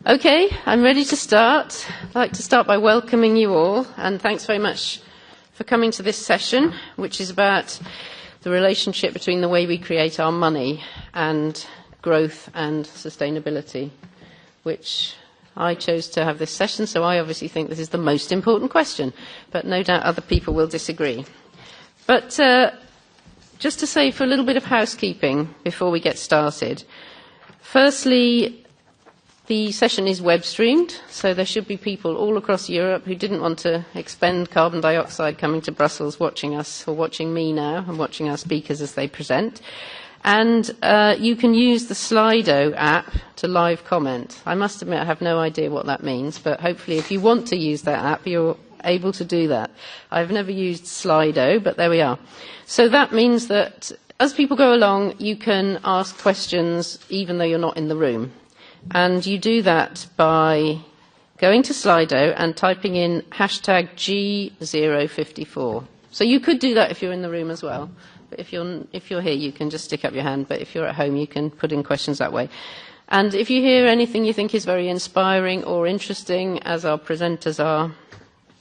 Okay, I'm ready to start. I'd like to start by welcoming you all, and thanks very much for coming to this session, which is about the relationship between the way we create our money and growth and sustainability, which I chose to have this session, so I obviously think this is the most important question, but no doubt other people will disagree. But just to say for a little bit of housekeeping before we get started. Firstly, the session is web streamed, so there should be people all across Europe who didn't want to expend carbon dioxide coming to Brussels watching us, or watching me now, and watching our speakers as they present. And you can use the Slido app to live comment. I must admit I have no idea what that means, but hopefully if you want to use that app, you're able to do that. I've never used Slido, but there we are. So that means that as people go along, you can ask questions even though you're not in the room. And you do that by going to Slido and typing in hashtag G054. So you could do that if you're in the room as well. But if you're here, you can just stick up your hand. But if you're at home, you can put in questions that way. And if you hear anything you think is very inspiring or interesting, as our presenters are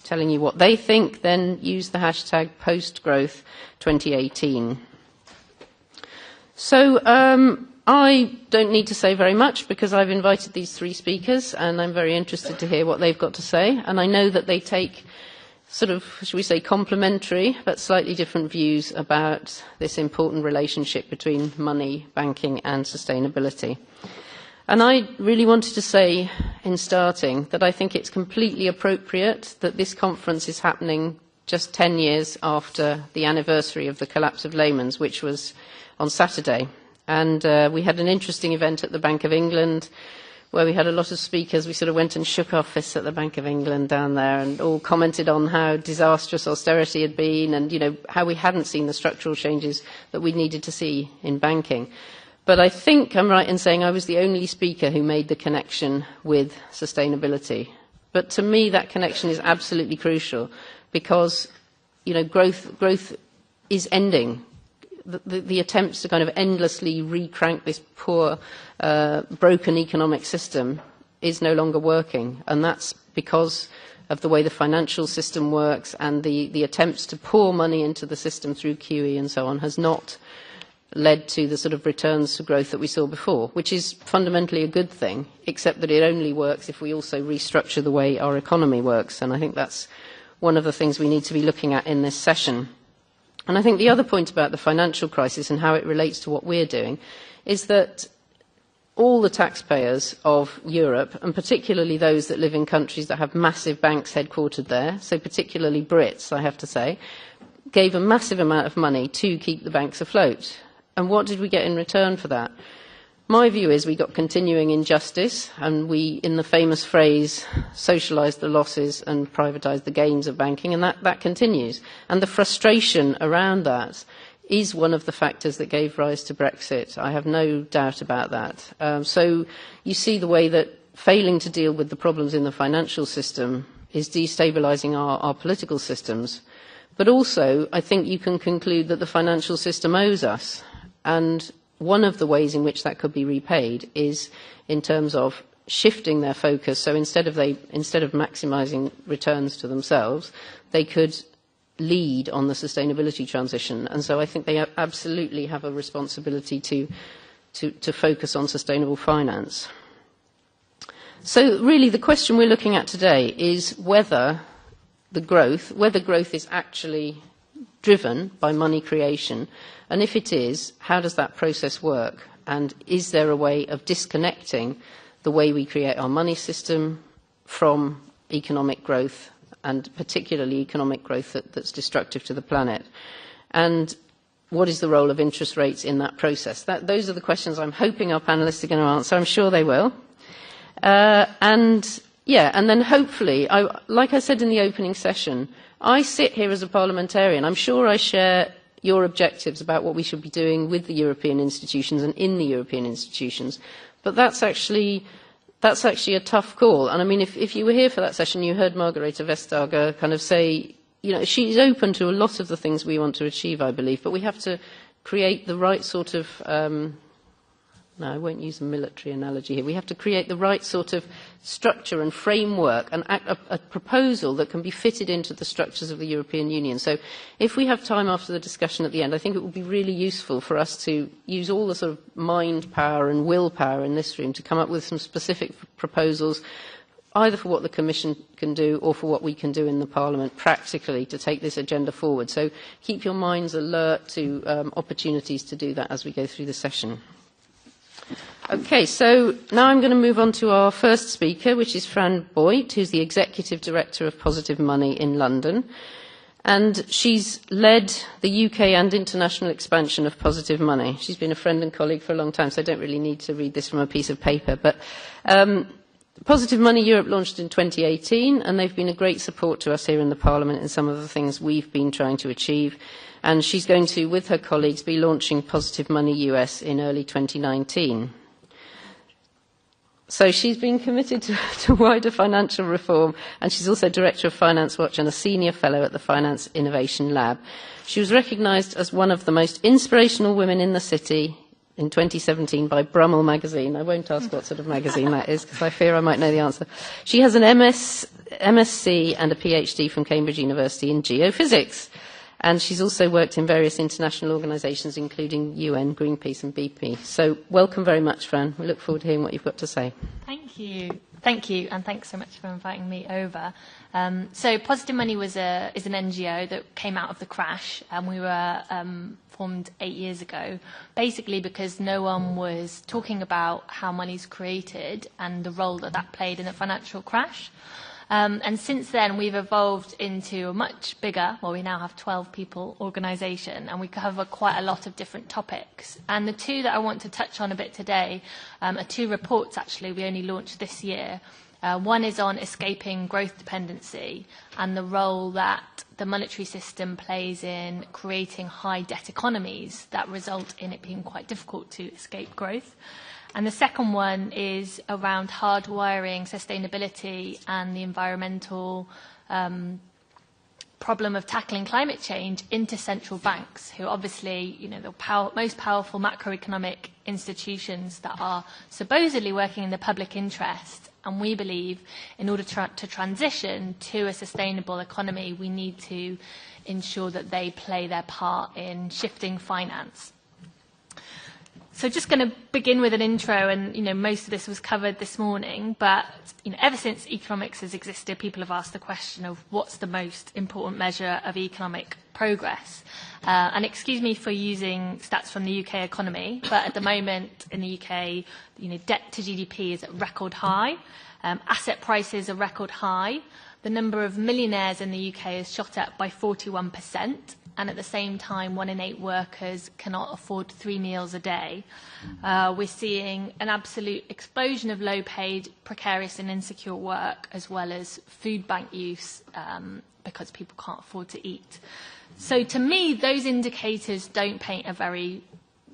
telling you what they think, then use the hashtag postgrowth2018. So I don't need to say very much because I've invited these three speakers and I'm very interested to hear what they've got to say. And I know that they take sort of, should we say, complementary but slightly different views about this important relationship between money, banking and sustainability. And I really wanted to say in starting that I think it's completely appropriate that this conference is happening just 10 years after the anniversary of the collapse of Lehman's, which was on Saturday. And we had an interesting event at the Bank of England where we had a lot of speakers. We sort of went and shook our fists at the Bank of England down there and all commented on how disastrous austerity had been and, you know, how we hadn't seen the structural changes that we needed to see in banking. But I think I'm right in saying I was the only speaker who made the connection with sustainability. But to me, that connection is absolutely crucial because, you know, growth is ending. The attempts to kind of endlessly re-crank this poor, broken economic system is no longer working. And that's because of the way the financial system works and the attempts to pour money into the system through QE and so on has not led to the sort of returns to growth that we saw before, which is fundamentally a good thing, except that it only works if we also restructure the way our economy works. And I think that's one of the things we need to be looking at in this session. And I think the other point about the financial crisis and how it relates to what we're doing is that all the taxpayers of Europe, and particularly those that live in countries that have massive banks headquartered there, so particularly Brits, I have to say, gave a massive amount of money to keep the banks afloat. And what did we get in return for that? My view is we got continuing injustice, and we, in the famous phrase, socialised the losses and privatised the gains of banking, and that continues. And the frustration around that is one of the factors that gave rise to Brexit. I have no doubt about that. So you see the way that failing to deal with the problems in the financial system is destabilising our political systems. But also, I think you can conclude that the financial system owes us. And one of the ways in which that could be repaid is in terms of shifting their focus. So instead of maximising returns to themselves, they could lead on the sustainability transition. And so I think they absolutely have a responsibility to focus on sustainable finance. So really the question we're looking at today is whether growth is actually driven by money creation, and if it is, how does that process work? And is there a way of disconnecting the way we create our money system from economic growth, and particularly economic growth that's destructive to the planet? And what is the role of interest rates in that process? Those are the questions I'm hoping our panellists are going to answer. I'm sure they will. And then hopefully, like I said in the opening session, I sit here as a parliamentarian. I'm sure I share your objectives about what we should be doing with the European institutions and in the European institutions. But that's actually a tough call. And I mean, if you were here for that session, you heard Margareta Vestager kind of say, you know, she's open to a lot of the things we want to achieve, I believe, but we have to create the right sort of No, I won't use a military analogy here. We have to create the right sort of structure and framework and a proposal that can be fitted into the structures of the European Union. So if we have time after the discussion at the end, I think it would be really useful for us to use all the sort of mind power and willpower in this room to come up with some specific proposals, either for what the Commission can do or for what we can do in the Parliament practically to take this agenda forward. So keep your minds alert to opportunities to do that as we go through the session. Okay, so now I'm going to move on to our first speaker, which is Fran Boait, who's the Executive Director of Positive Money in London. And she's led the UK and international expansion of Positive Money. She's been a friend and colleague for a long time, so I don't really need to read this from a piece of paper. But Positive Money Europe launched in 2018, and they've been a great support to us here in the Parliament in some of the things we've been trying to achieve. And she's going to, with her colleagues, be launching Positive Money US in early 2019. So she's been committed to wider financial reform, and she's also Director of Finance Watch and a Senior Fellow at the Finance Innovation Lab. She was recognised as one of the most inspirational women in the city in 2017 by Brummel magazine. I won't ask what sort of magazine that is, because I fear I might know the answer. She has an MSc and a PhD from Cambridge University in geophysics. And she's also worked in various international organisations, including UN, Greenpeace and BP. So welcome very much, Fran. We look forward to hearing what you've got to say. Thank you. Thank you, and thanks so much for inviting me over. So Positive Money is an NGO that came out of the crash, and we were formed 8 years ago, basically because no one was talking about how money's created and the role that that played in the financial crash. And since then, we've evolved into a much bigger, well, we now have 12 people organisation, and we cover quite a lot of different topics. And the two that I want to touch on a bit today are two reports, actually, we only launched this year. One is on escaping growth dependency and the role that the monetary system plays in creating high debt economies that result in it being quite difficult to escape growth. And the second one is around hardwiring sustainability and the environmental problem of tackling climate change into central banks, who obviously, you know, the most powerful macroeconomic institutions that are supposedly working in the public interest. And we believe in order to transition to a sustainable economy, we need to ensure that they play their part in shifting finance. So just going to begin with an intro, and, you know, most of this was covered this morning, but, you know, ever since economics has existed, people have asked the question of what's the most important measure of economic progress. And excuse me for using stats from the UK economy, but at the moment in the UK, you know, debt to GDP is at record high, asset prices are record high, the number of millionaires in the UK is shot up by 41%. And at the same time, 1 in 8 workers cannot afford 3 meals a day. We're seeing an absolute explosion of low-paid, precarious and insecure work, as well as food bank use because people can't afford to eat. So to me, those indicators don't paint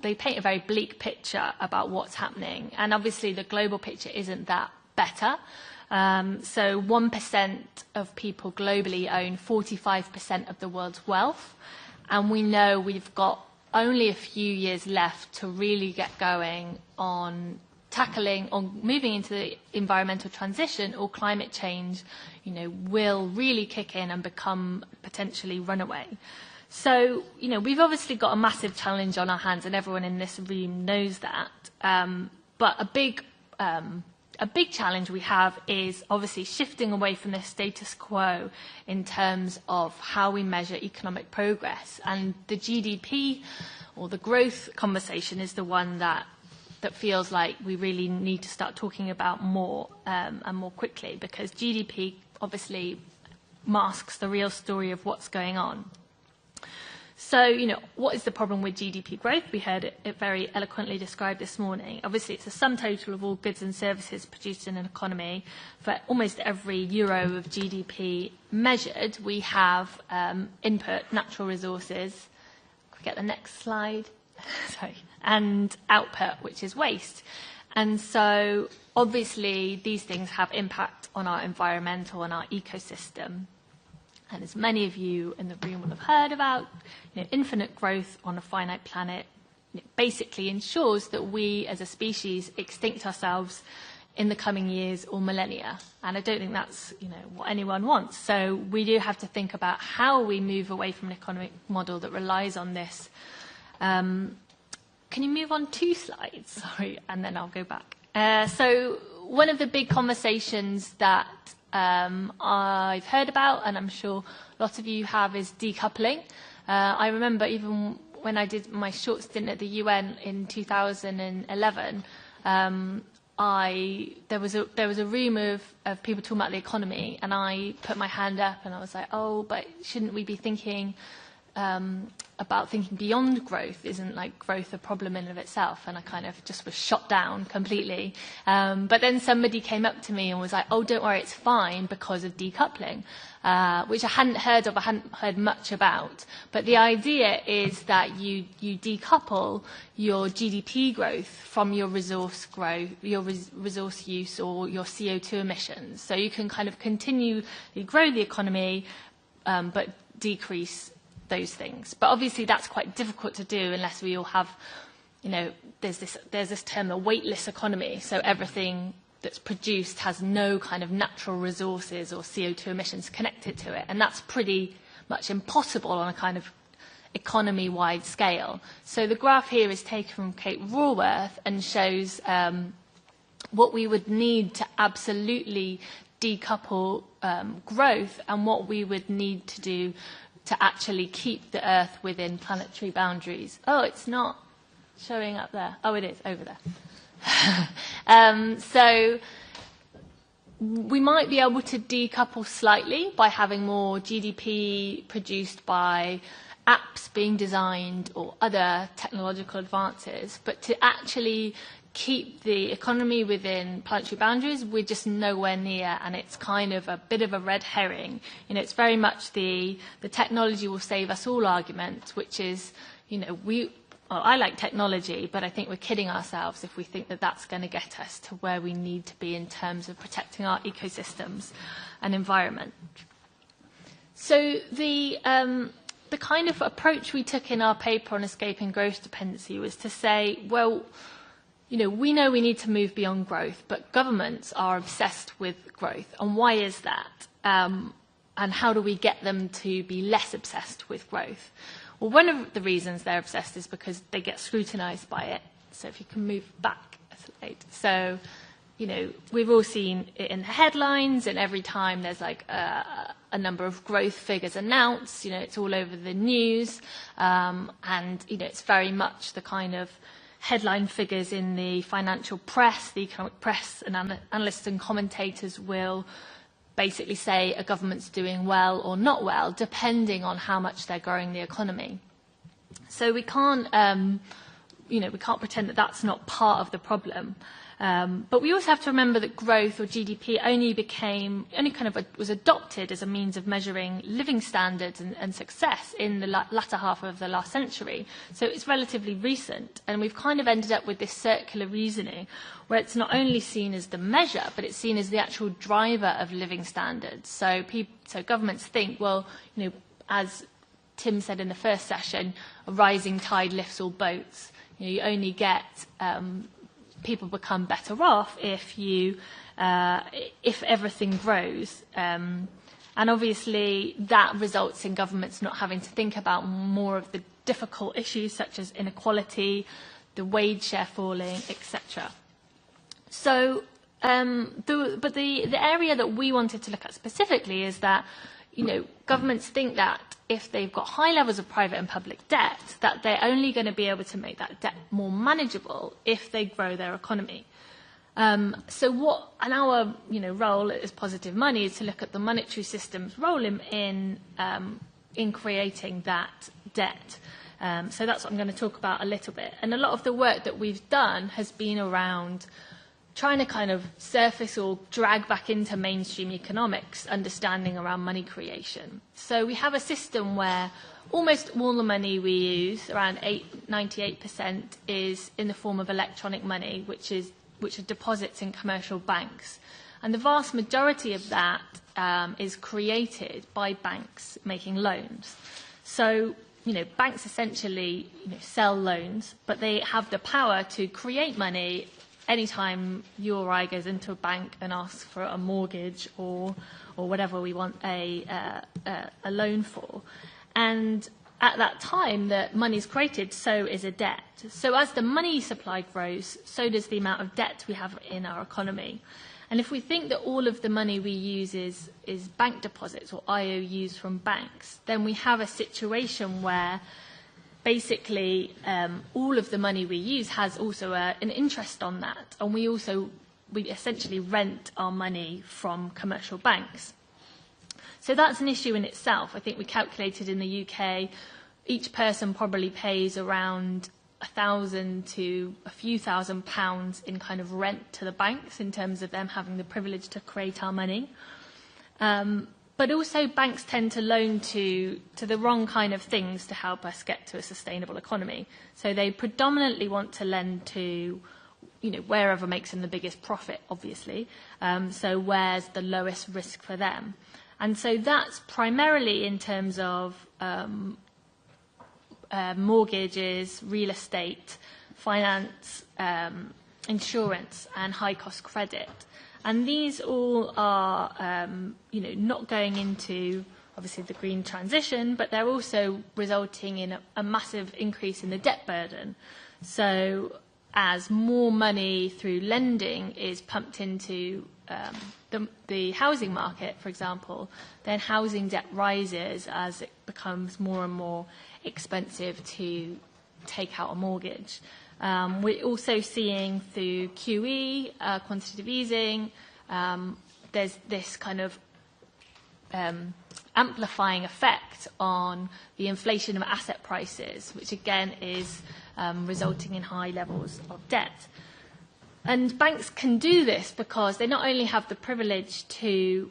they paint a very bleak picture about what's happening. And obviously, the global picture isn't that better. So 1% of people globally own 45% of the world's wealth. And we know we've got only a few years left to really get going on tackling, on moving into the environmental transition, or climate change, you know, will really kick in and become potentially runaway. So, you know, we've obviously got a massive challenge on our hands, and everyone in this room knows that. But a big challenge we have is obviously shifting away from the status quo in terms of how we measure economic progress. And the GDP, or the growth conversation, is the one that feels like we really need to start talking about more and more quickly, because GDP obviously masks the real story of what's going on. So, you know, what is the problem with GDP growth? We heard it very eloquently described this morning. Obviously, it's a sum total of all goods and services produced in an economy. For almost every euro of GDP measured, we have input, natural resources. Could we get the next slide? Sorry. And output, which is waste. And so, obviously, these things have impact on our environmental and our ecosystem. And as many of you in the room will have heard about, you know, infinite growth on a finite planet basically ensures that we as a species extinct ourselves in the coming years or millennia. And I don't think that's what anyone wants. So we do have to think about how we move away from an economic model that relies on this. Can you move on 2 slides? Sorry, and then I'll go back. So one of the big conversations that I've heard about, and I'm sure lots of you have, is decoupling. I remember even when I did my short stint at the UN in 2011, there was a room of people talking about the economy, and I put my hand up and I was like, oh, but shouldn't we be thinking about thinking beyond growth? Isn't growth a problem in and of itself? And I kind of just was shot down completely. But then somebody came up to me and was like, oh, don't worry, it's fine because of decoupling, which I hadn't heard of, I hadn't heard much about. But the idea is that you decouple your GDP growth from your resource growth, your resource use, or your CO2 emissions. So you can kind of continually grow the economy, but decrease those things. But obviously that's quite difficult to do unless we all have, there's this term, the weightless economy. So everything that's produced has no kind of natural resources or CO2 emissions connected to it. And that's pretty much impossible on a kind of economy-wide scale. So the graph here is taken from Kate Raworth and shows what we would need to absolutely decouple growth and what we would need to do to actually keep the Earth within planetary boundaries. Oh, it's not showing up there. Oh, it is, over there. So we might be able to decouple slightly by having more GDP produced by apps being designed or other technological advances, but to actually keep the economy within planetary boundaries, we're just nowhere near, and it's kind of a bit of a red herring. It's very much the technology will save us all argument, which is, I like technology, but I think we're kidding ourselves if we think that that's going to get us to where we need to be in terms of protecting our ecosystems and environment. So the kind of approach we took in our paper on escaping growth dependency was to say, well, we know we need to move beyond growth, but governments are obsessed with growth. And why is that? And how do we get them to be less obsessed with growth? Well, one of the reasons they're obsessed is because they get scrutinized by it. So if you can move back a slide. So, we've all seen it in the headlines, and every time there's a number of growth figures announced, it's all over the news. And, it's very much the kind of headline figures in the financial press, the economic press, and analysts and commentators will basically say a government's doing well or not well, depending on how much they're growing the economy. So we can't, we can't pretend that that's not part of the problem. But we also have to remember that growth, or GDP, was adopted as a means of measuring living standards and success in the latter half of the last century. So it's relatively recent, and we've kind of ended up with this circular reasoning where it's not only seen as the measure, but it's seen as the actual driver of living standards. So governments think, well, as Tim said in the first session, a rising tide lifts all boats. You only get people become better off if everything grows, and obviously that results in governments not having to think about more of the difficult issues such as inequality, the wage share falling, etc. So, but the area that we wanted to look at specifically is that governments think that if they've got high levels of private and public debt, that they're only going to be able to make that debt more manageable if they grow their economy. So our role as Positive Money is to look at the monetary system's role in creating that debt. So that's what I'm going to talk about a little bit. And a lot of the work that we've done has been around trying to kind of surface or drag back into mainstream economics understanding around money creation. So we have a system where almost all the money we use, around 98%, is in the form of electronic money, which are deposits in commercial banks. And the vast majority of that is created by banks making loans. So banks essentially sell loans, but they have the power to create money anytime you or I goes into a bank and asks for a mortgage or whatever we want a loan for. And at that time that money is created, so is a debt. So as the money supply grows, so does the amount of debt we have in our economy. And if we think that all of the money we use is bank deposits or IOUs from banks, then we have a situation where basically all of the money we use has also an interest on that. And we essentially rent our money from commercial banks. So that's an issue in itself. I think we calculated in the UK, each person probably pays around 1,000 to a few £1,000s in kind of rent to the banks in terms of them having the privilege to create our money. But also banks tend to loan to the wrong kind of things to help us get to a sustainable economy. So they predominantly want to lend to wherever makes them the biggest profit, obviously. So where's the lowest risk for them? And so that's primarily in terms of mortgages, real estate, finance, insurance, and high-cost credit. And these all are, not going into, obviously, the green transition, but they're also resulting in a massive increase in the debt burden. So as more money through lending is pumped into the housing market, for example, then housing debt rises as it becomes more and more expensive to take out a mortgage. We're also seeing through QE, quantitative easing, there's this kind of amplifying effect on the inflation of asset prices, which again is resulting in high levels of debt. And banks can do this because they not only have the privilege to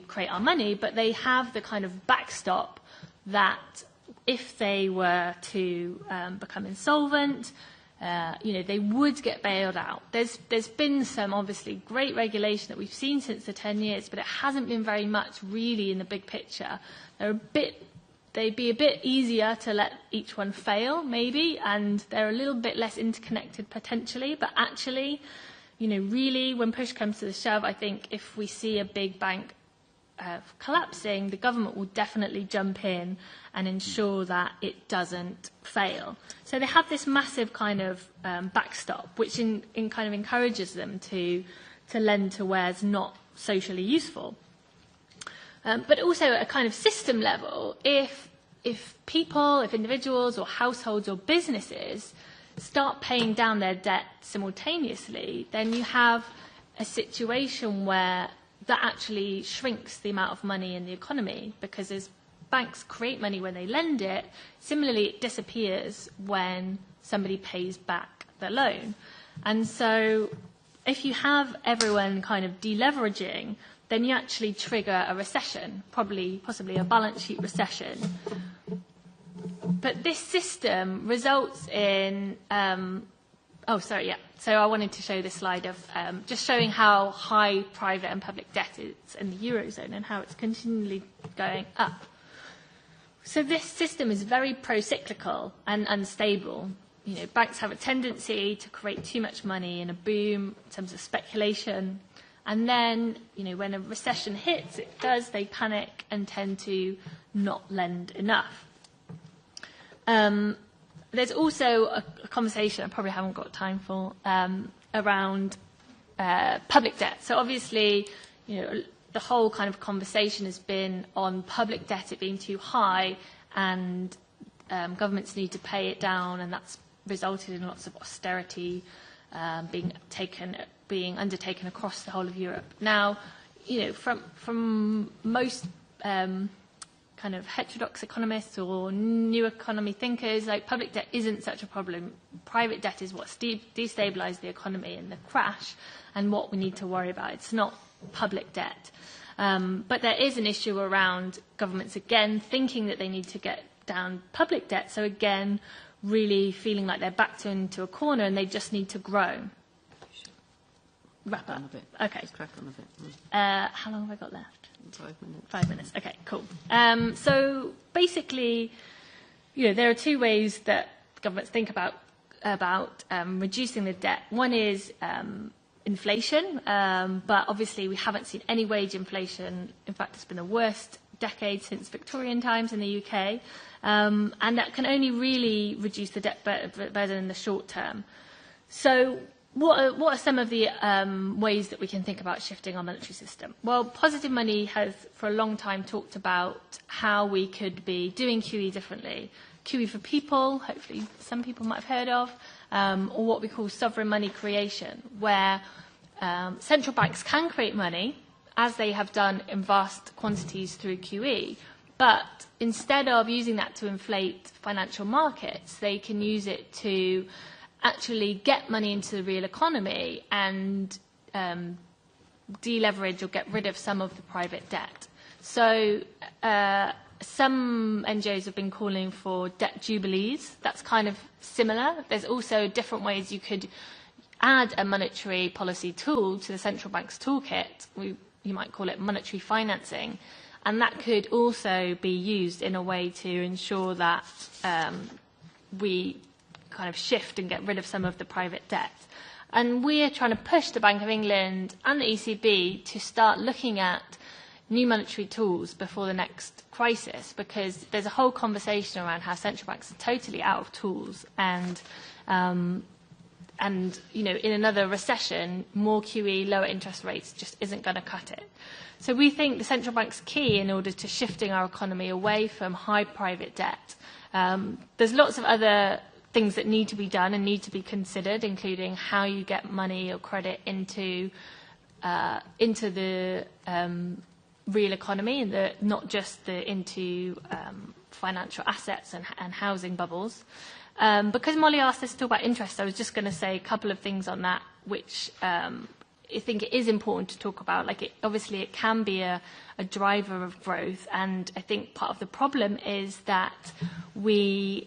create our money, but they have the kind of backstop that if they were to become insolvent, they would get bailed out. There's been some obviously great regulation that we've seen since the 10 years, but it hasn't been very much really in the big picture. They'd be a bit easier to let each one fail, maybe, and they're a little bit less interconnected potentially. But actually, really, when push comes to the shove, I think if we see a big bank collapsing, the government will definitely jump in and ensure that it doesn't fail. So they have this massive kind of backstop, which in kind of encourages them to lend to where it's not socially useful. But also at a kind of system level, if people, if individuals or households or businesses start paying down their debt simultaneously, then you have a situation where that actually shrinks the amount of money in the economy, because as banks create money when they lend it, similarly it disappears when somebody pays back the loan. And so if you have everyone kind of deleveraging, then you actually trigger a recession, possibly a balance sheet recession. But this system results in So I wanted to show this slide of just showing how high private and public debt is in the Eurozone and how it's continually going up. So this system is very pro-cyclical and unstable. Banks have a tendency to create too much money in a boom in terms of speculation. And then, when a recession hits, they panic and tend to not lend enough. There's also a conversation I probably haven't got time for around public debt. So obviously, the whole kind of conversation has been on public debt, it being too high, and governments need to pay it down, and that's resulted in lots of austerity being undertaken across the whole of Europe. Now, from most kind of heterodox economists or new economy thinkers, like public debt isn't such a problem. Private debt is what destabilised the economy in the crash and what we need to worry about. It's not public debt. But there is an issue around governments, again, thinking that they need to get down public debt. So again, really feeling like they're backed into a corner and they just need to grow. wrap up? On a bit. Okay. Just crack on a bit. How long have I got left? 5 minutes. 5 minutes. Okay, cool. So basically, there are two ways that governments think about reducing the debt. One is inflation, but obviously we haven't seen any wage inflation. In fact, it's been the worst decade since Victorian times in the UK, and that can only really reduce the debt burden in the short term. So what are some of the ways that we can think about shifting our monetary system? Well, Positive Money has for a long time talked about how we could be doing QE differently. QE for people, hopefully some people might have heard of, or what we call sovereign money creation, where central banks can create money, as they have done in vast quantities through QE, but instead of using that to inflate financial markets, they can use it to actually get money into the real economy and deleverage or get rid of some of the private debt. So some NGOs have been calling for debt jubilees. That's kind of similar. There's also different ways you could add a monetary policy tool to the central bank's toolkit. You might call it monetary financing. And that could also be used in a way to ensure that we kind of shift and get rid of some of the private debt. And we're trying to push the Bank of England and the ECB to start looking at new monetary tools before the next crisis, because there's a whole conversation around how central banks are totally out of tools, and in another recession, more QE, lower interest rates just isn't going to cut it. So we think the central bank's key in order to shifting our economy away from high private debt. There's lots of other things that need to be done and need to be considered, including how you get money or credit into the real economy, and not just into financial assets and housing bubbles. Because Molly asked us to talk about interest, I was just going to say a couple of things on that, which I think it is important to talk about. Obviously, it can be a driver of growth, and I think part of the problem is that the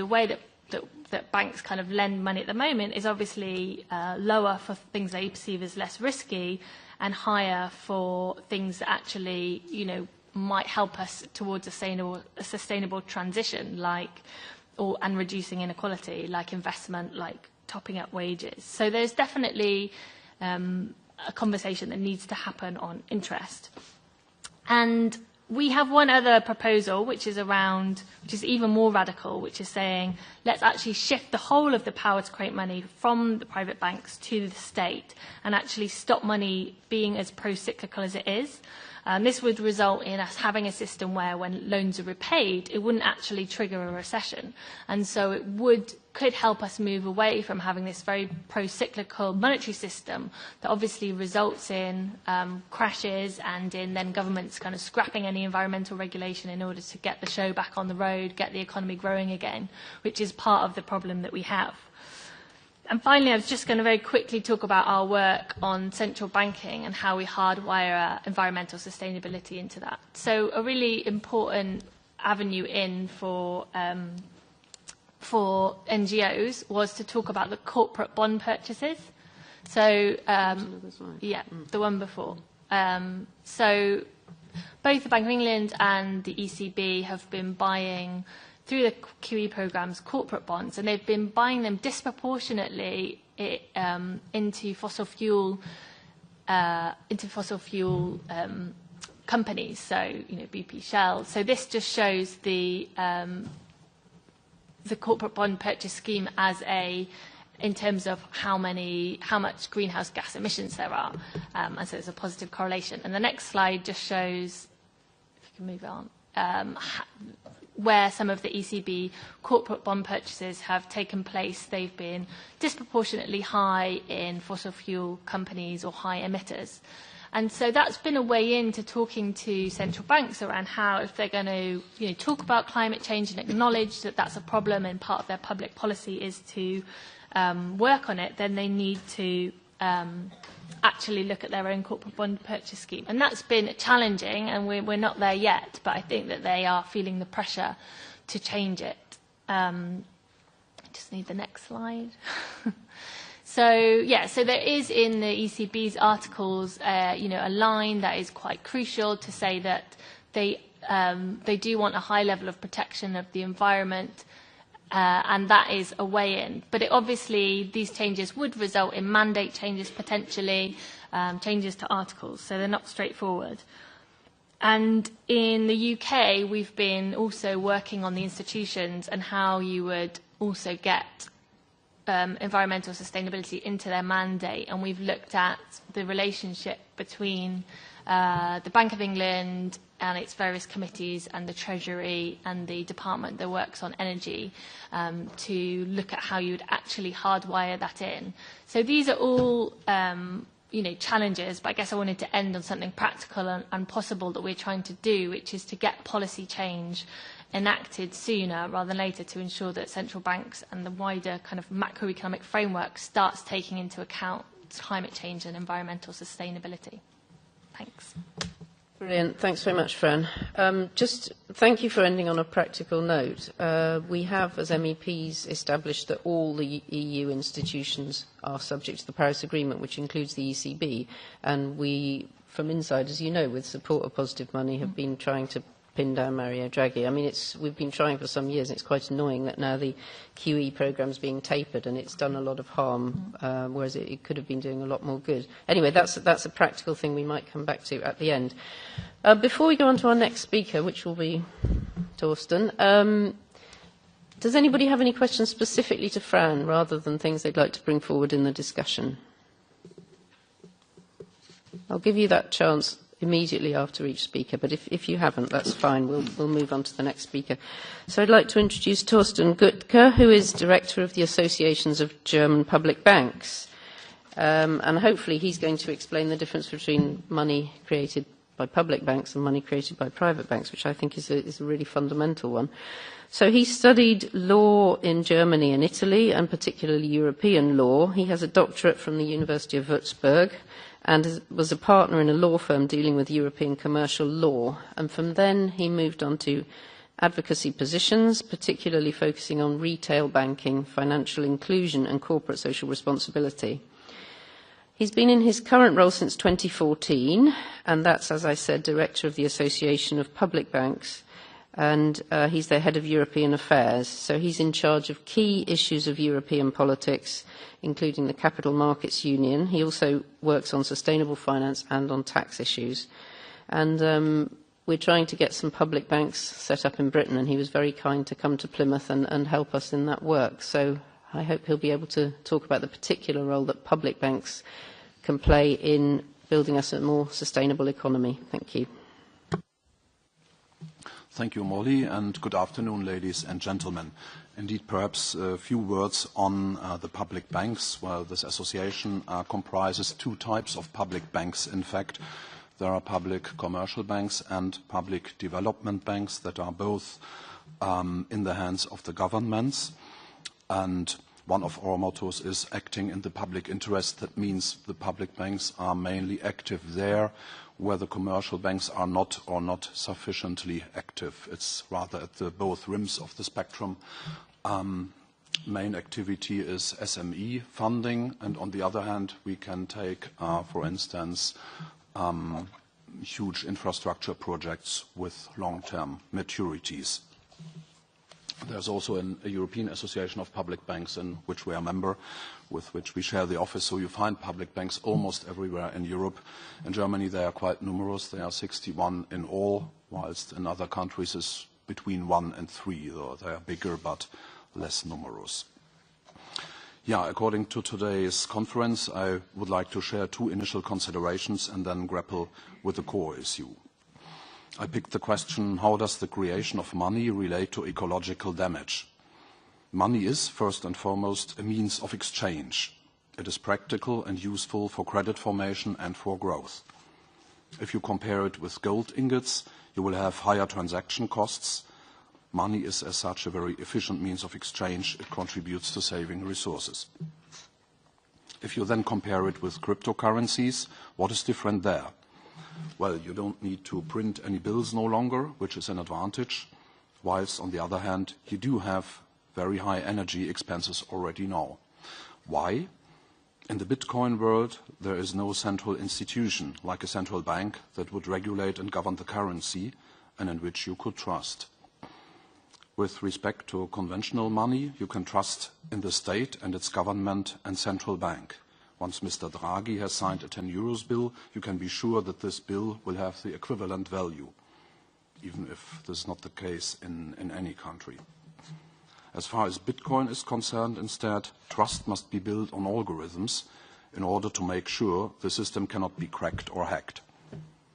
way that banks kind of lend money at the moment is obviously lower for things they perceive as less risky, and higher for things that actually, might help us towards a sustainable transition, and reducing inequality, like investment, like topping up wages. So there's definitely a conversation that needs to happen on interest. And we have one other proposal, which is even more radical, which is saying, let's actually shift the whole of the power to create money from the private banks to the state, and actually stop money being as pro-cyclical as it is. This would result in us having a system where when loans are repaid, it wouldn't actually trigger a recession. And so it could help us move away from having this very pro-cyclical monetary system that obviously results in crashes and in then governments kind of scrapping any environmental regulation in order to get the show back on the road, get the economy growing again, which is part of the problem that we have. And finally, I was just going to very quickly talk about our work on central banking and how we hardwire environmental sustainability into that. So a really important avenue in for NGOs was to talk about the corporate bond purchases. So, the one before. So both the Bank of England and the ECB have been buying, through the QE programs, corporate bonds, and they've been buying them disproportionately into fossil fuel companies. So, BP, Shell. So this just shows the corporate bond purchase scheme as in terms of how much greenhouse gas emissions there are, and so there's a positive correlation. And the next slide just shows, if you can move on, where some of the ECB corporate bond purchases have taken place. They've been disproportionately high in fossil fuel companies or high emitters. And so that's been a way into talking to central banks around how, if they're going to talk about climate change and acknowledge that that's a problem and part of their public policy is to work on it, then they need to actually look at their own corporate bond purchase scheme. And that's been challenging, and we're not there yet, but I think that they are feeling the pressure to change it. I just need the next slide. So there is in the ECB's articles, a line that is quite crucial to say that they do want a high level of protection of the environment, and that is a way in. But obviously, these changes would result in mandate changes potentially, changes to articles, so they're not straightforward. And in the UK, we've been also working on the institutions and how you would also get environmental sustainability into their mandate. And we've looked at the relationship between the Bank of England and its various committees and the Treasury and the department that works on energy to look at how you would actually hardwire that in. So these are all challenges, but I guess I wanted to end on something practical and possible that we're trying to do, which is to get policy change enacted sooner rather than later to ensure that central banks and the wider kind of macroeconomic framework starts taking into account climate change and environmental sustainability. Thanks. Brilliant. Thanks very much, Fran. Just thank you for ending on a practical note. We have, as MEPs, established that all the EU institutions are subject to the Paris Agreement, which includes the ECB. And we, from inside, as you know, with support of Positive Money, have been trying to pin down Mario Draghi. I mean, we've been trying for some years, and it's quite annoying that now the QE program's being tapered, and it's done a lot of harm, whereas it could have been doing a lot more good. Anyway, that's a practical thing we might come back to at the end. Before we go on to our next speaker, which will be Thorsten, does anybody have any questions specifically to Fran, rather than things they'd like to bring forward in the discussion? I'll give you that chance immediately after each speaker, but if you haven't, that's fine. We'll move on to the next speaker. So I'd like to introduce Thorsten Guthke, who is Director of the Associations of German Public Banks. And hopefully he's going to explain the difference between money created by public banks and money created by private banks, which I think is a really fundamental one. So he studied law in Germany and Italy, and particularly European law. He has a doctorate from the University of Würzburg, and was a partner in a law firm dealing with European commercial law. And from then he moved on to advocacy positions, particularly focusing on retail banking, financial inclusion and corporate social responsibility. He's been in his current role since 2014, and that's, as I said, Director of the Association of Public Banks, and he's their Head of European Affairs. So he's in charge of key issues of European politics, including the Capital Markets Union. He also works on sustainable finance and on tax issues. And we're trying to get some public banks set up in Britain, and he was very kind to come to Plymouth and help us in that work. So I hope he'll be able to talk about the particular role that public banks can play in building us a more sustainable economy. Thank you. Thank you, Molly, and good afternoon, ladies and gentlemen. Indeed, perhaps a few words on the public banks. Well, this association comprises two types of public banks. In fact, there are public commercial banks and public development banks that are both in the hands of the governments. And one of our mottos is acting in the public interest. That means the public banks are mainly active there where the commercial banks are not or not sufficiently active. It's rather at the both rims of the spectrum. Main activity is SME funding, and on the other hand, we can take, for instance, huge infrastructure projects with long-term maturities. There's also a European Association of Public Banks in which we are a member, with which we share the office. So you find public banks almost everywhere in Europe. In Germany, they are quite numerous. There are 61 in all, whilst in other countries it's between 1 and 3. Though they are bigger but less numerous. Yeah, according to today's conference, I would like to share two initial considerations and then grapple with the core issue. I picked the question, how does the creation of money relate to ecological damage? Money is, first and foremost, a means of exchange. It is practical and useful for credit formation and for growth. If you compare it with gold ingots, you will have higher transaction costs. Money is, as such, a very efficient means of exchange. It contributes to saving resources. If you then compare it with cryptocurrencies, what is different there? Well, you don't need to print any bills no longer, which is an advantage, whilst on the other hand, you do have very high energy expenses already now. Why? In the Bitcoin world, there is no central institution, like a central bank, that would regulate and govern the currency and in which you could trust. With respect to conventional money, you can trust in the state and its government and central bank. Once Mr. Draghi has signed a 10 euros bill, you can be sure that this bill will have the equivalent value, even if this is not the case in any country. As far as Bitcoin is concerned, instead, trust must be built on algorithms in order to make sure the system cannot be cracked or hacked.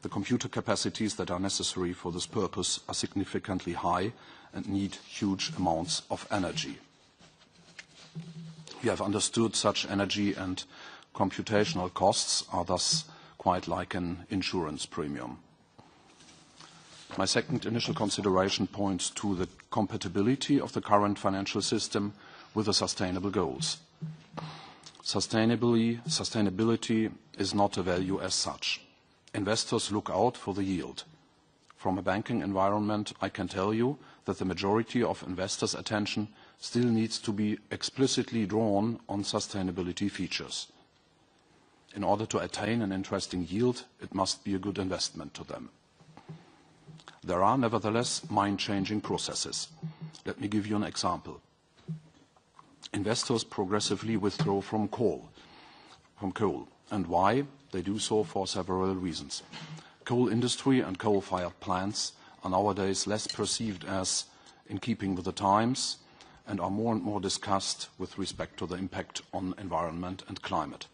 The computer capacities that are necessary for this purpose are significantly high and need huge amounts of energy. You have understood such energy and computational costs are thus quite like an insurance premium. My second initial consideration points to the compatibility of the current financial system with the sustainable goals. Sustainability is not a value as such. Investors look out for the yield. From a banking environment, I can tell you that the majority of investors' attention still needs to be explicitly drawn on sustainability features. In order to attain an interesting yield, it must be a good investment to them. There are nevertheless mind-changing processes. Let me give you an example. Investors progressively withdraw from coal. And why? They do so for several reasons. Coal industry and coal-fired plants are nowadays less perceived as in keeping with the times and are more and more discussed with respect to the impact on environment and climate.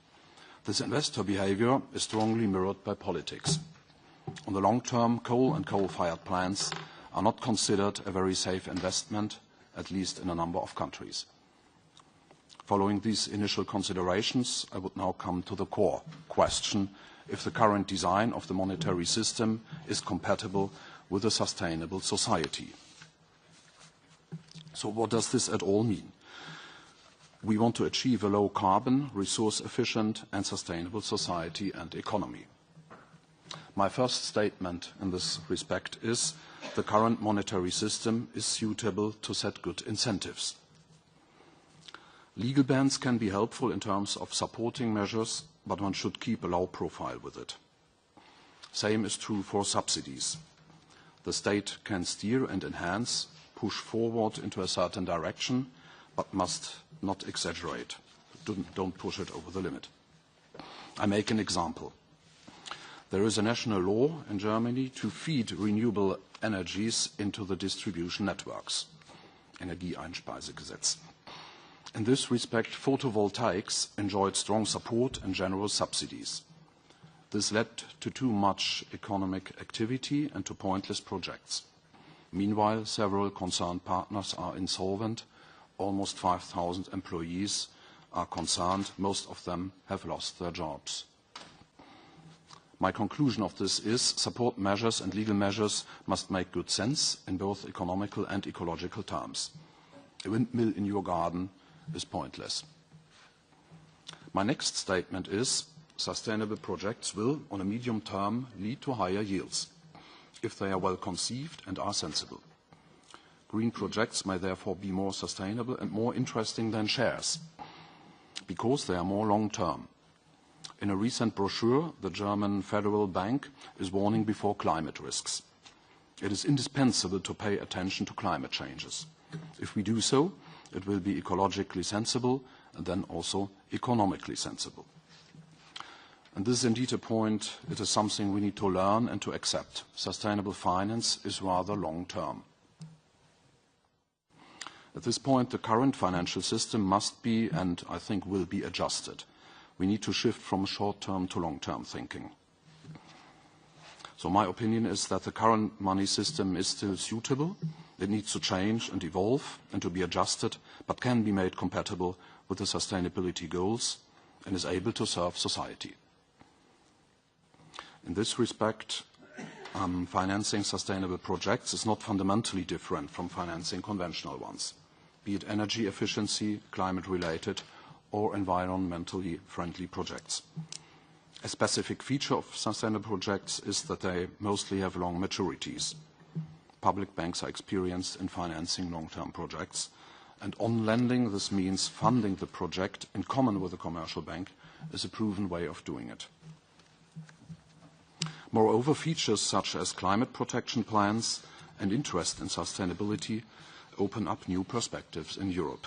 This investor behavior is strongly mirrored by politics. On the long term, coal and coal-fired plants are not considered a very safe investment, at least in a number of countries. Following these initial considerations, I would now come to the core question if the current design of the monetary system is compatible with a sustainable society. So what does this at all mean? We want to achieve a low-carbon, resource-efficient and sustainable society and economy. My first statement in this respect is the current monetary system is suitable to set good incentives. Legal bans can be helpful in terms of supporting measures, but one should keep a low profile with it. Same is true for subsidies. The state can steer and enhance, push forward into a certain direction, but must not exaggerate. Don't push it over the limit. I make an example. There is a national law in Germany to feed renewable energies into the distribution networks. Energieeinspeisegesetz. In this respect, photovoltaics enjoyed strong support and generous subsidies. This led to too much economic activity and to pointless projects. Meanwhile, several concerned partners are insolvent. Almost 5,000 employees are concerned. Most of them have lost their jobs. My conclusion of this is support measures and legal measures must make good sense in both economical and ecological terms. A windmill in your garden is pointless. My next statement is sustainable projects will, on a medium term, lead to higher yields if they are well conceived and are sensible. Green projects may therefore be more sustainable and more interesting than shares because they are more long-term. In a recent brochure, the German Federal Bank is warning before climate risks. It is indispensable to pay attention to climate changes. If we do so, it will be ecologically sensible and then also economically sensible. And this is indeed a point, it is something we need to learn and to accept. Sustainable finance is rather long-term. At this point, the current financial system must be, and I think will be, adjusted. We need to shift from short-term to long-term thinking. So my opinion is that the current money system is still suitable. It needs to change and evolve and to be adjusted, but can be made compatible with the sustainability goals and is able to serve society. In this respect, financing sustainable projects is not fundamentally different from financing conventional ones, be it energy efficiency, climate-related, or environmentally friendly projects. A specific feature of sustainable projects is that they mostly have long maturities. Public banks are experienced in financing long-term projects, and on lending, this means funding the project in common with the commercial bank is a proven way of doing it. Moreover, features such as climate protection plans and interest in sustainability open up new perspectives in Europe.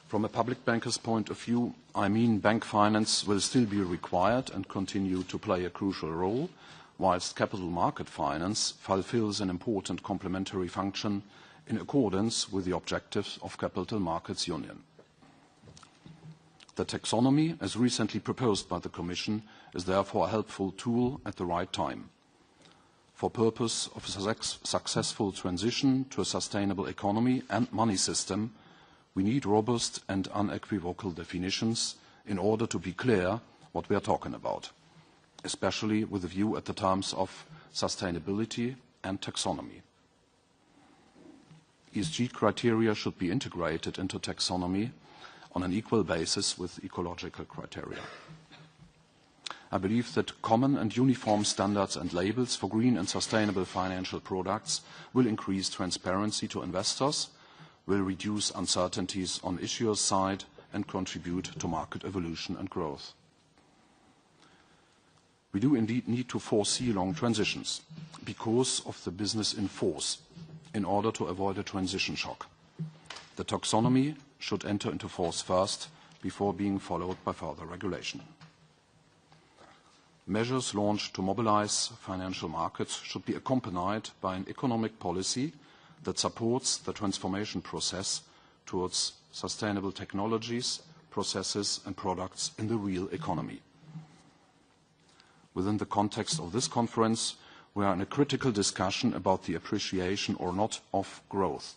From a public banker's point of view, I mean bank finance will still be required and continue to play a crucial role, whilst capital market finance fulfills an important complementary function in accordance with the objectives of Capital Markets Union. The taxonomy, as recently proposed by the Commission, is therefore a helpful tool at the right time. For purpose of a successful transition to a sustainable economy and money system, we need robust and unequivocal definitions in order to be clear what we are talking about, especially with a view at the terms of sustainability and taxonomy. ESG criteria should be integrated into taxonomy on an equal basis with ecological criteria. I believe that common and uniform standards and labels for green and sustainable financial products will increase transparency to investors, will reduce uncertainties on issuers' side, and contribute to market evolution and growth. We do indeed need to foresee long transitions because of the business in force in order to avoid a transition shock. The taxonomy should enter into force first before being followed by further regulation. Measures launched to mobilize financial markets should be accompanied by an economic policy that supports the transformation process towards sustainable technologies, processes and products in the real economy. Within the context of this conference, we are in a critical discussion about the appreciation or not of growth.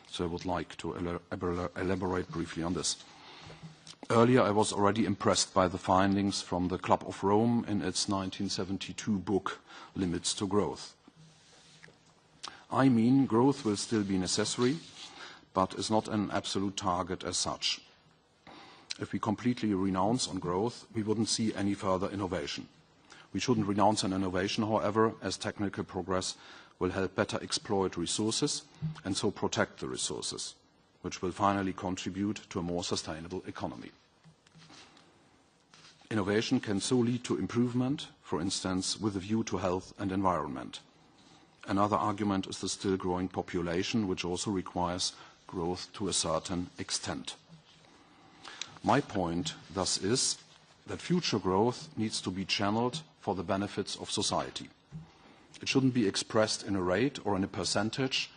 So I would like to elaborate briefly on this. Earlier, I was already impressed by the findings from the Club of Rome in its 1972 book, Limits to Growth. I mean, growth will still be necessary, but is not an absolute target as such. If we completely renounce on growth, we wouldn't see any further innovation. We shouldn't renounce on innovation, however, as technical progress will help better exploit resources and so protect the resources, which will finally contribute to a more sustainable economy. Innovation can so lead to improvement, for instance, with a view to health and environment. Another argument is the still growing population, which also requires growth to a certain extent. My point, thus, is that future growth needs to be channeled for the benefits of society. It shouldn't be expressed in a rate or in a percentage,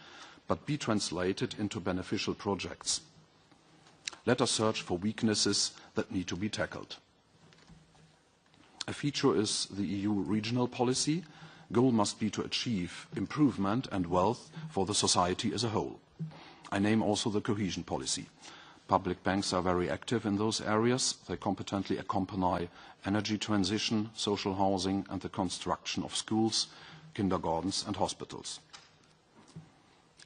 but be translated into beneficial projects. Let us search for weaknesses that need to be tackled. A feature is the EU regional policy. Goal must be to achieve improvement and wealth for the society as a whole. I name also the cohesion policy. Public banks are very active in those areas. They competently accompany energy transition, social housing, and the construction of schools, kindergartens, and hospitals.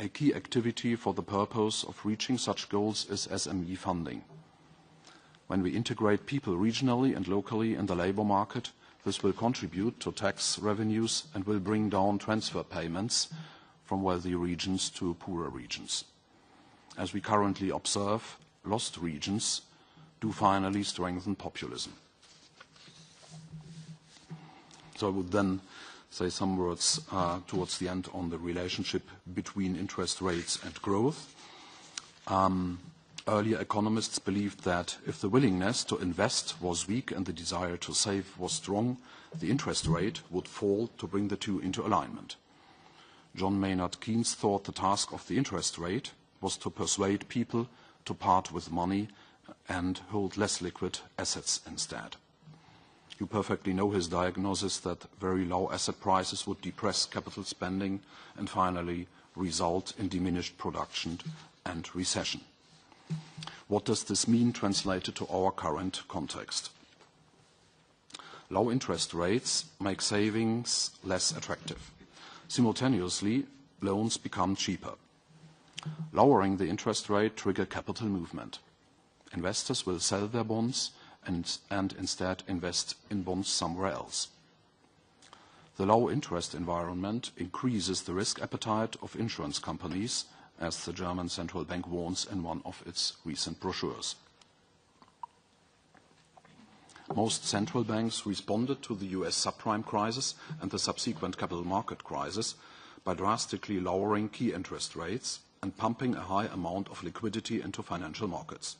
A key activity for the purpose of reaching such goals is SME funding. When we integrate people regionally and locally in the labour market, this will contribute to tax revenues and will bring down transfer payments from wealthy regions to poorer regions. As we currently observe, lost regions do finally strengthen populism. So I would then say some words towards the end on the relationship between interest rates and growth. Earlier economists believed that if the willingness to invest was weak and the desire to save was strong, the interest rate would fall to bring the two into alignment. John Maynard Keynes thought the task of the interest rate was to persuade people to part with money and hold less liquid assets instead. You perfectly know his diagnosis that very low asset prices would depress capital spending and finally result in diminished production and recession. What does this mean translated to our current context? Low interest rates make savings less attractive. Simultaneously, loans become cheaper. Lowering the interest rate triggers capital movement. Investors will sell their bonds and instead invest in bonds somewhere else. The low interest environment increases the risk appetite of insurance companies, as the German central bank warns in one of its recent brochures. most central banks responded to the US subprime crisis and the subsequent capital market crisis by drastically lowering key interest rates and pumping a high amount of liquidity into financial markets.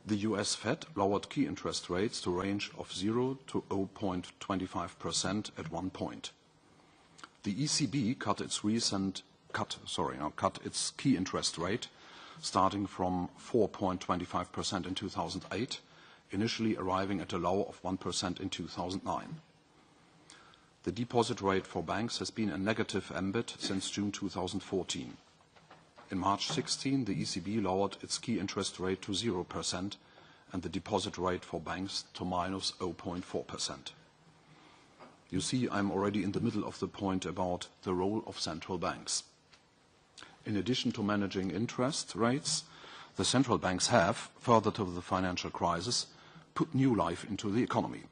The US Fed lowered key interest rates to a range of 0 to 0.25% at one point. The ECB cut its key interest rate, starting from 4.25% in 2008, initially arriving at a low of 1% in 2009. The deposit rate for banks has been a negative EMBIT since June 2014. In March 2016, the ECB lowered its key interest rate to 0% and the deposit rate for banks to minus 0.4%. You see, I'm already in the middle of the point about the role of central banks. In addition to managing interest rates, the central banks have, further to the financial crisis, put new life into the economy.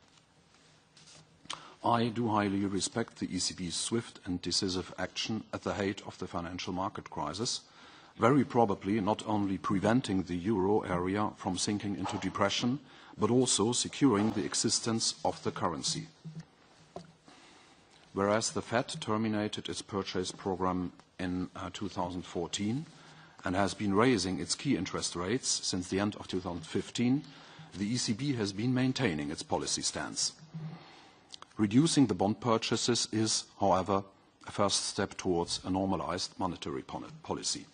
I do highly respect the ECB's swift and decisive action at the height of the financial market crisis, very probably not only preventing the euro area from sinking into depression, but also securing the existence of the currency. Whereas the Fed terminated its purchase program in 2014 and has been raising its key interest rates since the end of 2015, the ECB has been maintaining its policy stance. Reducing the bond purchases is, however, a first step towards a normalized monetary policy.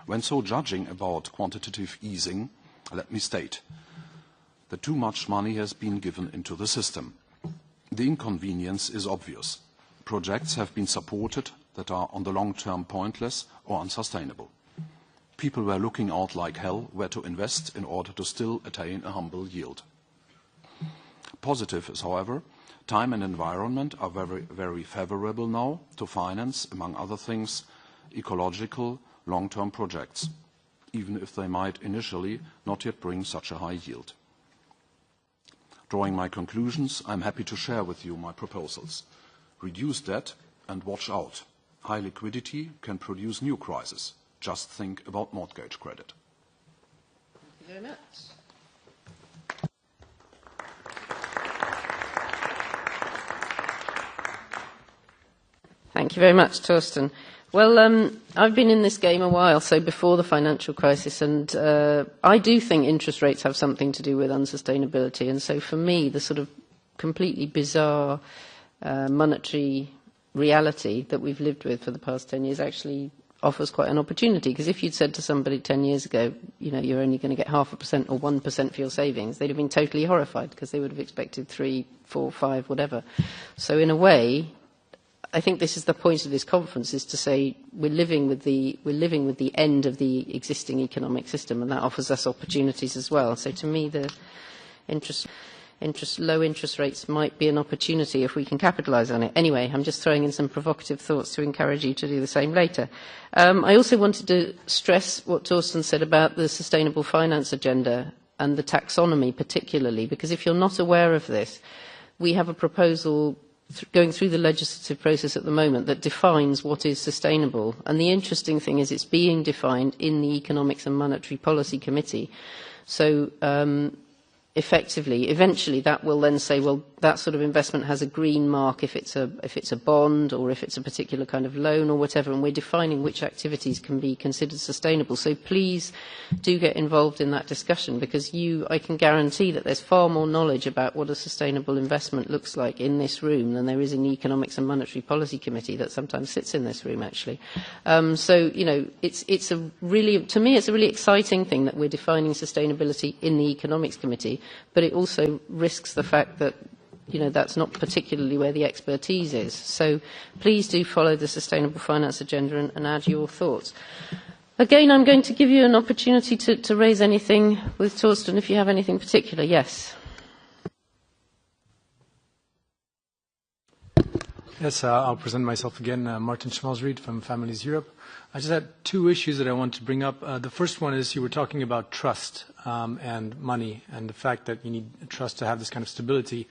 When so judging about quantitative easing, let me state that too much money has been given into the system. The inconvenience is obvious. Projects have been supported that are on the long term pointless or unsustainable. People were looking out like hell where to invest in order to still attain a humble yield. Positive is, however, time and environment are very, very favorable now to finance, among other things, ecological long-term projects, even if they might initially not yet bring such a high yield. Drawing my conclusions, I'm happy to share with you my proposals. Reduce debt and watch out. High liquidity can produce new crises. Just think about mortgage credit. Thank you very much. Thank you very much, Thorsten. Well, I've been in this game a while, so before the financial crisis, and I do think interest rates have something to do with unsustainability. And so for me, the sort of completely bizarre monetary reality that we've lived with for the past 10 years actually offers quite an opportunity. Because if you'd said to somebody 10 years ago, you know, you're only going to get 0.5% or 1% for your savings, they'd have been totally horrified because they would have expected 3, 4, 5, whatever. So in a way, I think this is the point of this conference, is to say we're living with the end of the existing economic system, and that offers us opportunities as well. So to me, the low interest rates might be an opportunity if we can capitalise on it. Anyway, I'm just throwing in some provocative thoughts to encourage you to do the same later. I also wanted to stress what Thorsten said about the sustainable finance agenda and the taxonomy particularly, because if you're not aware of this, we have a proposal going through the legislative process at the moment that defines what is sustainable. And the interesting thing is it's being defined in the Economics and Monetary Policy Committee. So effectively, eventually that will then say, well, that sort of investment has a green mark if it's a bond or if it's a particular kind of loan or whatever, and we're defining which activities can be considered sustainable. So please do get involved in that discussion, because I can guarantee that there's far more knowledge about what a sustainable investment looks like in this room than there is in the Economics and Monetary Policy Committee that sometimes sits in this room, actually. So, you know, to me, it's a really exciting thing that we're defining sustainability in the Economics Committee, but it also risks the fact that, you know, that's not particularly where the expertise is. So please do follow the Sustainable Finance Agenda and add your thoughts. Again, I'm going to give you an opportunity to raise anything with Thorsten if you have anything particular. Yes. Yes, I'll present myself again. Martin Schmalzried from Families Europe. I just had two issues that I want to bring up. The first one is you were talking about trust and money and the fact that you need trust to have this kind of stability.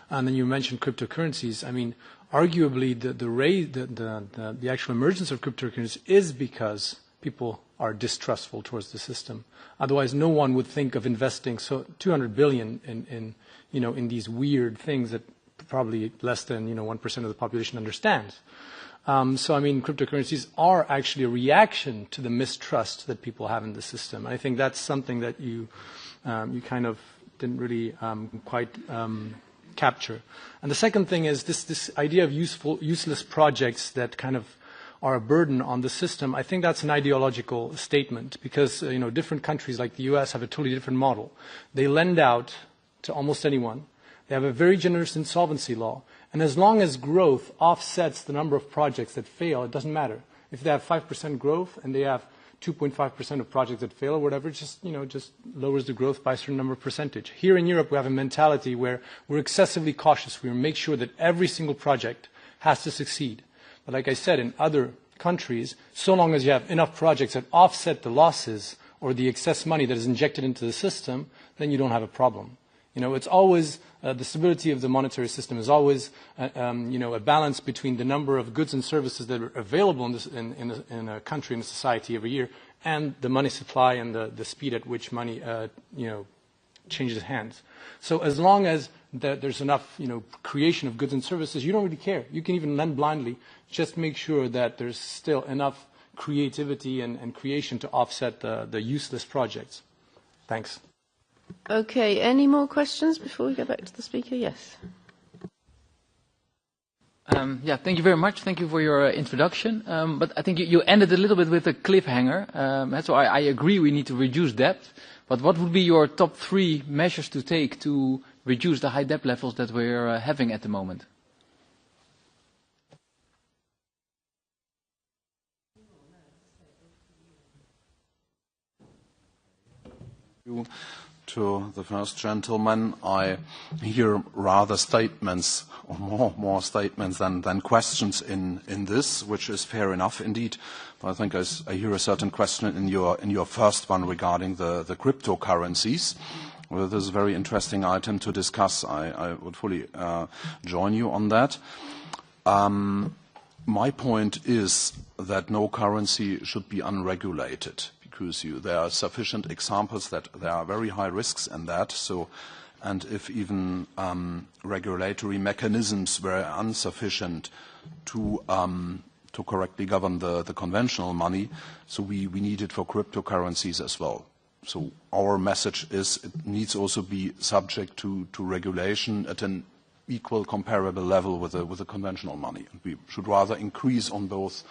And then you mentioned cryptocurrencies. I mean, arguably the actual emergence of cryptocurrencies is because people are distrustful towards the system. Otherwise, no one would think of investing 200 billion in these weird things that probably less than 1% of the population understands. So I mean, cryptocurrencies are actually a reaction to the mistrust that people have in the system. I think that's something that you kind of didn't really quite capture. And the second thing is this idea of useless projects that kind of are a burden on the system. I think that's an ideological statement because different countries like the US have a totally different model. They lend out to almost anyone. They have a very generous insolvency law. And as long as growth offsets the number of projects that fail, it doesn't matter. If they have 5% growth and they have 2.5% of projects that fail or whatever, just lowers the growth by a certain number of percentage. Here in Europe, we have a mentality where we're excessively cautious. We make sure that every single project has to succeed. But like I said, in other countries, so long as you have enough projects that offset the losses or the excess money that is injected into the system, then you don't have a problem. It's always the stability of the monetary system is always a balance between the number of goods and services that are available in a country, in a society every year, and the money supply and the speed at which money changes hands. So as long as there's enough creation of goods and services, you don't really care. You can even lend blindly. Just make sure that there's still enough creativity and creation to offset the useless projects. Thanks. Okay, any more questions before we go back to the speaker? Yes. Thank you very much. Thank you for your introduction. But I think you ended a little bit with a cliffhanger. So I agree we need to reduce debt. But what would be your top 3 measures to take to reduce the high debt levels that we're having at the moment? To the first gentleman, I hear rather statements, or more statements than questions in this, which is fair enough indeed. But I think I hear a certain question in your first one regarding the cryptocurrencies. Well, this is a very interesting item to discuss. I would fully join you on that. My point is that no currency should be unregulated. Because there are sufficient examples that there are very high risks in that. So, and if even regulatory mechanisms were insufficient to correctly govern the conventional money, so we need it for cryptocurrencies as well. So our message is it needs also be subject to regulation at an equal, comparable level with the conventional money. And we should rather increase on both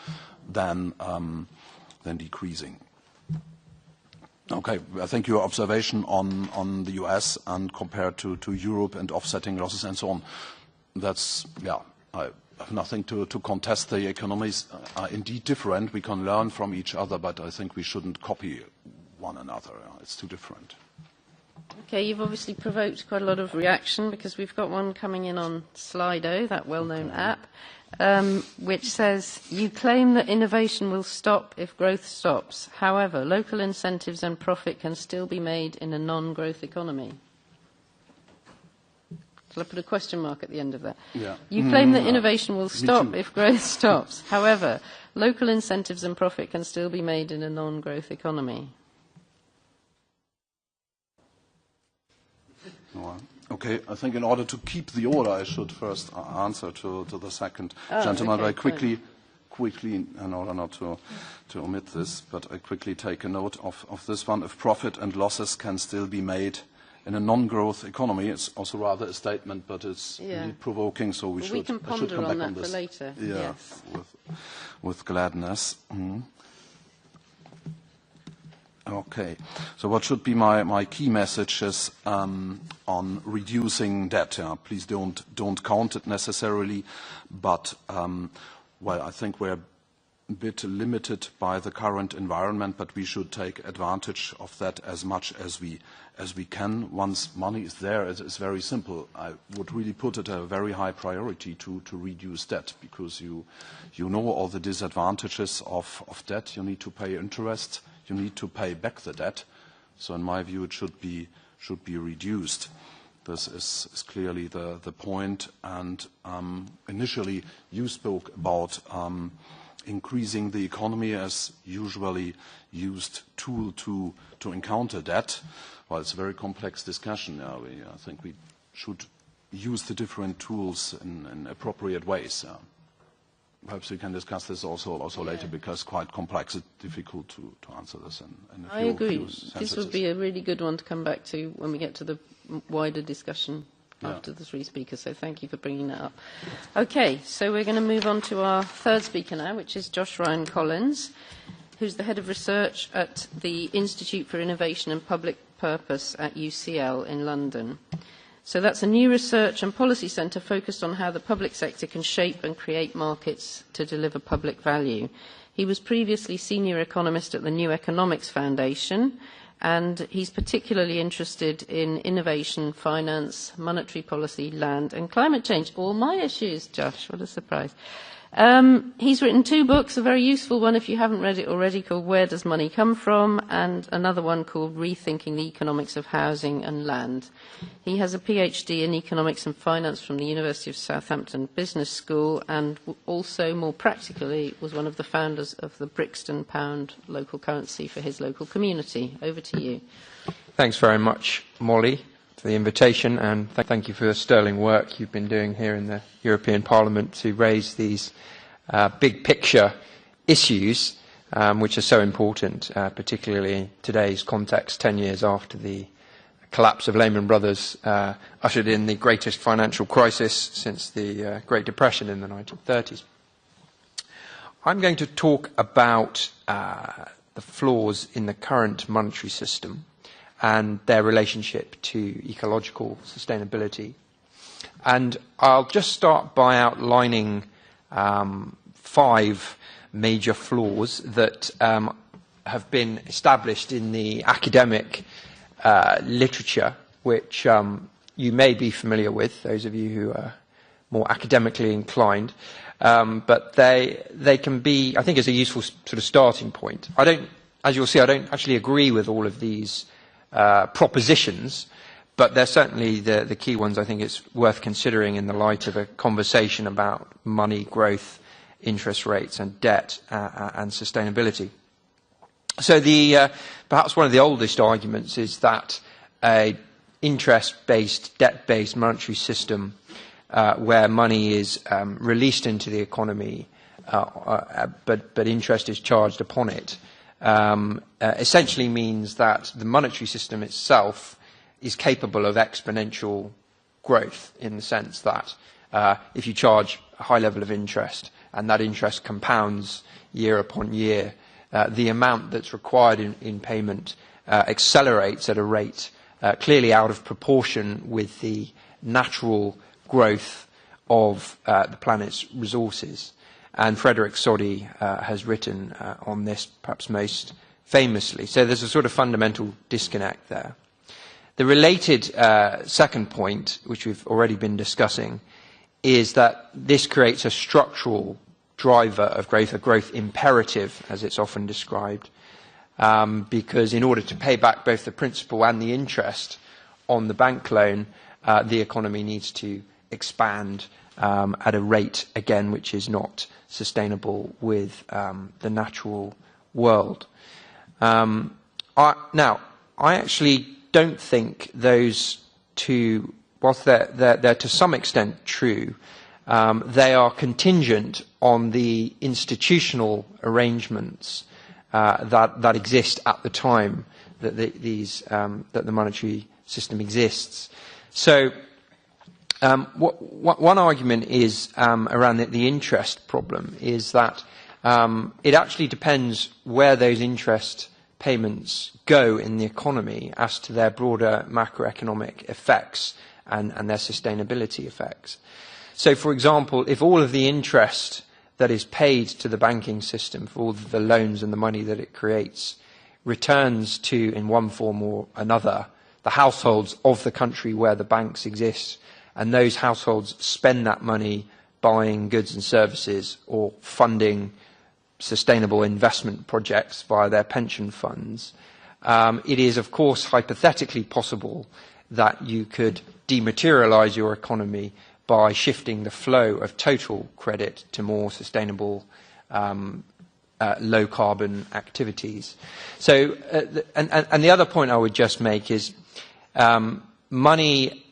than decreasing. Okay, I think your observation on the US and compared to Europe and offsetting losses and so on, that's, I have nothing to contest. The economies are indeed different. We can learn from each other, but I think we shouldn't copy one another. It's too different. Okay, you've obviously provoked quite a lot of reaction because we've got one coming in on Slido, that well-known app, which says, you claim that innovation will stop if growth stops. However, local incentives and profit can still be made in a non-growth economy. Shall I put a question mark at the end of that? Yeah. You claim that innovation will stop if growth stops. However, local incentives and profit can still be made in a non-growth economy. Okay, I think in order to keep the order, I should first answer to the second gentleman. Okay, I quickly, in order not to omit this, but I quickly take a note of this one. If profit and losses can still be made in a non-growth economy, it's also rather a statement, but it's indeed provoking, so we should come back on that for later. Yeah, yes. with gladness. Mm-hmm. Okay. So what should be my key messages on reducing debt? Please don't count it necessarily, but I think we're a bit limited by the current environment, but we should take advantage of that as much as we can. Once money is there, it's very simple. I would really put it a very high priority to reduce debt, because you know all the disadvantages of debt. You need to pay interest. You need to pay back the debt. So in my view, it should be reduced. This is clearly the point. And initially, you spoke about increasing the economy as usually used tool to encounter that. Well, it's a very complex discussion. I think we should use the different tools in appropriate ways. Perhaps we can discuss this also later, because it's quite complex. It's difficult to answer this in a few I agree. few This would be a really good one to come back to when we get to the wider discussion after the three speakers, so thank you for bringing that up. Okay, so we're going to move on to our third speaker now, which is Josh Ryan Collins, who's the head of research at the Institute for Innovation and Public Purpose at UCL in London. So that's a new research and policy centre focused on how the public sector can shape and create markets to deliver public value. He was previously senior economist at the New Economics Foundation, and he's particularly interested in innovation, finance, monetary policy, land and climate change. All my issues, Josh, what a surprise. He's written 2 books, a very useful one if you haven't read it already, called Where Does Money Come From?, and another one called Rethinking the Economics of Housing and Land. He has a PhD in economics and finance from the University of Southampton Business School, and also, more practically, was one of the founders of the Brixton Pound local currency for his local community. Over to you. Thanks very much, Molly, for the invitation, and thank you for the sterling work you've been doing here in the European Parliament to raise these big picture issues, which are so important, particularly in today's context, 10 years after the collapse of Lehman Brothers ushered in the greatest financial crisis since the Great Depression in the 1930s. I'm going to talk about the flaws in the current monetary system and their relationship to ecological sustainability. And I'll just start by outlining 5 major flaws that have been established in the academic literature, which you may be familiar with, those of you who are more academically inclined. But they can be, I think, as a useful sort of starting point. As you'll see, I don't actually agree with all of these propositions, but they're certainly the key ones I think it's worth considering in the light of a conversation about money, growth, interest rates and debt and sustainability. So perhaps one of the oldest arguments is that a interest-based, debt-based monetary system where money is released into the economy but interest is charged upon it essentially means that the monetary system itself is capable of exponential growth, in the sense that if you charge a high level of interest and that interest compounds year upon year, the amount that's required in payment accelerates at a rate clearly out of proportion with the natural growth of the planet's resources. And Frederick Soddy has written on this perhaps most famously. So there's a sort of fundamental disconnect there. The related second point, which we've already been discussing, is that this creates a structural driver of growth, a growth imperative, as it's often described, because in order to pay back both the principal and the interest on the bank loan, the economy needs to expand at a rate, again, which is not sustainable with the natural world. Now, I actually don't think those two, whilst they're to some extent true, they are contingent on the institutional arrangements that exist at the time that that the monetary system exists. So one argument is around the interest problem, is that it actually depends where those interest payments go in the economy as to their broader macroeconomic effects and their sustainability effects. So, for example, if all of the interest that is paid to the banking system for all of the loans and the money that it creates returns to, in one form or another, the households of the country where the banks exist, and those households spend that money buying goods and services or funding sustainable investment projects via their pension funds, it is, of course, hypothetically possible that you could dematerialize your economy by shifting the flow of total credit to more sustainable low carbon activities. So, and the other point I would just make is money,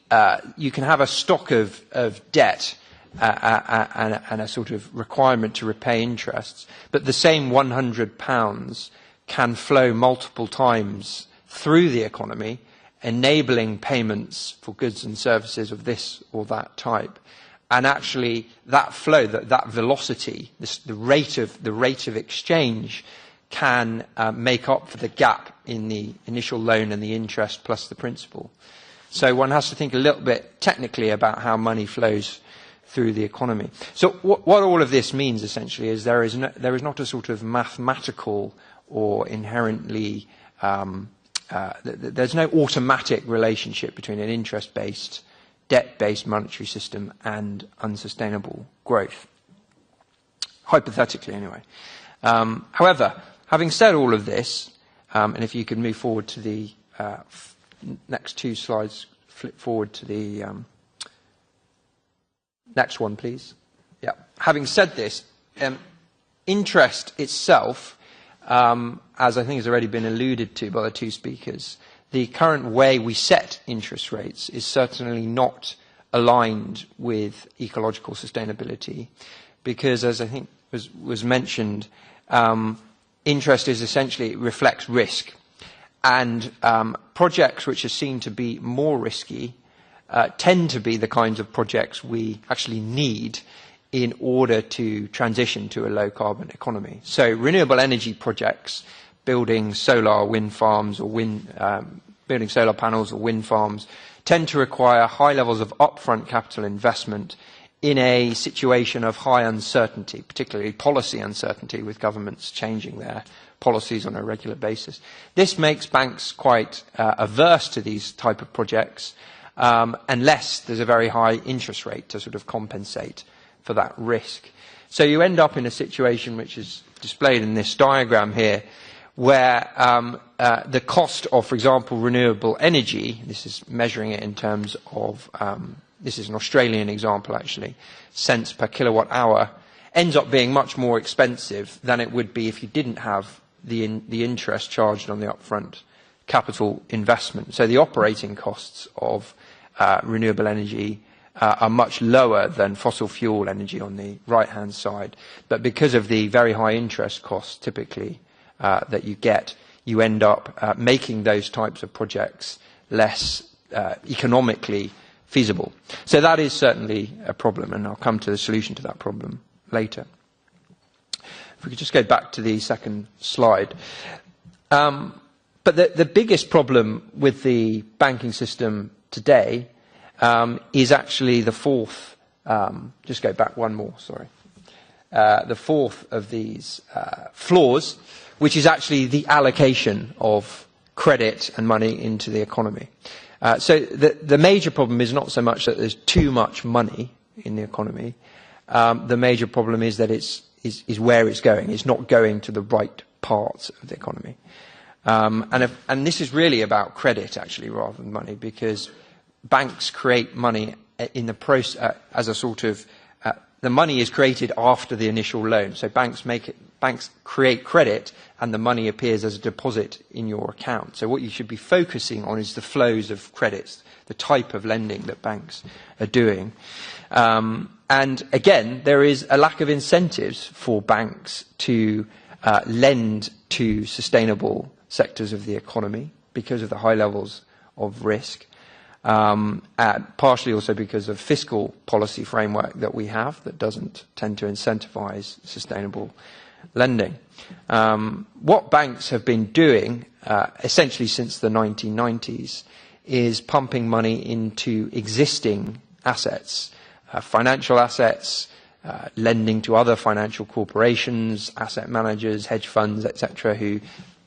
you can have a stock of debt and a sort of requirement to repay interests, but the same £100 can flow multiple times through the economy, enabling payments for goods and services of this or that type. And actually, that flow, that velocity, the rate of exchange, can make up for the gap in the initial loan and the interest plus the principal. So one has to think a little bit technically about how money flows through the economy. So what all of this means essentially is there is not a sort of mathematical or inherently there's no automatic relationship between an interest-based, debt-based monetary system and unsustainable growth. Hypothetically, anyway. However, having said all of this, and if you could move forward to the next two slides, flip forward to the next one, please. Yeah. Having said this, interest itself, as I think has already been alluded to by the two speakers, the current way we set interest rates is certainly not aligned with ecological sustainability because, as I think was mentioned, interest is essentially, it reflects risk. And projects which are seen to be more risky tend to be the kinds of projects we actually need in order to transition to a low-carbon economy. So renewable energy projects, building solar wind farms or building solar panels or wind farms, tend to require high levels of upfront capital investment in a situation of high uncertainty, particularly policy uncertainty with governments changing their policies on a regular basis. This makes banks quite averse to these type of projects unless there's a very high interest rate to sort of compensate for that risk. So you end up in a situation which is displayed in this diagram here where the cost of, for example, renewable energy, this is measuring it in terms of, this is an Australian example actually, cents per kilowatt hour, ends up being much more expensive than it would be if you didn't have the interest charged on the upfront capital investment. So the operating costs of renewable energy are much lower than fossil fuel energy on the right-hand side. But because of the very high interest costs typically that you get, you end up making those types of projects less economically feasible. So that is certainly a problem, and I'll come to the solution to that problem later. If we could just go back to the second slide. But the biggest problem with the banking system today is actually the fourth, just go back one more, sorry. The fourth of these flaws, which is actually the allocation of credit and money into the economy. So the major problem is not so much that there's too much money in the economy. The major problem is that is where it's going. It's not going to the right parts of the economy. And this is really about credit, actually, rather than money, because banks create money in the process as a sort of the money is created after the initial loan. So banks create credit, and the money appears as a deposit in your account. So what you should be focusing on is the flows of credits, the type of lending that banks are doing. And again, there is a lack of incentives for banks to lend to sustainable sectors of the economy because of the high levels of risk. Partially also because of fiscal policy framework that we have that doesn't tend to incentivize sustainable lending. What banks have been doing essentially since the 1990s is pumping money into existing assets, financial assets, lending to other financial corporations, asset managers, hedge funds, etc., who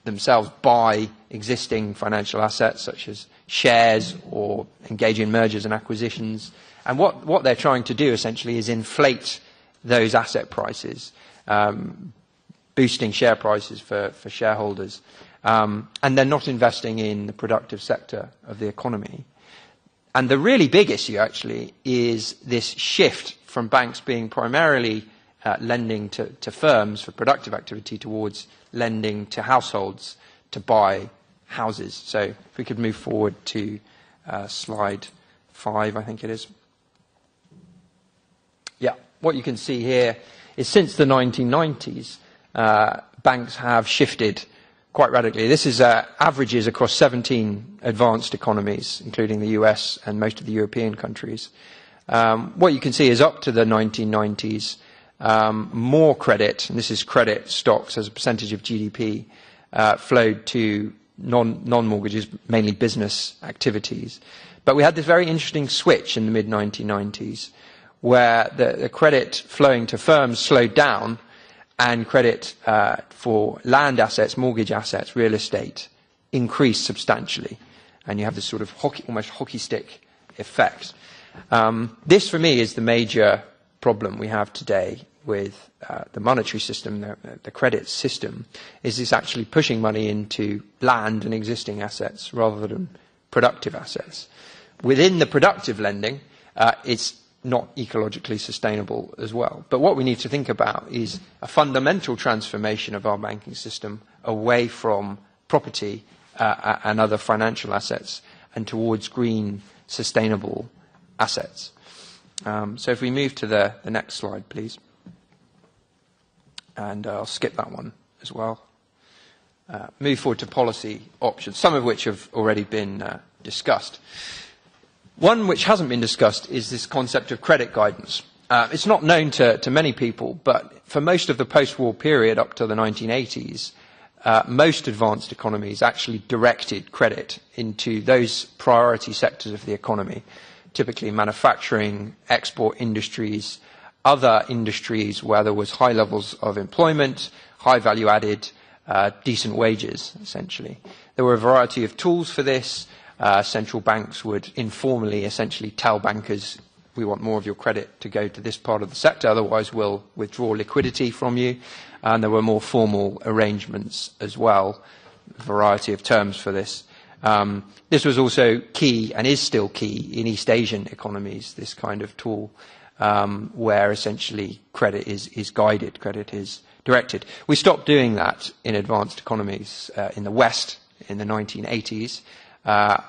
themselves buy existing financial assets such as shares or engage in mergers and acquisitions. And what they're trying to do essentially is inflate those asset prices, boosting share prices for shareholders. And they're not investing in the productive sector of the economy. And the really big issue actually is this shift from banks being primarily lending to firms for productive activity towards lending to households to buy houses. So if we could move forward to slide 5, I think it is. Yeah, what you can see here is since the 1990s, banks have shifted quite radically. This is averages across 17 advanced economies, including the US and most of the European countries. What you can see is up to the 1990s, more credit, and this is credit stocks as a percentage of GDP, flowed to non-mortgages, mainly business activities. But we had this very interesting switch in the mid-1990s where the credit flowing to firms slowed down and credit for land assets, mortgage assets, real estate increased substantially. And you have this sort of almost hockey stick effect. This, for me, is the major problem we have today with the monetary system, the credit system, is it's actually pushing money into land and existing assets rather than productive assets. Within the productive lending, it's not ecologically sustainable as well. But what we need to think about is a fundamental transformation of our banking system away from property and other financial assets and towards green, sustainable assets. So if we move to the next slide, please. And I'll skip that one as well. Move forward to policy options, some of which have already been discussed. One which hasn't been discussed is this concept of credit guidance. It's not known to many people, but for most of the post-war period up to the 1980s, most advanced economies actually directed credit into those priority sectors of the economy, typically manufacturing, export industries, other industries where there was high levels of employment, high value added, decent wages, essentially. There were a variety of tools for this. Central banks would informally essentially tell bankers, we want more of your credit to go to this part of the sector, otherwise we'll withdraw liquidity from you. And there were more formal arrangements as well, a variety of terms for this. This was also key, and is still key, in East Asian economies, this kind of tool, where essentially credit is guided, credit is directed. We stopped doing that in advanced economies in the West in the 1980s,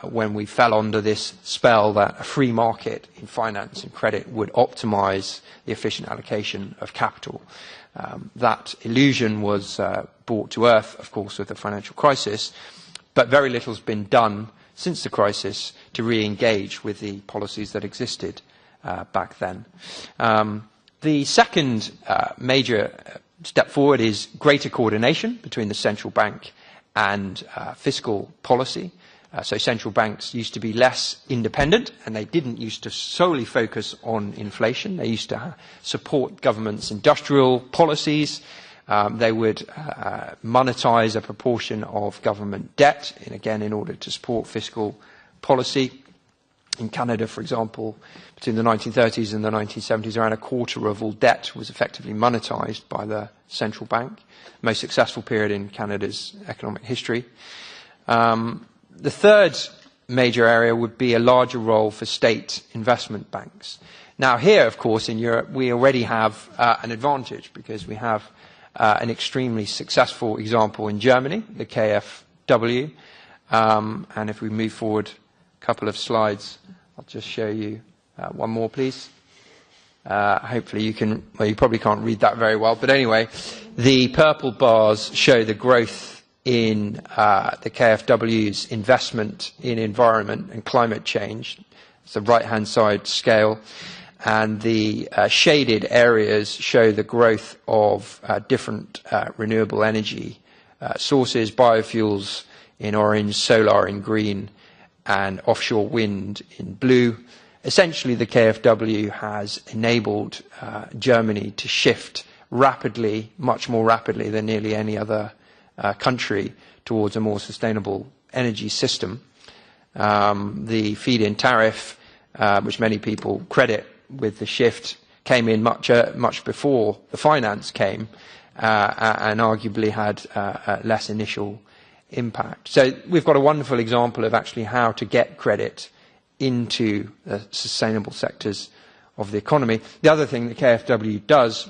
when we fell under this spell that a free market in finance and credit would optimize the efficient allocation of capital. That illusion was brought to earth, of course, with the financial crisis, but very little has been done since the crisis to re-engage with the policies that existed back then. The second major step forward is greater coordination between the central bank and fiscal policy. So central banks used to be less independent, and they didn't used to solely focus on inflation. They used to support governments' industrial policies. They would monetize a proportion of government debt, again, in order to support fiscal policy. In Canada, for example, between the 1930s and the 1970s, around a quarter of all debt was effectively monetized by the central bank. Most successful period in Canada's economic history. The third major area would be a larger role for state investment banks. Now here, of course, in Europe, we already have an advantage because we have an extremely successful example in Germany, the KfW. And if we move forward a couple of slides, I'll just show you one more, please. Hopefully you can, well, you probably can't read that very well, but anyway, the purple bars show the growth in the KfW's investment in environment and climate change. It's the right-hand side scale. And the shaded areas show the growth of different renewable energy sources, biofuels in orange, solar in green, and offshore wind in blue. Essentially, the KfW has enabled Germany to shift rapidly, much more rapidly than nearly any other country, towards a more sustainable energy system. The feed-in tariff, which many people credit with the shift, came in much before the finance came, and arguably had less initial impact. So we've got a wonderful example of actually how to get credit into the sustainable sectors of the economy. The other thing that KfW does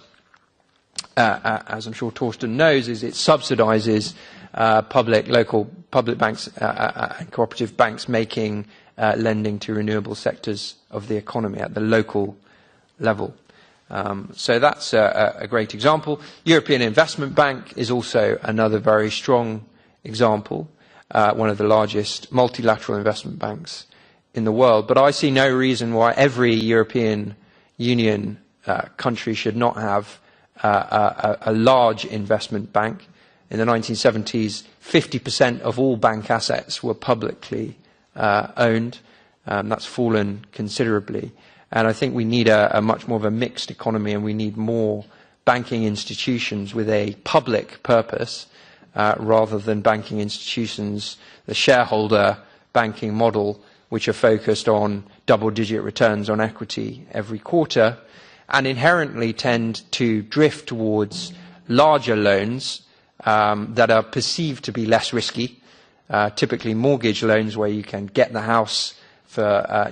as I'm sure Thorsten knows, is it subsidises local public banks and cooperative banks making lending to renewable sectors of the economy at the local level. So that's a great example. European Investment Bank is also another very strong example, one of the largest multilateral investment banks in the world. But I see no reason why every European Union country should not have a large investment bank. In the 1970s, 50% of all bank assets were publicly owned. That's fallen considerably. And I think we need a much more of a mixed economy, and we need more banking institutions with a public purpose rather than banking institutions, the shareholder banking model, which are focused on double-digit returns on equity every quarter, and inherently tend to drift towards larger loans that are perceived to be less risky, typically mortgage loans where you can get the house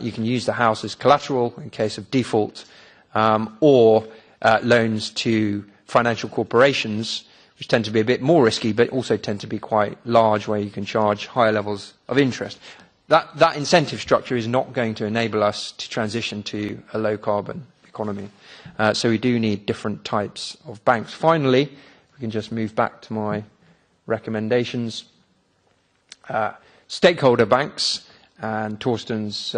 you can use the house as collateral in case of default, or loans to financial corporations, which tend to be a bit more risky, but also tend to be quite large, where you can charge higher levels of interest. That incentive structure is not going to enable us to transition to a low-carbon economy. So we do need different types of banks. Finally, we can just move back to my recommendations. Stakeholder banks. And Thorsten's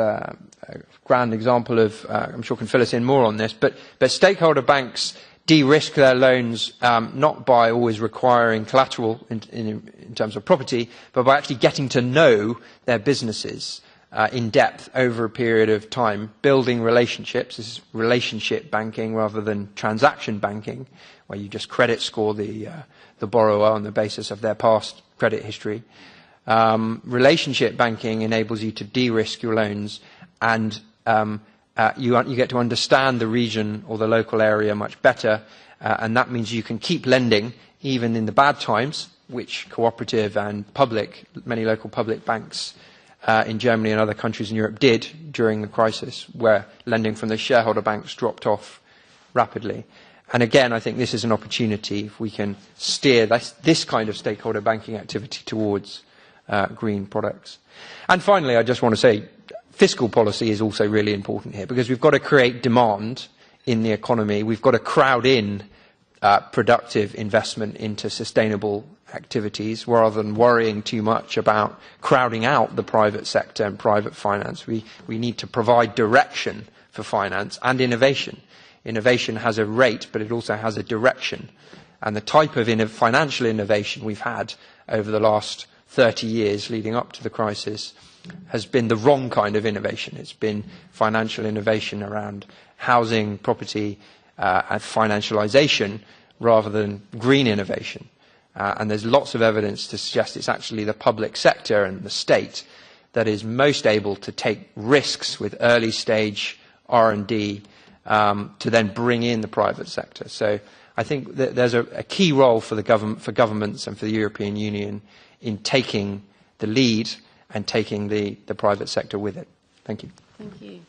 grand example of, I'm sure can fill us in more on this, but stakeholder banks de-risk their loans not by always requiring collateral in terms of property, but by actually getting to know their businesses in depth over a period of time, building relationships. This is relationship banking rather than transaction banking, where you just credit score the borrower on the basis of their past credit history. Relationship banking enables you to de-risk your loans, and you get to understand the region or the local area much better, and that means you can keep lending even in the bad times, which cooperative and many local public banks in Germany and other countries in Europe did during the crisis, where lending from the shareholder banks dropped off rapidly. And again, I think this is an opportunity if we can steer this kind of stakeholder banking activity towards green products. And finally, I just want to say fiscal policy is also really important here, because we've got to create demand in the economy. We've got to crowd in productive investment into sustainable activities rather than worrying too much about crowding out the private sector and private finance. We need to provide direction for finance and innovation. Innovation has a rate, but it also has a direction. And the type of financial innovation we've had over the last 30 years leading up to the crisis has been the wrong kind of innovation. It's been financial innovation around housing, property, and financialization rather than green innovation. And there's lots of evidence to suggest it's actually the public sector and the state that is most able to take risks with early stage R&D to then bring in the private sector. So I think that there's a key role for governments and for the European Union in taking the lead and taking the private sector with it. Thank you. Thank you.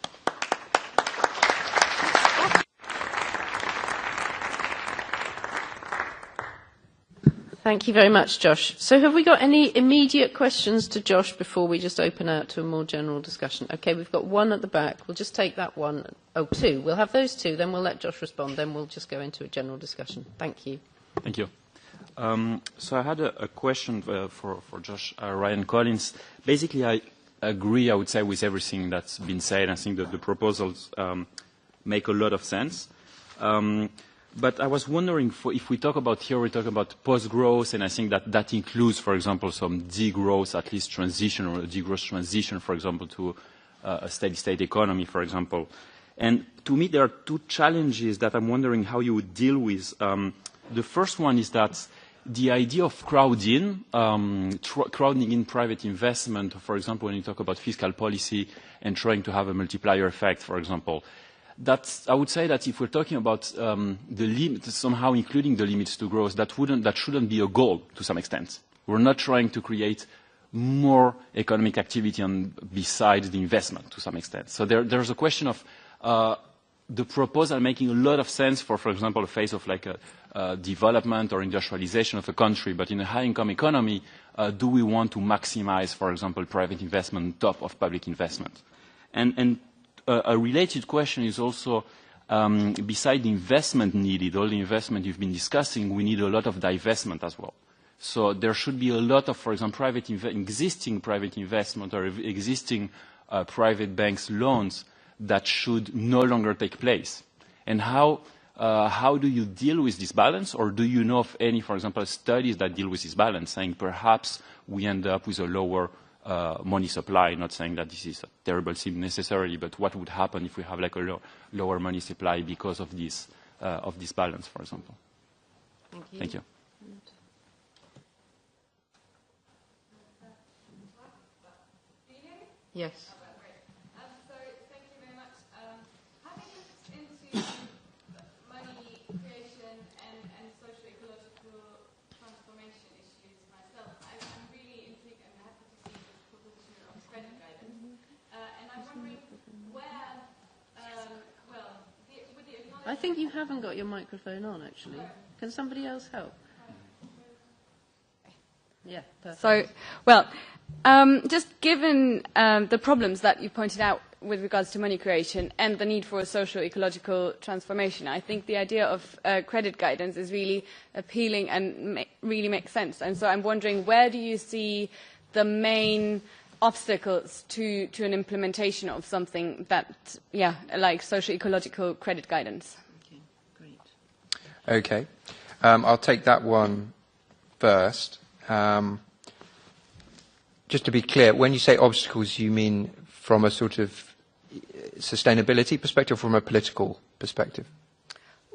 Thank you very much, Josh. So have we got any immediate questions to Josh before we just open out to a more general discussion? Okay, we've got one at the back. We'll just take that one. Oh, two. We'll have those two, then we'll let Josh respond, then we'll just go into a general discussion. Thank you. Thank you. So I had a question for Josh Ryan Collins. Basically, I agree, I would say, with everything that's been said. I think that the proposals make a lot of sense. But I was wondering, if we talk about here, we talk about post-growth, and I think that includes, for example, some degrowth, at least transition, or a degrowth transition, for example, to a steady-state economy, for example. And to me, there are two challenges that I'm wondering how you would deal with. The first one is that the idea of crowding in private investment, for example, when you talk about fiscal policy and trying to have a multiplier effect, for example, I would say that if we're talking about the limits, somehow including the limits to growth, that shouldn't be a goal to some extent. We're not trying to create more economic activity besides the investment to some extent. So there's a question of the proposal making a lot of sense for example, the phase of like a development or industrialization of a country, but in a high-income economy, do we want to maximize, for example, private investment on top of public investment? And a related question is also, beside the investment needed, all the investment you've been discussing, we need a lot of divestment as well. So there should be a lot of, for example, existing private investment or existing private banks loans that should no longer take place. And how do you deal with this balance? Or do you know of any, for example, studies that deal with this balance, saying perhaps we end up with a lower money supply, not saying that this is a terrible thing necessarily, but what would happen if we have like a lower money supply because of this balance, for example? Thank you. Thank you. Yes. So thank you very much. Having looked into money creation and socio-ecological transformation issues myself, I'm really intrigued and happy to see the proposition of credit guidance. And I'm wondering where, with the acknowledgement... I think you haven't got your microphone on, actually. Can somebody else help? Yeah, perfect. So, just given the problems that you pointed out with regards to money creation and the need for a socio-ecological transformation, I think the idea of credit guidance is really appealing and really makes sense. And so I'm wondering, where do you see the main obstacles to an implementation of something that, like socio-ecological credit guidance? Okay, great. Okay. I'll take that one first. Just to be clear, when you say obstacles, you mean from a sort of sustainability perspective or from a political perspective?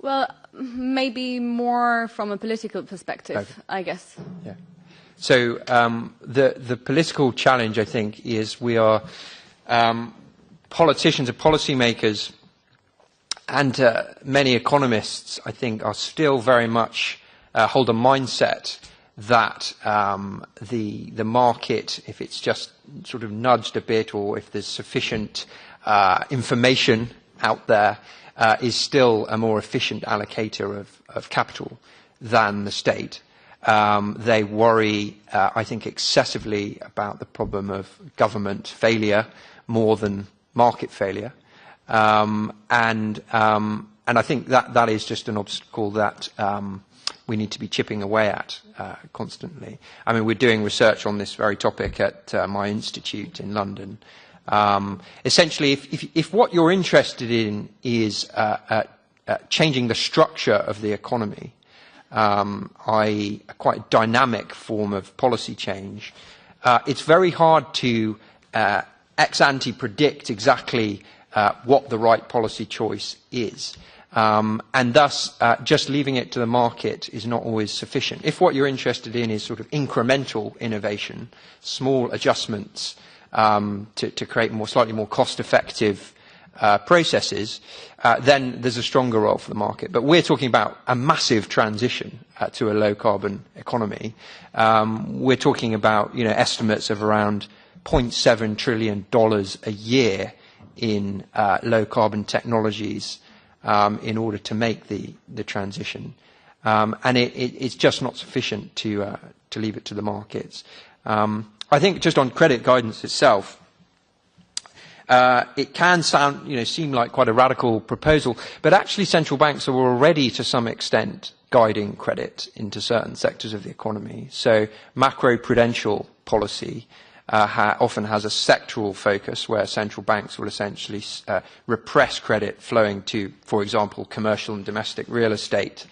Well, maybe more from a political perspective, okay. I guess. Yeah. So the political challenge, I think, is we are politicians and policymakers and many economists, I think, are still very much hold a mindset that the market, if it's just sort of nudged a bit or if there's sufficient information out there, is still a more efficient allocator of capital than the state. They worry, I think, excessively about the problem of government failure more than market failure. And I think that is just an obstacle that we need to be chipping away at constantly. I mean, we're doing research on this very topic at my institute in London. Essentially, if what you're interested in is changing the structure of the economy, i.e. a quite dynamic form of policy change, it's very hard to ex ante predict exactly what the right policy choice is. And thus, just leaving it to the market is not always sufficient. If what you're interested in is sort of incremental innovation, small adjustments to create slightly more cost-effective processes, then there's a stronger role for the market. But we're talking about a massive transition to a low-carbon economy. We're talking about estimates of around $0.7 trillion a year in low-carbon technologies in order to make the transition. And it's just not sufficient to leave it to the markets. I think just on credit guidance itself, it can seem like quite a radical proposal, but actually central banks are already to some extent guiding credit into certain sectors of the economy. So macroprudential policy often has a sectoral focus where central banks will essentially repress credit flowing to, for example, commercial and domestic real estate.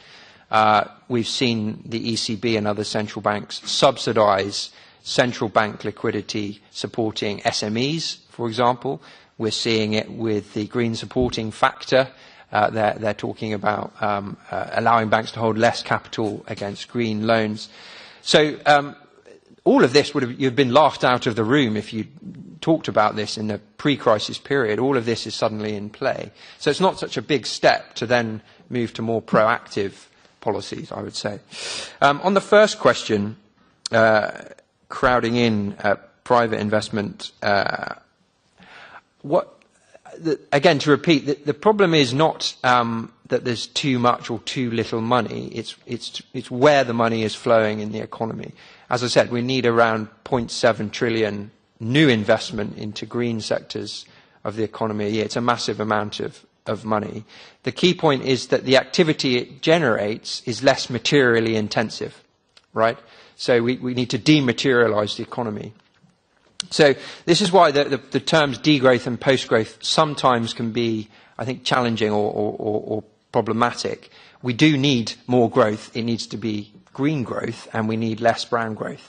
We've seen the ECB and other central banks subsidize central bank liquidity supporting SMEs, for example. We're seeing it with the green supporting factor. They're talking about allowing banks to hold less capital against green loans. So all of this you've been laughed out of the room if you talked about this in the pre-crisis period. All of this is suddenly in play. So it's not such a big step to then move to more proactive policies, I would say. On the first question, crowding in private investment, again, to repeat, the problem is not that there's too much or too little money. It's where the money is flowing in the economy. As I said, we need around 0.7 trillion new investment into green sectors of the economy a year. It's a massive amount of money. The key point is that the activity it generates is less materially intensive, right? So we need to dematerialize the economy. So this is why the terms degrowth and post-growth sometimes can be, I think, challenging or problematic. We do need more growth. It needs to be green growth, and we need less brown growth.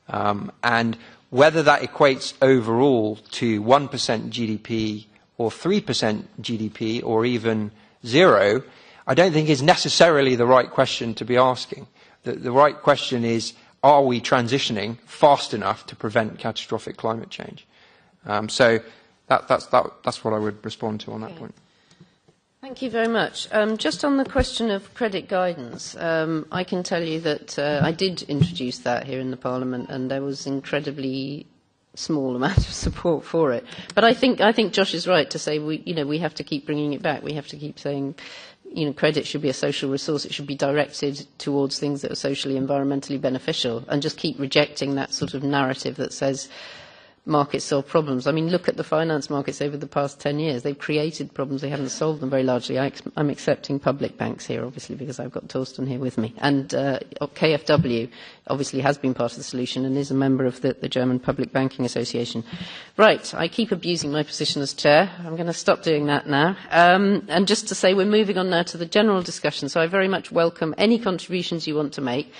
And whether that equates overall to 1% GDP or 3% GDP or even zero, I don't think is necessarily the right question to be asking. The right question is, are we transitioning fast enough to prevent catastrophic climate change? So that's what I would respond to on that point. Thank you very much. Just on the question of credit guidance, I can tell you that I did introduce that here in the Parliament, and there was incredibly small amount of support for it. But I think Josh is right to say we have to keep bringing it back. We have to keep saying, credit should be a social resource. It should be directed towards things that are socially, environmentally beneficial, and just keep rejecting that sort of narrative that says markets solve problems. I mean, look at the finance markets over the past 10 years. They've created problems. They haven't solved them very largely. I'm accepting public banks here, obviously, because I've got Thorsten here with me. And KfW obviously has been part of the solution and is a member of the German Public Banking Association. Right, I keep abusing my position as chair. I'm going to stop doing that now. And just to say, we're moving on now to the general discussion, so I very much welcome any contributions you want to make.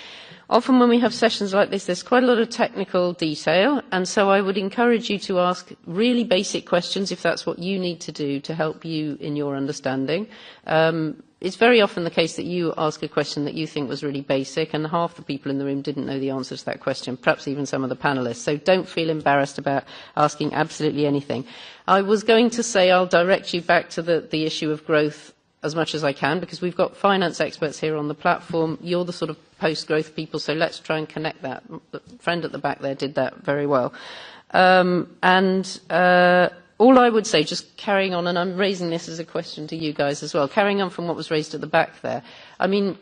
Often when we have sessions like this, there's quite a lot of technical detail, and so I would encourage you to ask really basic questions if that's what you need to do to help you in your understanding. It's very often the case that you ask a question that you think was really basic, and half the people in the room didn't know the answer to that question, perhaps even some of the panellists. So don't feel embarrassed about asking absolutely anything. I was going to say I'll direct you back to the issue of growth as much as I can, because we've got finance experts here on the platform. You're the sort of post-growth people, so let's try and connect that. The friend at the back there did that very well. All I would say, just carrying on, and I'm raising this as a question to you guys as well, carrying on from what was raised at the back there, I mean,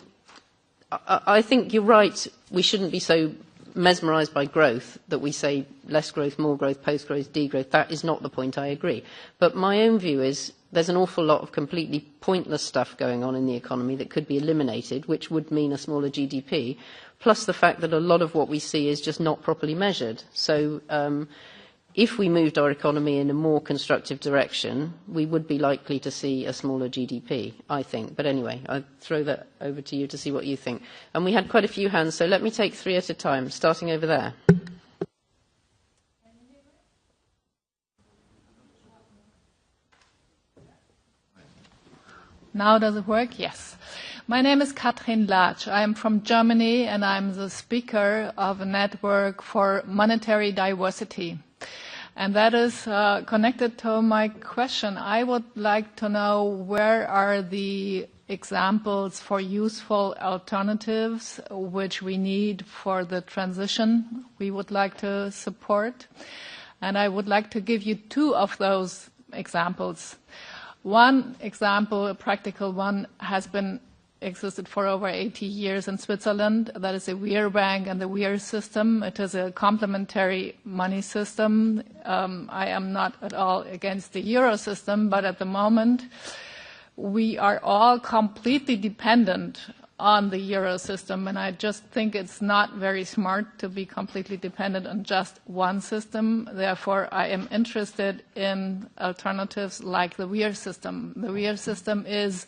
I think you're right, we shouldn't be so mesmerised by growth that we say less growth, more growth, post-growth, degrowth. That is not the point, I agree. But my own view is there's an awful lot of completely pointless stuff going on in the economy that could be eliminated, which would mean a smaller GDP, plus the fact that a lot of what we see is just not properly measured. So if we moved our economy in a more constructive direction, we would be likely to see a smaller GDP, I think. But anyway, I'll throw that over to you to see what you think. And we had quite a few hands, so let me take 3 at a time, starting over there. Now does it work? Yes. My name is Katrin Latsch. I am from Germany, and I'm the speaker of a network for monetary diversity. And that is connected to my question. I would like to know, where are the examples for useful alternatives which we need for the transition we would like to support? And I would like to give you 2 of those examples. One example, a practical one, has been existed for over 80 years in Switzerland. That is the Wehr Bank and the Wehr system. It is a complementary money system. I am not at all against the euro system, but at the moment we are all completely dependent on the euro system, and I just think it's not very smart to be completely dependent on just one system. Therefore, I am interested in alternatives like the Wehr system. The Wehr system is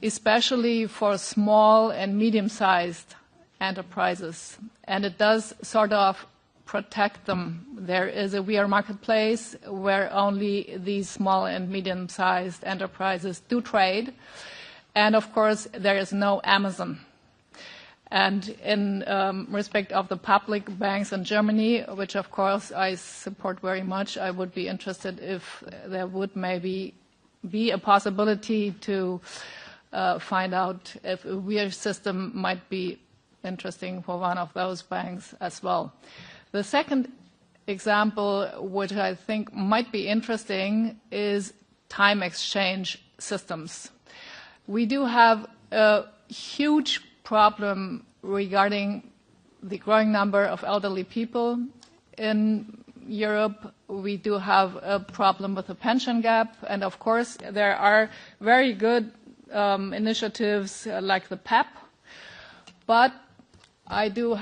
especially for small and medium-sized enterprises, and it does sort of protect them. There is a Wehr marketplace where only these small and medium-sized enterprises do trade. And, of course, there is no Amazon. And in respect of the public banks in Germany, which, of course, I support very much, I would be interested if there would maybe be a possibility to find out if a Wehr system might be interesting for one of those banks as well. The second example, which I think might be interesting, is time exchange systems. We do have a huge problem regarding the growing number of elderly people in Europe. We do have a problem with the pension gap, and of course there are very good initiatives like the PEP, but I do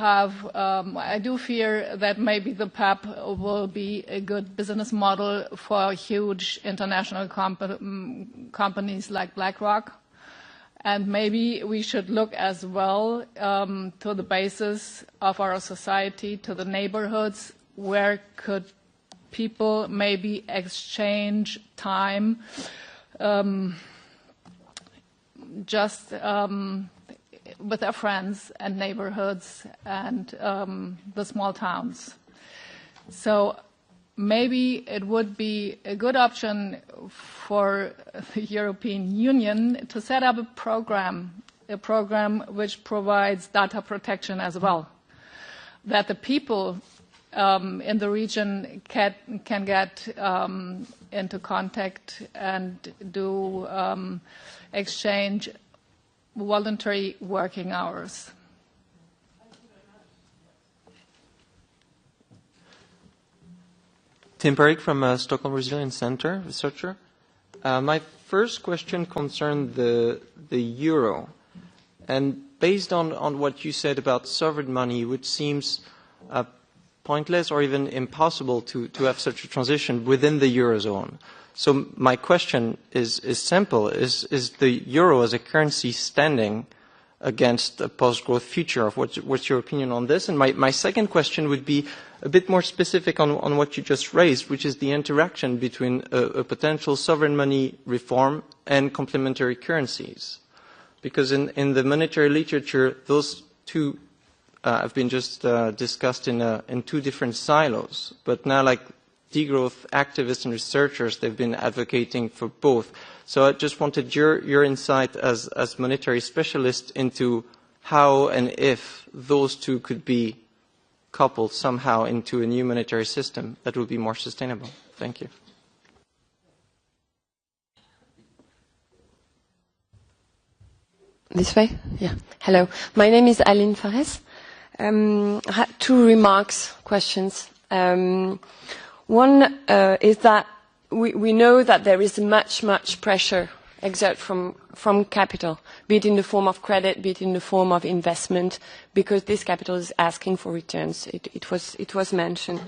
fear that maybe the PEP will be a good business model for huge international companies like BlackRock. And maybe we should look as well to the basis of our society, to the neighborhoods, where could people maybe exchange time just with their friends and neighborhoods and the small towns. So maybe it would be a good option for the European Union to set up a program which provides data protection as well, that the people in the region can get into contact and do exchange voluntary working hours. Tim Perick from Stockholm Resilience Center, researcher. My first question concerned the euro. And based on what you said about sovereign money, which seems pointless or even impossible to have such a transition within the eurozone. So my question is simple. Is the euro as a currency standing against a post-growth future? What's your opinion on this? And my second question would be a bit more specific on what you just raised, which is the interaction between a potential sovereign money reform and complementary currencies. Because in the monetary literature, those two have been just discussed in two different silos. But now, like degrowth activists and researchers, they've been advocating for both. So I just wanted your insight as monetary specialist into how and if those two could be coupled somehow into a new monetary system that would be more sustainable. Thank you. This way? Yeah. Hello. My name is Aline Fares. I had two remarks, questions. One is that we know that there is much pressure exerted from capital, be it in the form of credit, be it in the form of investment, because this capital is asking for returns. It was mentioned.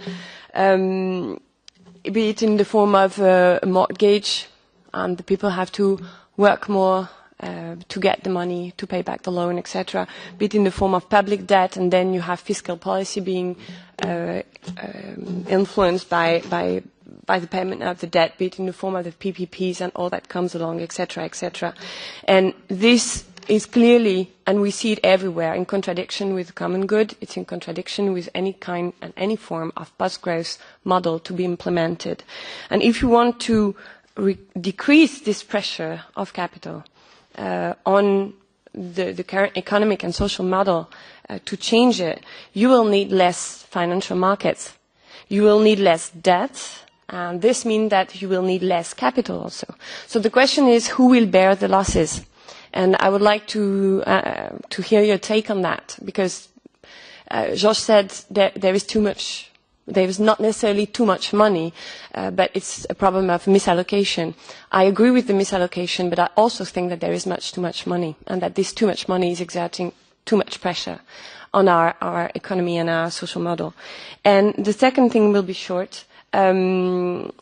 Be it in the form of a mortgage, and the people have to work more to get the money, to pay back the loan, etc. Be it in the form of public debt, and then you have fiscal policy being influenced by the payment of the debt, be it in the form of the PPPs and all that comes along, etc., etc. And this is clearly, and we see it everywhere, in contradiction with the common good. It's in contradiction with any kind and any form of post-growth model to be implemented. And if you want to decrease this pressure of capital on the current economic and social model, to change it, you will need less financial markets. You will need less debt. And this means that you will need less capital also. So the question is, who will bear the losses? And I would like to hear your take on that, because Georges said that there is too much. There is not necessarily too much money, but it's a problem of misallocation. I agree with the misallocation, but I also think that there is too much money, and that this too much money is exerting too much pressure on our economy and our social model. And the second thing will be short. In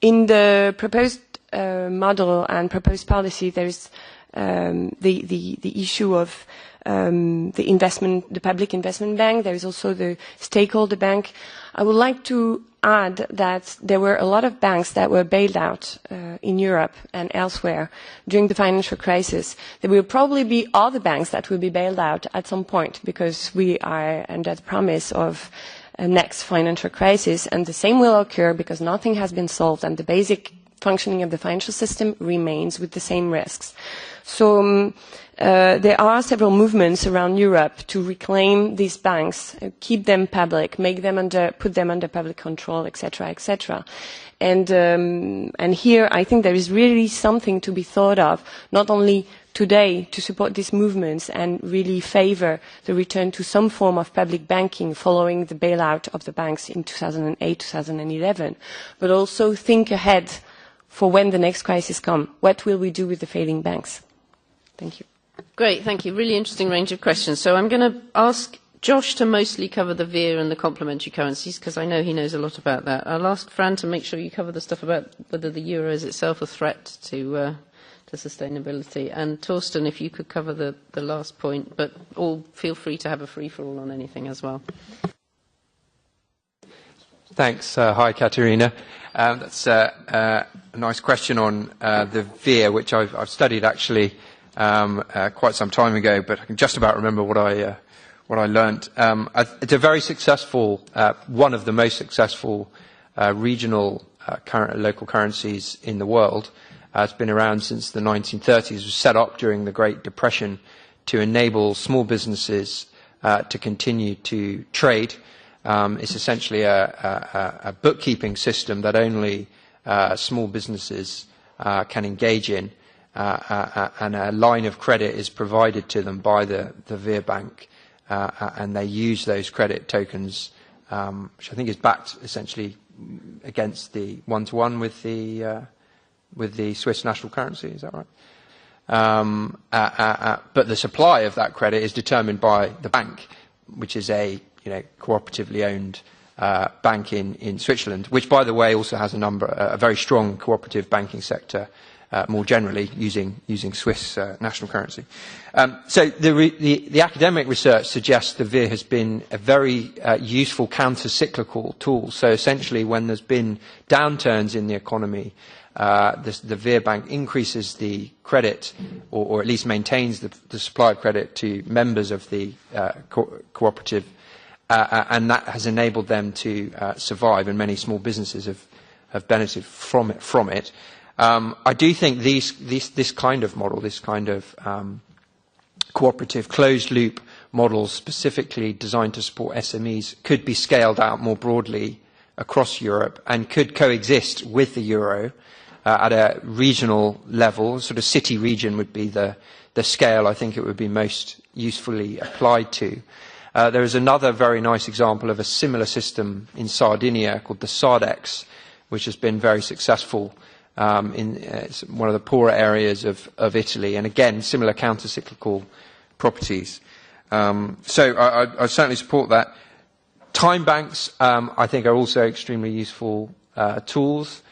the proposed model and proposed policy, there is the issue of the public investment bank. There is also the stakeholder bank. I would like to add that there were a lot of banks that were bailed out in Europe and elsewhere during the financial crisis. There will probably be other banks that will be bailed out at some point, because we are under the promise of a next financial crisis, and the same will occur because nothing has been solved, and the basic functioning of the financial system remains with the same risks. So there are several movements around Europe to reclaim these banks, keep them public, put them under public control, etc., etc. And here I think there is really something to be thought of, not only today to support these movements and really favour the return to some form of public banking following the bailout of the banks in 2008, 2011, but also think ahead for when the next crisis comes. What will we do with the failing banks? Thank you. Great, thank you. Really interesting range of questions. So I'm going to ask Josh to mostly cover the VIR and the complementary currencies, because I know he knows a lot about that. I'll ask Fran to make sure you cover the stuff about whether the euro is itself a threat to sustainability. And Thorsten, if you could cover the last point, but all feel free to have a free-for-all on anything as well. Thanks. Hi, Katerina. That's a nice question on the VIR, which I've studied actually quite some time ago, but I can just about remember what I learnt. It's a very successful, one of the most successful regional local currencies in the world. It's been around since the 1930s. It was set up during the Great Depression to enable small businesses to continue to trade. It's essentially a bookkeeping system that only small businesses can engage in, and a line of credit is provided to them by the VIR bank, and they use those credit tokens, which I think is backed essentially against the one-to-one with the Swiss national currency. Is that right? But the supply of that credit is determined by the bank, which is a cooperatively owned bank in Switzerland, which, by the way, also has a very strong cooperative banking sector, more generally using Swiss national currency. So the academic research suggests the VIR has been a very useful counter-cyclical tool. So essentially, when there's been downturns in the economy, the VIR bank increases the credit, or at least maintains the supply of credit to members of the cooperative, and that has enabled them to survive, and many small businesses have benefited from it. I do think this kind of model, this kind of cooperative closed-loop model specifically designed to support SMEs, could be scaled out more broadly across Europe and could coexist with the euro at a regional level. Sort of city region would be the scale I think it would be most usefully applied to. There is another very nice example of a similar system in Sardinia called the Sardex, which has been very successful in one of the poorer areas of Italy, and again, similar counter-cyclical properties. So I certainly support that. Time banks, I think, are also extremely useful tools.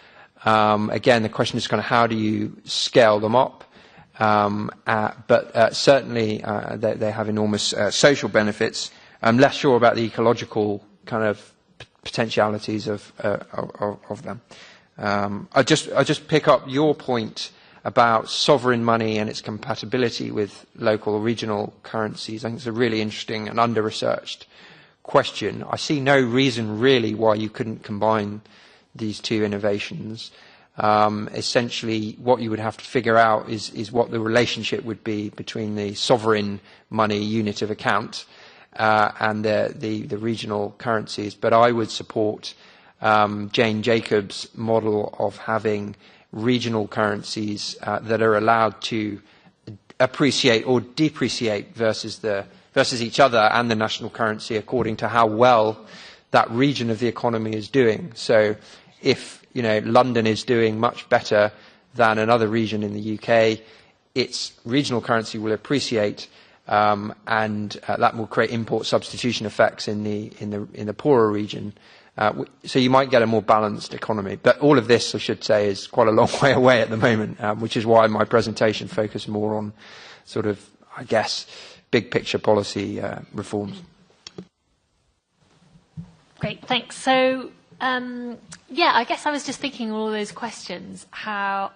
Again, the question is kind of how do you scale them up? But certainly they have enormous social benefits. I'm less sure about the ecological kind of potentialities of them. I just pick up your point about sovereign money and its compatibility with local or regional currencies. I think it's a really interesting and under-researched question. I see no reason really why you couldn't combine these two innovations. Essentially, what you would have to figure out is what the relationship would be between the sovereign money unit of account and the regional currencies. But I would support Jane Jacobs' model of having regional currencies that are allowed to appreciate or depreciate versus each other and the national currency according to how well that region of the economy is doing. So if London is doing much better than another region in the UK, its regional currency will appreciate, and that will create import substitution effects in the poorer region. So you might get a more balanced economy. But all of this, I should say, is quite a long way away at the moment, which is why my presentation focused more on sort of, I guess, big picture policy reforms. Great, thanks. So, I guess I was just thinking all those questions, how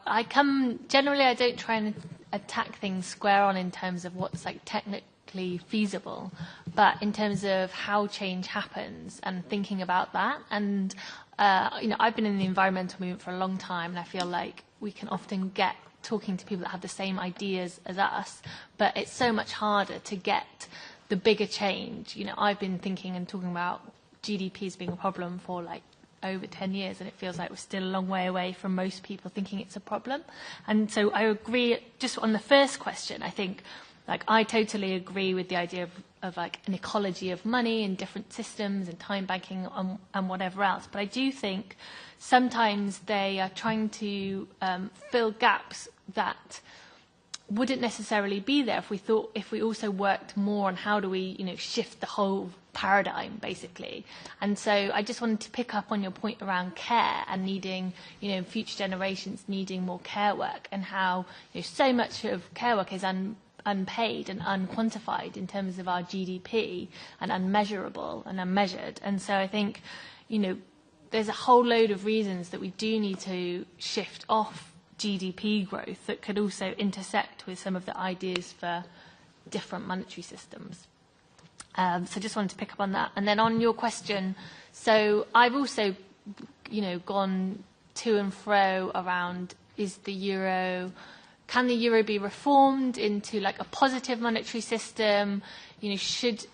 generally I don't try and attack things square on in terms of what's like technically feasible, but in terms of how change happens and thinking about that. And I've been in the environmental movement for a long time, and I feel like we can often get talking to people that have the same ideas as us, but it's so much harder to get the bigger change. I've been thinking and talking about GDP as being a problem for like over 10 years, and it feels like we're still a long way away from most people thinking it's a problem. And so I agree, just on the first question, I think like I totally agree with the idea of like an ecology of money in different systems and time banking and whatever else. But I do think sometimes they are trying to fill gaps that wouldn't necessarily be there if we also worked more on how do we shift the whole paradigm, basically. And so I just wanted to pick up on your point around care and needing, future generations needing more care work, and how so much of care work is unpaid and unquantified in terms of our GDP, and unmeasurable and unmeasured. And so I think, there's a whole load of reasons that we do need to shift off GDP growth that could also intersect with some of the ideas for different monetary systems. So just wanted to pick up on that. And then on your question, so I've also, gone to and fro around, can the euro be reformed into like a positive monetary system? Should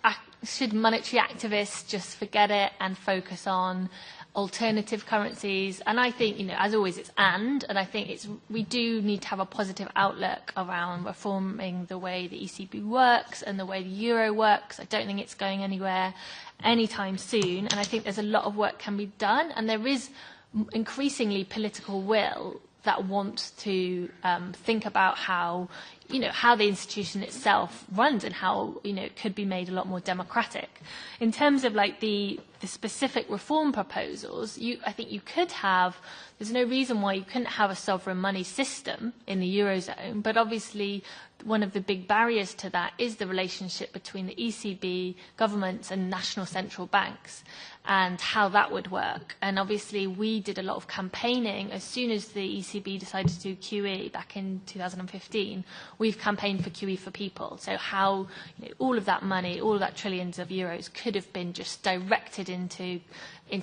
monetary activists just forget it and focus on alternative currencies? And I think, as always, it's and I think we do need to have a positive outlook around reforming the way the ECB works and the way the euro works. I don't think it's going anywhere anytime soon, and I think there's a lot of work can be done, and there is increasingly political will that wants to think about how the institution itself runs and how it could be made a lot more democratic. In terms of like the specific reform proposals, I think you could have. There's no reason why you couldn't have a sovereign money system in the eurozone, but obviously one of the big barriers to that is the relationship between the ECB, governments and national central banks, and how that would work. And obviously we did a lot of campaigning as soon as the ECB decided to do QE back in 2015. We've campaigned for QE for people. So how all of that money, all of that trillions of euros could have been just directed into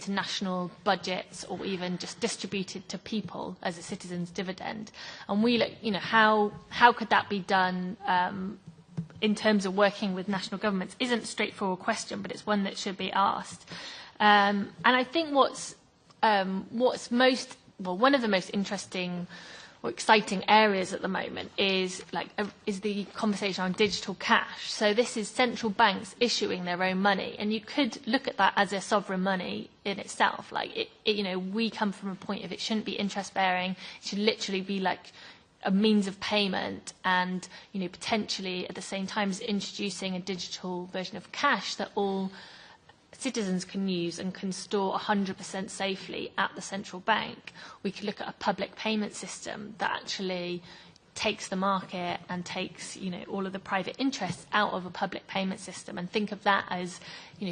national budgets, or even just distributed to people as a citizen's dividend. And we look, how could that be done in terms of working with national governments isn't a straightforward question, but it's one that should be asked. And I think one of the most interesting or exciting areas at the moment is the conversation on digital cash. So this is central banks issuing their own money, and you could look at that as a sovereign money in itself. We come from a point of it shouldn't be interest bearing. It should literally be like a means of payment, and potentially at the same time as introducing a digital version of cash that all citizens can use and can store 100% safely at the central bank. We could look at a public payment system that actually takes the market and takes all of the private interests out of a public payment system, and think of that as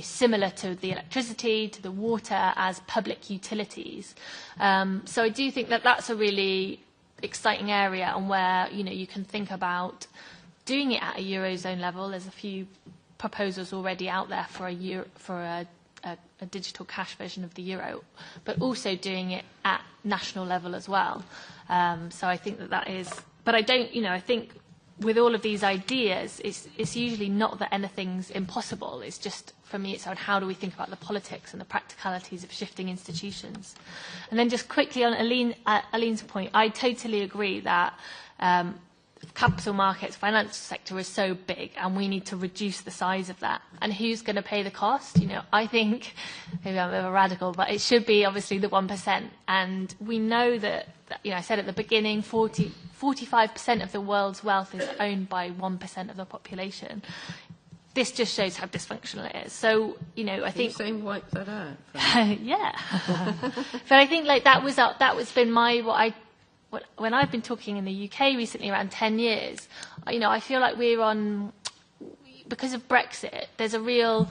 similar to the electricity, to the water, as public utilities. So I do think that that's a really exciting area, and where you can think about doing it at a eurozone level. There's a few proposals already out there for a digital cash version of the euro, but also doing it at national level as well. So I think that is, but I don't, I think with all of these ideas, it's usually not that anything's impossible. It's just, for me, it's on how do we think about the politics and the practicalities of shifting institutions. And then just quickly on Aline's point, I totally agree that capital markets, financial sector is so big, and we need to reduce the size of that. And who's going to pay the cost? I think, maybe I'm a bit of a radical, but it should be obviously the 1%. And we know that I said at the beginning, 45% of the world's wealth is owned by 1% of the population. This just shows how dysfunctional it is. So, I think. You're saying wipe that out? Yeah. But I think that was been when I've been talking in the UK recently, around 10 years, I feel like we're on, because of Brexit, there's a real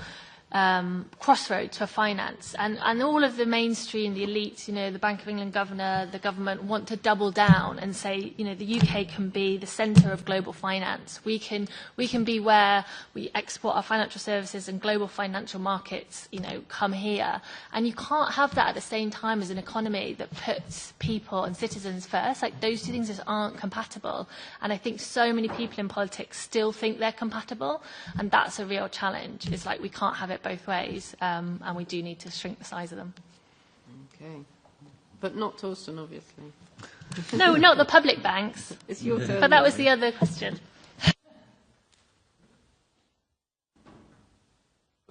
crossroad to finance. And all of the mainstream, the elites, the Bank of England governor, the government want to double down and say, the UK can be the centre of global finance. We can be where we export our financial services and global financial markets, come here. And you can't have that at the same time as an economy that puts people and citizens first. Like, those two things just aren't compatible. And I think so many people in politics still think they're compatible. And that's a real challenge. It's like we can't have it both ways, and we do need to shrink the size of them. Okay. But not Thorsten, obviously. No, not the public banks. It's your turn. But that was the other question.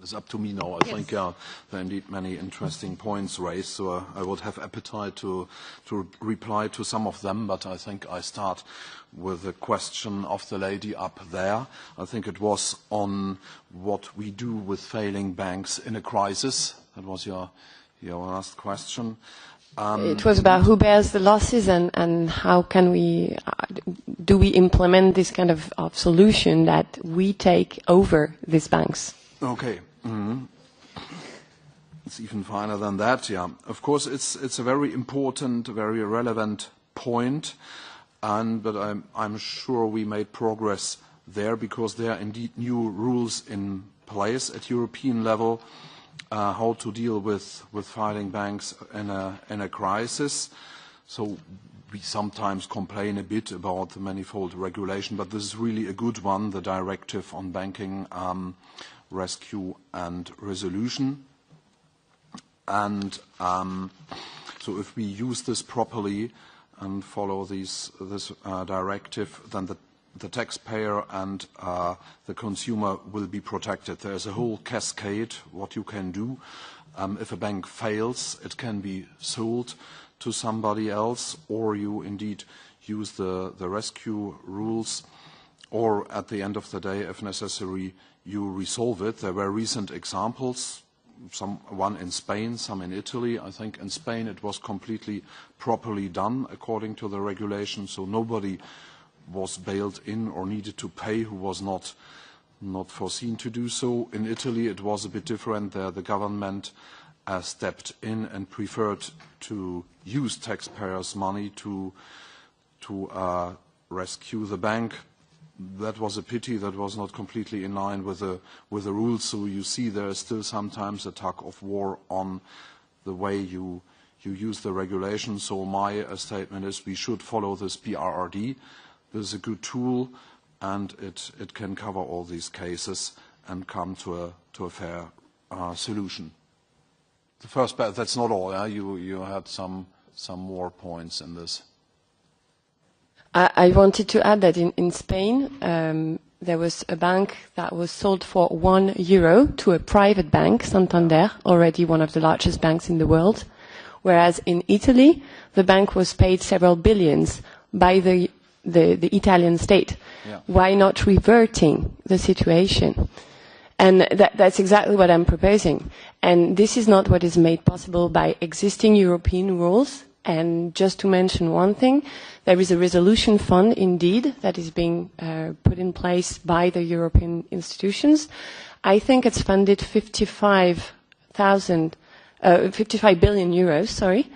It's up to me now. I think there are indeed many interesting points raised, so I would have appetite to reply to some of them, but I think I start with the question of the lady up there. I think it was on what we do with failing banks in a crisis. That was your last question. It was about who bears the losses and how can we, do we implement this kind of solution that we take over these banks? Okay. Mm-hmm. It's even finer than that, yeah. Of course, it's a very important, very relevant point, but I'm sure we made progress there because there are indeed new rules in place at European level how to deal with failing banks in a crisis. So we sometimes complain a bit about the manifold regulation, but this is really a good one, the directive on banking rescue and resolution. And so if we use this properly and follow this directive, then the taxpayer and the consumer will be protected. There's a whole cascade what you can do. If a bank fails, it can be sold to somebody else, or you indeed use the rescue rules, or at the end of the day, if necessary, you resolve it. There were recent examples, one in Spain, some in Italy. I think in Spain it was completely properly done according to the regulation, so nobody was bailed in or needed to pay who was not foreseen to do so. In Italy it was a bit different. There the government stepped in and preferred to use taxpayers' money to rescue the bank. That was a pity. That was not completely in line with the rules. So you see there is still sometimes a tug of war on the way you use the regulation. So my statement is we should follow this PRRD. This is a good tool, and it can cover all these cases and come to a fair solution. The first, that's not all. Yeah? You had some more points in this. I wanted to add that in Spain, there was a bank that was sold for €1 to a private bank, Santander, already one of the largest banks in the world, whereas in Italy, the bank was paid several billions by the Italian state. Yeah. Why not reverting the situation? And that's exactly what I'm proposing. And this is not what is made possible by existing European rules. And just to mention one thing, there is a resolution fund indeed that is being put in place by the European institutions. I think it's funded 55 billion euros, sorry.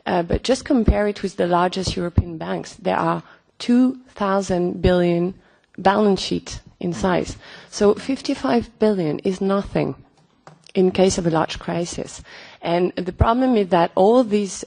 But just compare it with the largest European banks. There are 2,000 billion balance sheet in size. So 55 billion is nothing in case of a large crisis. And the problem is that all these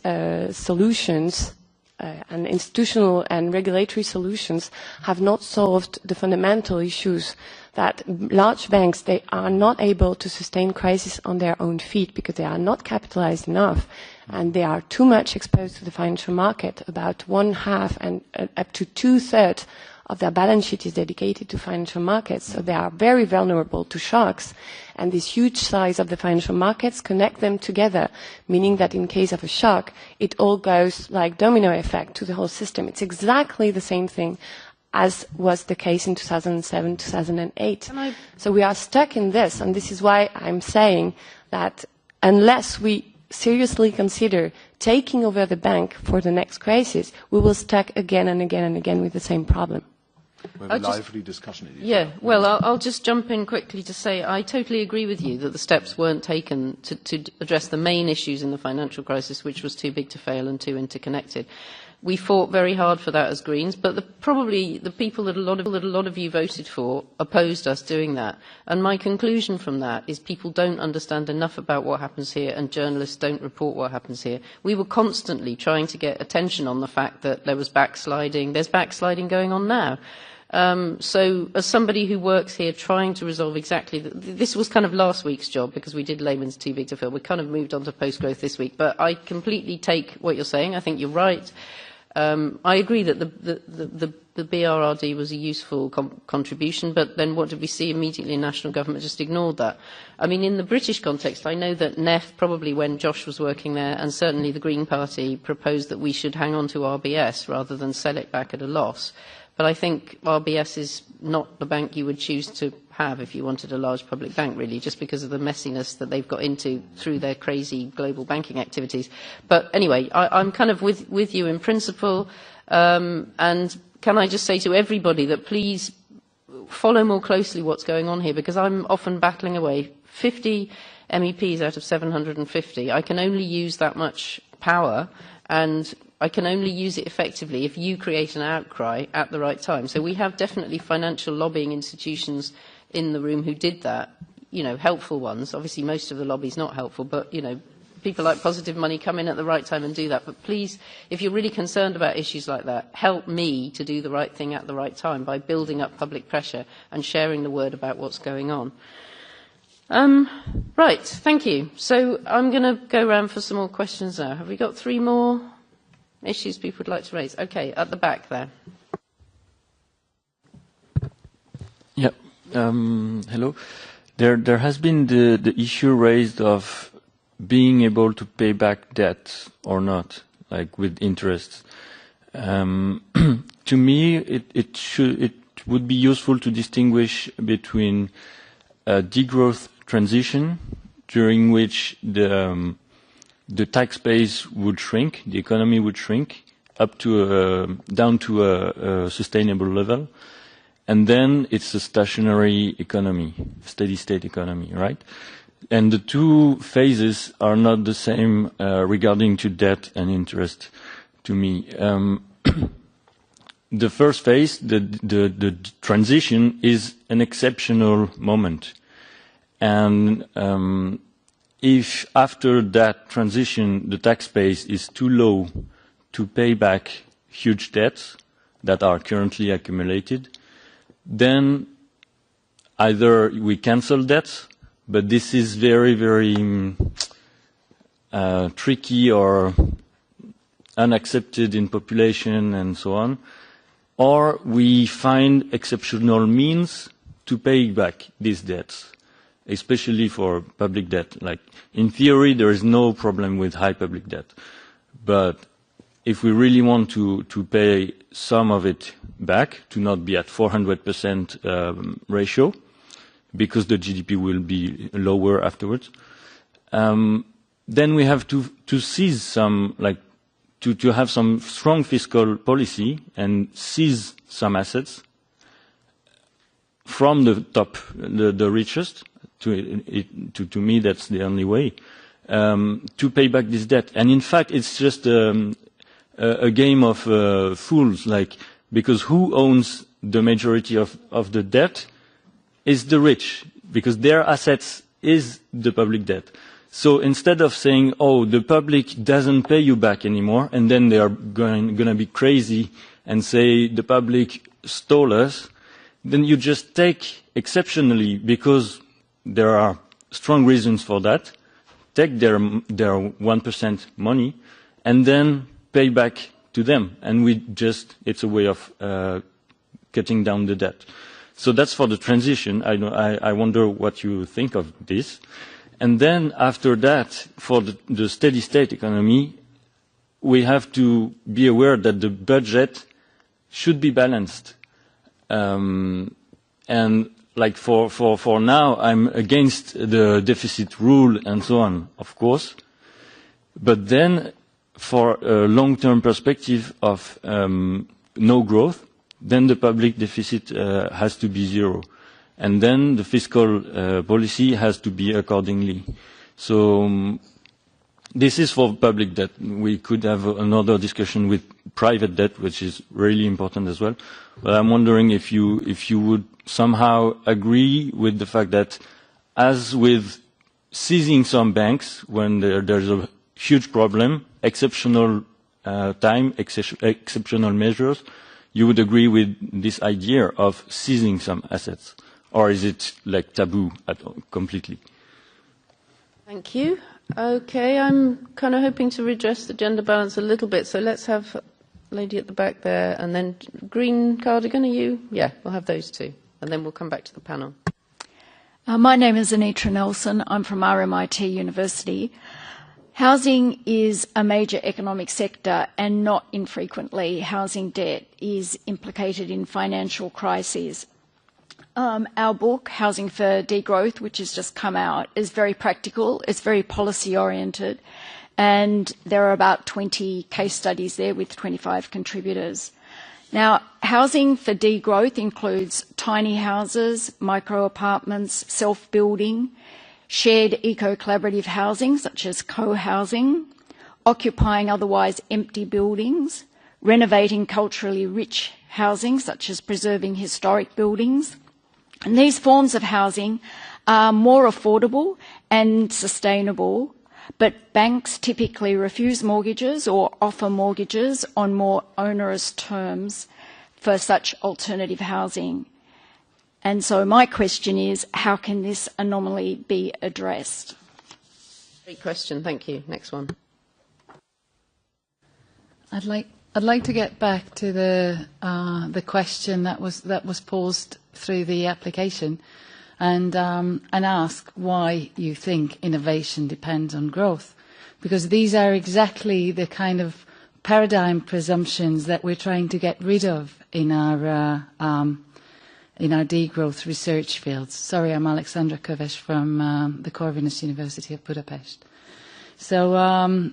solutions and institutional and regulatory solutions have not solved the fundamental issues that large banks, they are not able to sustain crisis on their own feet because they are not capitalized enough and they are too much exposed to the financial market. About 1/2 and up to 2/3 of their balance sheet is dedicated to financial markets, so they are very vulnerable to shocks. And this huge size of the financial markets connect them together, meaning that in case of a shock, it all goes like domino effect to the whole system. It's exactly the same thing as was the case in 2007, 2008. So we are stuck in this, and this is why I'm saying that unless we seriously consider taking over the bank for the next crisis, we will stuck again and again and again with the same problem. We have a lively discussion. Yeah, well, I'll just jump in quickly to say I totally agree with you that the steps weren't taken to address the main issues in the financial crisis, which was too big to fail and too interconnected. We fought very hard for that as Greens, but probably the people that a lot of you voted for opposed us doing that. And my conclusion from that is people don't understand enough about what happens here, and journalists don't report what happens here. We were constantly trying to get attention on the fact that there was backsliding. There's backsliding going on now. So as somebody who works here trying to resolve exactly this was kind of last week's job because we did Lehman's too big to fail. We kind of moved on to post-growth this week, but I completely take what you're saying. I think you're right. I agree that the BRRD was a useful contribution, but then what did we see immediately? National government just ignored that. I mean, in the British context, I know that NEF, probably when Josh was working there, and certainly the Green Party, proposed that we should hang on to RBS rather than sell it back at a loss. But I think RBS is not the bank you would choose to have if you wanted a large public bank, really, just because of the messiness that they've got into through their crazy global banking activities. But anyway, I'm kind of with you in principle. And can I just say to everybody that please follow more closely what's going on here, because I'm often battling away 50 MEPs out of 750. I can only use that much power, and I can only use it effectively if you create an outcry at the right time. So we have definitely financial lobbying institutions in the room who did that, you know, helpful ones. Obviously, most of the lobby's not helpful, but, you know, people like Positive Money come in at the right time and do that. But please, if you're really concerned about issues like that, help me to do the right thing at the right time by building up public pressure and sharing the word about what's going on. Right, thank you. So I'm going to go around for some more questions now. Have we got 3 more issues people would like to raise? Okay, at the back there. Yeah. Hello. There has been the issue raised of being able to pay back debt or not, like with interest. To me, it would be useful to distinguish between a degrowth transition, during which the tax base would shrink, the economy would shrink up to down to a sustainable level. And then it's a stationary economy, steady state economy, right? And the two phases are not the same regarding to debt and interest to me. The first phase, the transition, is an exceptional moment. And if after that transition the tax base is too low to pay back huge debts that are currently accumulated, then either we cancel debts, but this is very, very tricky or unaccepted in population and so on, or we find exceptional means to pay back these debts, especially for public debt. Like, in theory, there is no problem with high public debt, but if we really want to pay some of it back, to not be at 400% ratio, because the GDP will be lower afterwards, then we have to seize some, like, to have some strong fiscal policy and seize some assets from the top, the richest. To me, that's the only way to pay back this debt. And in fact, it's just a game of fools, like, because who owns the majority of the debt is the rich, because their assets is the public debt. So instead of saying, oh, the public doesn't pay you back anymore, and then they are going to be crazy and say the public stole us, then you just take exceptionally, because there are strong reasons for that, take their 1% money, and then pay back to them. And it's a way of cutting down the debt. So that's for the transition. I wonder what you think of this. And then after that, for the steady state economy, we have to be aware that the budget should be balanced. And like for now, I'm against the deficit rule and so on, of course. But then for a long-term perspective of no growth, then the public deficit has to be zero. And then the fiscal policy has to be accordingly. So this is for public debt. We could have another discussion with private debt, which is really important as well. But I'm wondering if you would somehow agree with the fact that, as with seizing some banks when there's a huge problem, exceptional time, exceptional measures, you would agree with this idea of seizing some assets? Or is it like taboo completely? Thank you. Okay, I'm kind of hoping to redress the gender balance a little bit, so let's have a lady at the back there, and then green cardigan, are you? Yeah, we'll have those two, and then we'll come back to the panel. My name is Anitra Nelson. I'm from RMIT University. Housing is a major economic sector, and not infrequently housing debt is implicated in financial crises. Our book, Housing for Degrowth, which has just come out, is very practical, it's very policy-oriented, and there are about 20 case studies there with 25 contributors. Now, housing for degrowth includes tiny houses, micro-apartments, self-building, shared eco-collaborative housing, such as co-housing, occupying otherwise empty buildings, renovating culturally rich housing, such as preserving historic buildings. And these forms of housing are more affordable and sustainable, but banks typically refuse mortgages or offer mortgages on more onerous terms for such alternative housing. And so my question is, how can this anomaly be addressed? Great question, thank you. Next one. I'd like to get back to the question that was posed through the application, and ask why you think innovation depends on growth, because these are exactly the kind of paradigm presumptions that we're trying to get rid of in our degrowth research fields. Sorry, I'm Alexandra Kovesh from the Corvinus University of Budapest. So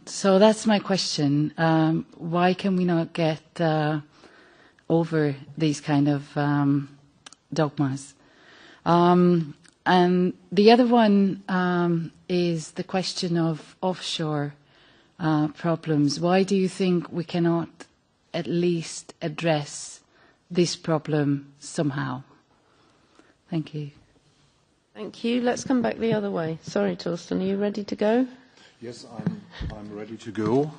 that's my question. Why can we not get over these kind of dogmas? And the other one is the question of offshore problems. Why do you think we cannot at least address this problem somehow? Thank you. Thank you. Let's come back the other way. Sorry, Thorsten, are you ready to go? Yes, I'm ready to go.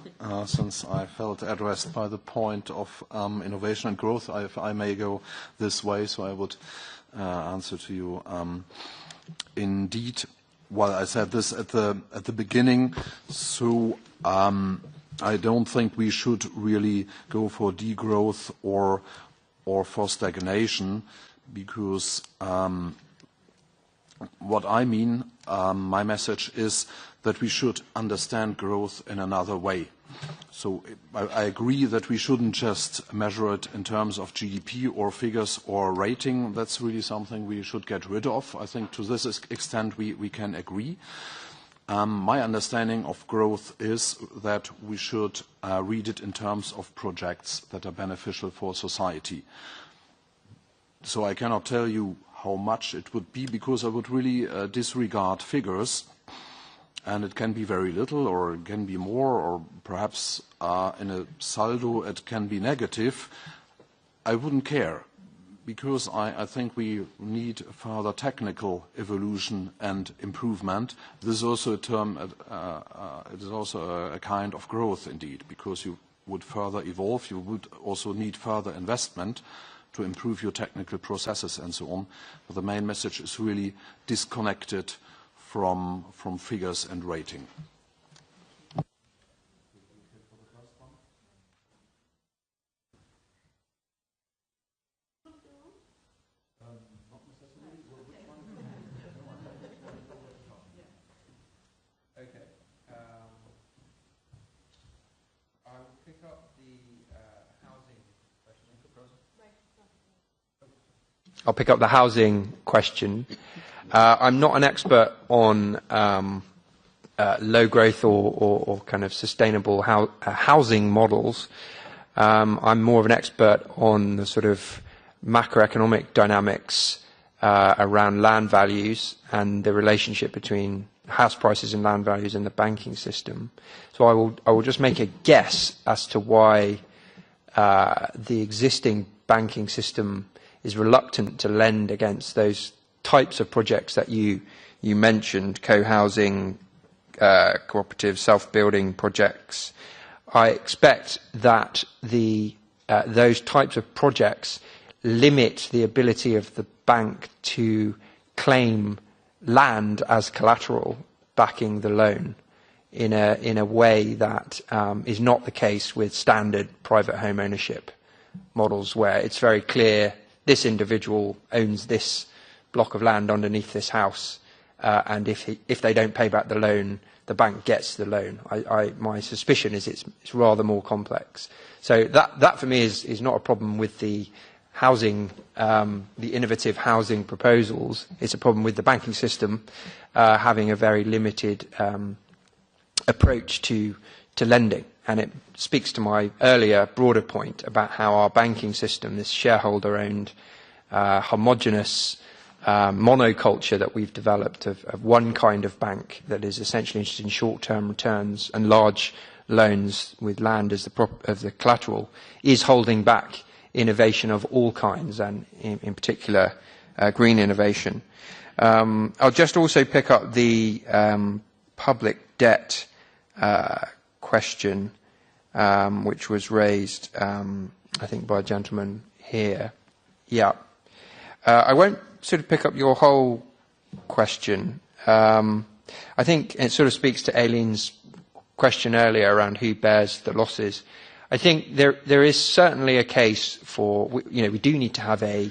Since I felt addressed by the point of innovation and growth, if I may go this way, so I would answer to you. Indeed, well, I said this at the beginning, so I don't think we should really go for degrowth or for stagnation, because what I mean, my message is that we should understand growth in another way. So I agree that we shouldn't just measure it in terms of GDP or figures or rating. That's really something we should get rid of. I think to this extent we can agree. My understanding of growth is that we should read it in terms of projects that are beneficial for society. So I cannot tell you how much it would be, because I would really disregard figures. And it can be very little, or it can be more, or perhaps in a saldo it can be negative. I wouldn't care, because I think we need further technical evolution and improvement. This is also a term, it is also a kind of growth indeed, because you would further evolve, you would also need further investment to improve your technical processes and so on. But the main message is really disconnected from figures and rating. I'll pick up the housing question. I'm not an expert on low growth or kind of sustainable housing models, I'm more of an expert on the sort of macroeconomic dynamics around land values and the relationship between house prices and land values in the banking system. So I will just make a guess as to why the existing banking system is reluctant to lend against those types of projects that you mentioned, co-housing, cooperative, self-building projects. I expect that those types of projects limit the ability of the bank to claim land as collateral backing the loan in a way that is not the case with standard private home ownership models, where it's very clear this individual owns this block of land underneath this house, and if they don't pay back the loan, the bank gets the loan. My suspicion is it's rather more complex. So that for me is not a problem with the housing, the innovative housing proposals. It's a problem with the banking system having a very limited approach to lending. And it speaks to my earlier broader point about how our banking system, this shareholder-owned, homogenous monoculture that we've developed of one kind of bank that is essentially interested in short-term returns and large loans with land as the collateral, is holding back innovation of all kinds, and in particular green innovation. I'll just also pick up the public debt question, which was raised, I think, by a gentleman here. Yeah. I won't sort of pick up your whole question. I think it sort of speaks to Aileen's question earlier around who bears the losses. I think there is certainly a case for, we do need to have a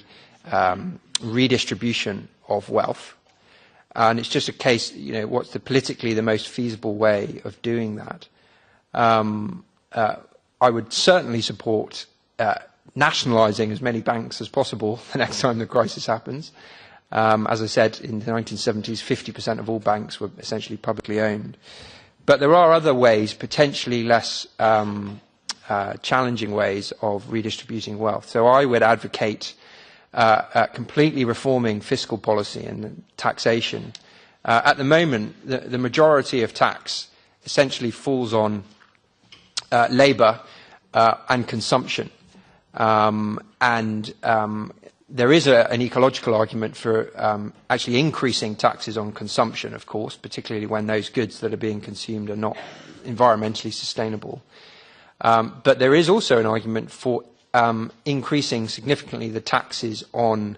redistribution of wealth. And it's just a case, what's politically the most feasible way of doing that. I would certainly support nationalising as many banks as possible the next time the crisis happens. As I said, in the 1970s, 50% of all banks were essentially publicly owned. But there are other ways, potentially less challenging ways of redistributing wealth. So I would advocate completely reforming fiscal policy and taxation. At the moment, the majority of tax essentially falls on labour and consumption. There is an ecological argument for actually increasing taxes on consumption, of course, particularly when those goods that are being consumed are not environmentally sustainable. But there is also an argument for increasing significantly the taxes on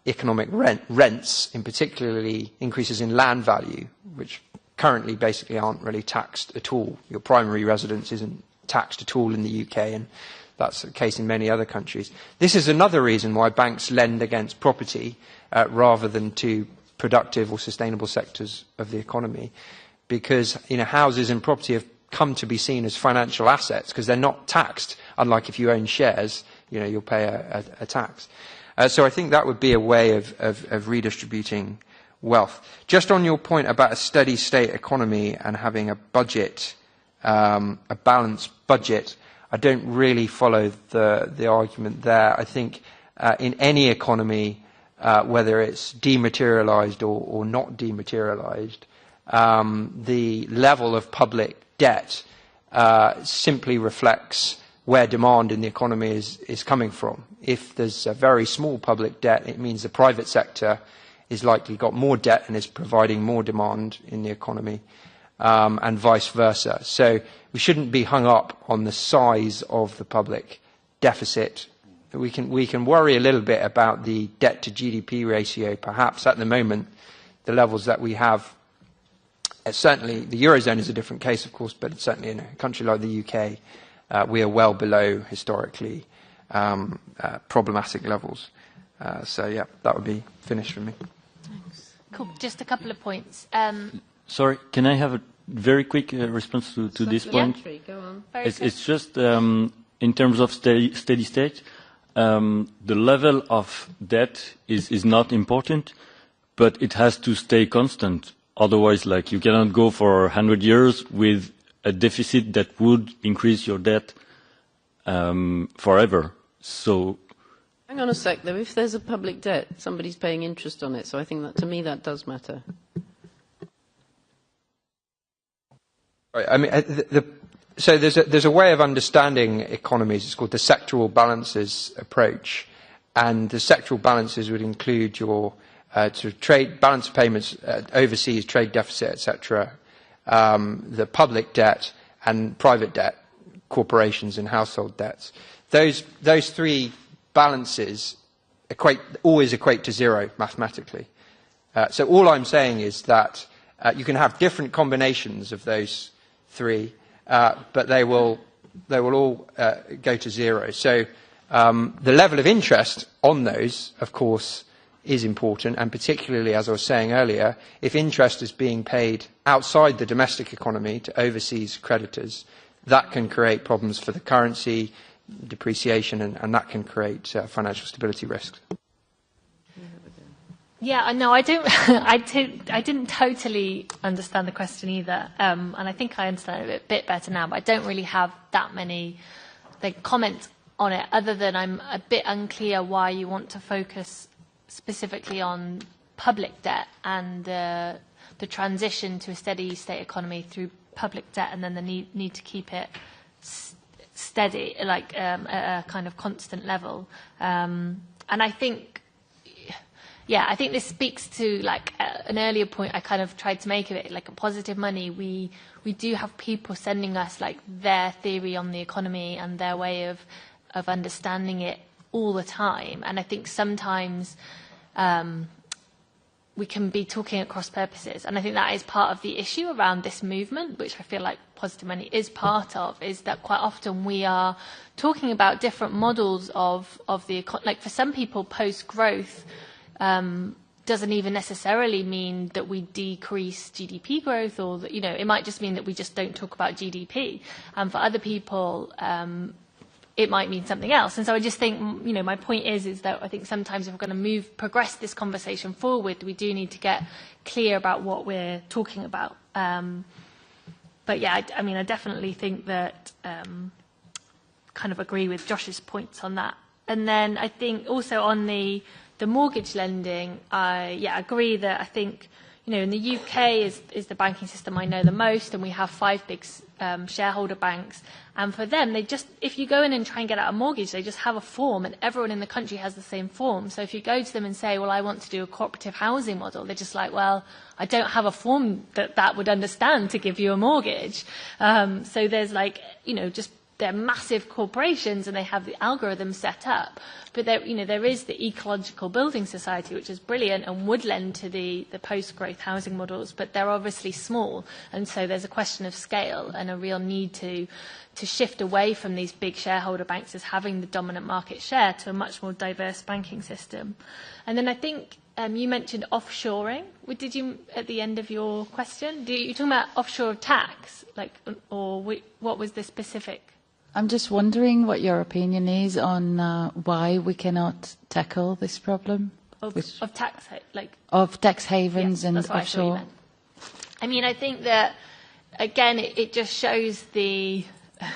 economic rents, in particularly increases in land value, which currently basically aren't really taxed at all. Your primary residence isn't taxed at all in the UK, and that's the case in many other countries. This is another reason why banks lend against property rather than to productive or sustainable sectors of the economy, because houses and property have come to be seen as financial assets because they're not taxed, unlike if you own shares, you'll pay a tax. So I think that would be a way of redistributing wealth. Just on your point about a steady state economy and having a budget, a balanced budget, I don't really follow the argument there. I think in any economy, whether it's dematerialized or not dematerialized, the level of public debt simply reflects where demand in the economy is coming from. If there's a very small public debt, it means the private sector is likely got more debt and is providing more demand in the economy, and vice versa. So we shouldn't be hung up on the size of the public deficit. We can worry a little bit about the debt to GDP ratio, perhaps at the moment, the levels that we have. Certainly, the Eurozone is a different case, of course, but certainly in a country like the UK, we are well below historically problematic levels. So, yeah, that would be finished for me. Thanks. Cool. Just a couple of points. Sorry, can I have a very quick response to this point? Yeah, go on. It's just in terms of steady state, the level of debt is not important, but it has to stay constant. Otherwise, you cannot go for 100 years with a deficit that would increase your debt forever. So. Hang on a sec, though. If there's a public debt, somebody's paying interest on it. So I think that, to me, that does matter. Right. I mean, so there's a way of understanding economies. It's called the sectoral balances approach, and the sectoral balances would include your sort of trade balance of payments, overseas trade deficit, etc., the public debt and private debt, corporations and household debts. Those three balances always equate to zero mathematically. So all I'm saying is that you can have different combinations of those three, but they will all go to zero. So the level of interest on those, of course, is important, and particularly, as I was saying earlier, if interest is being paid outside the domestic economy to overseas creditors, that can create problems for the currency, depreciation, and that can create financial stability risks. Yeah, no, I don't. I didn't totally understand the question either, and I think I understand it a bit better now. But I don't really have that many comments on it, other than I'm a bit unclear why you want to focus specifically on public debt and the transition to a steady state economy through public debt, and then the need to keep it steady, like at a kind of constant level. And I think, yeah, I think this speaks to like an earlier point I kind of tried to make of it, like a positive money. We do have people sending us like their theory on the economy and their way of understanding it all the time. And I think sometimes we can be talking at cross purposes. And I think that is part of the issue around this movement, which I feel like positive money is part of, is that quite often we are talking about different models of the economy. Like for some people, post-growth doesn't even necessarily mean that we decrease GDP growth, or that, it might just mean that we just don't talk about GDP. And for other people, it might mean something else. And so I just think, my point is that I think sometimes if we're going to progress this conversation forward, we do need to get clear about what we're talking about. But yeah, I definitely think that kind of agree with Josh's points on that. And then I think also on the mortgage lending, I agree that I think, in the UK is the banking system I know the most, and we have 5 big shareholder banks. And for them, if you go in and try and get out a mortgage, they just have a form, and everyone in the country has the same form. So if you go to them and say, well, I want to do a cooperative housing model, they're just like, well, I don't have a form that would understand to give you a mortgage. So there's they're massive corporations and they have the algorithm set up. But there is the Ecological Building Society, which is brilliant and would lend to the post-growth housing models, but they're obviously small. And so there's a question of scale and a real need to shift away from these big shareholder banks as having the dominant market share to a much more diverse banking system. And then I think you mentioned offshoring. Did you, at the end of your question? You're talking about offshore tax, or what was the specific? I'm just wondering what your opinion is on why we cannot tackle this problem of tax, of tax havens and offshore. I think that again it just shows the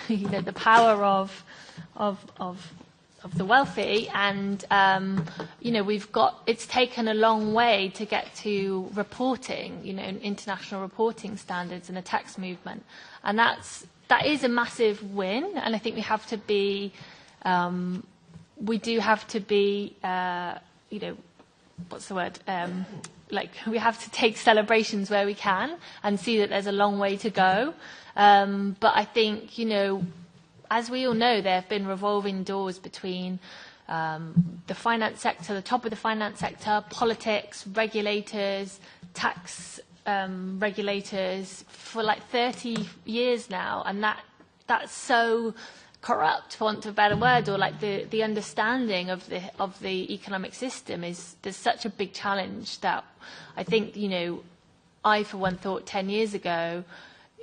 the power of the wealthy, and it's taken a long way to get to reporting, international reporting standards and a tax movement, and that is a massive win. And I think we have to be, what's the word? We have to take celebrations where we can and see that there's a long way to go. But I think, as we all know, there have been revolving doors between the finance sector, the top of the finance sector, politics, regulators, tax regulators for 30 years now, and that's so corrupt, for want of a better word, or the understanding of the economic system there's such a big challenge that I think I for one thought 10 years ago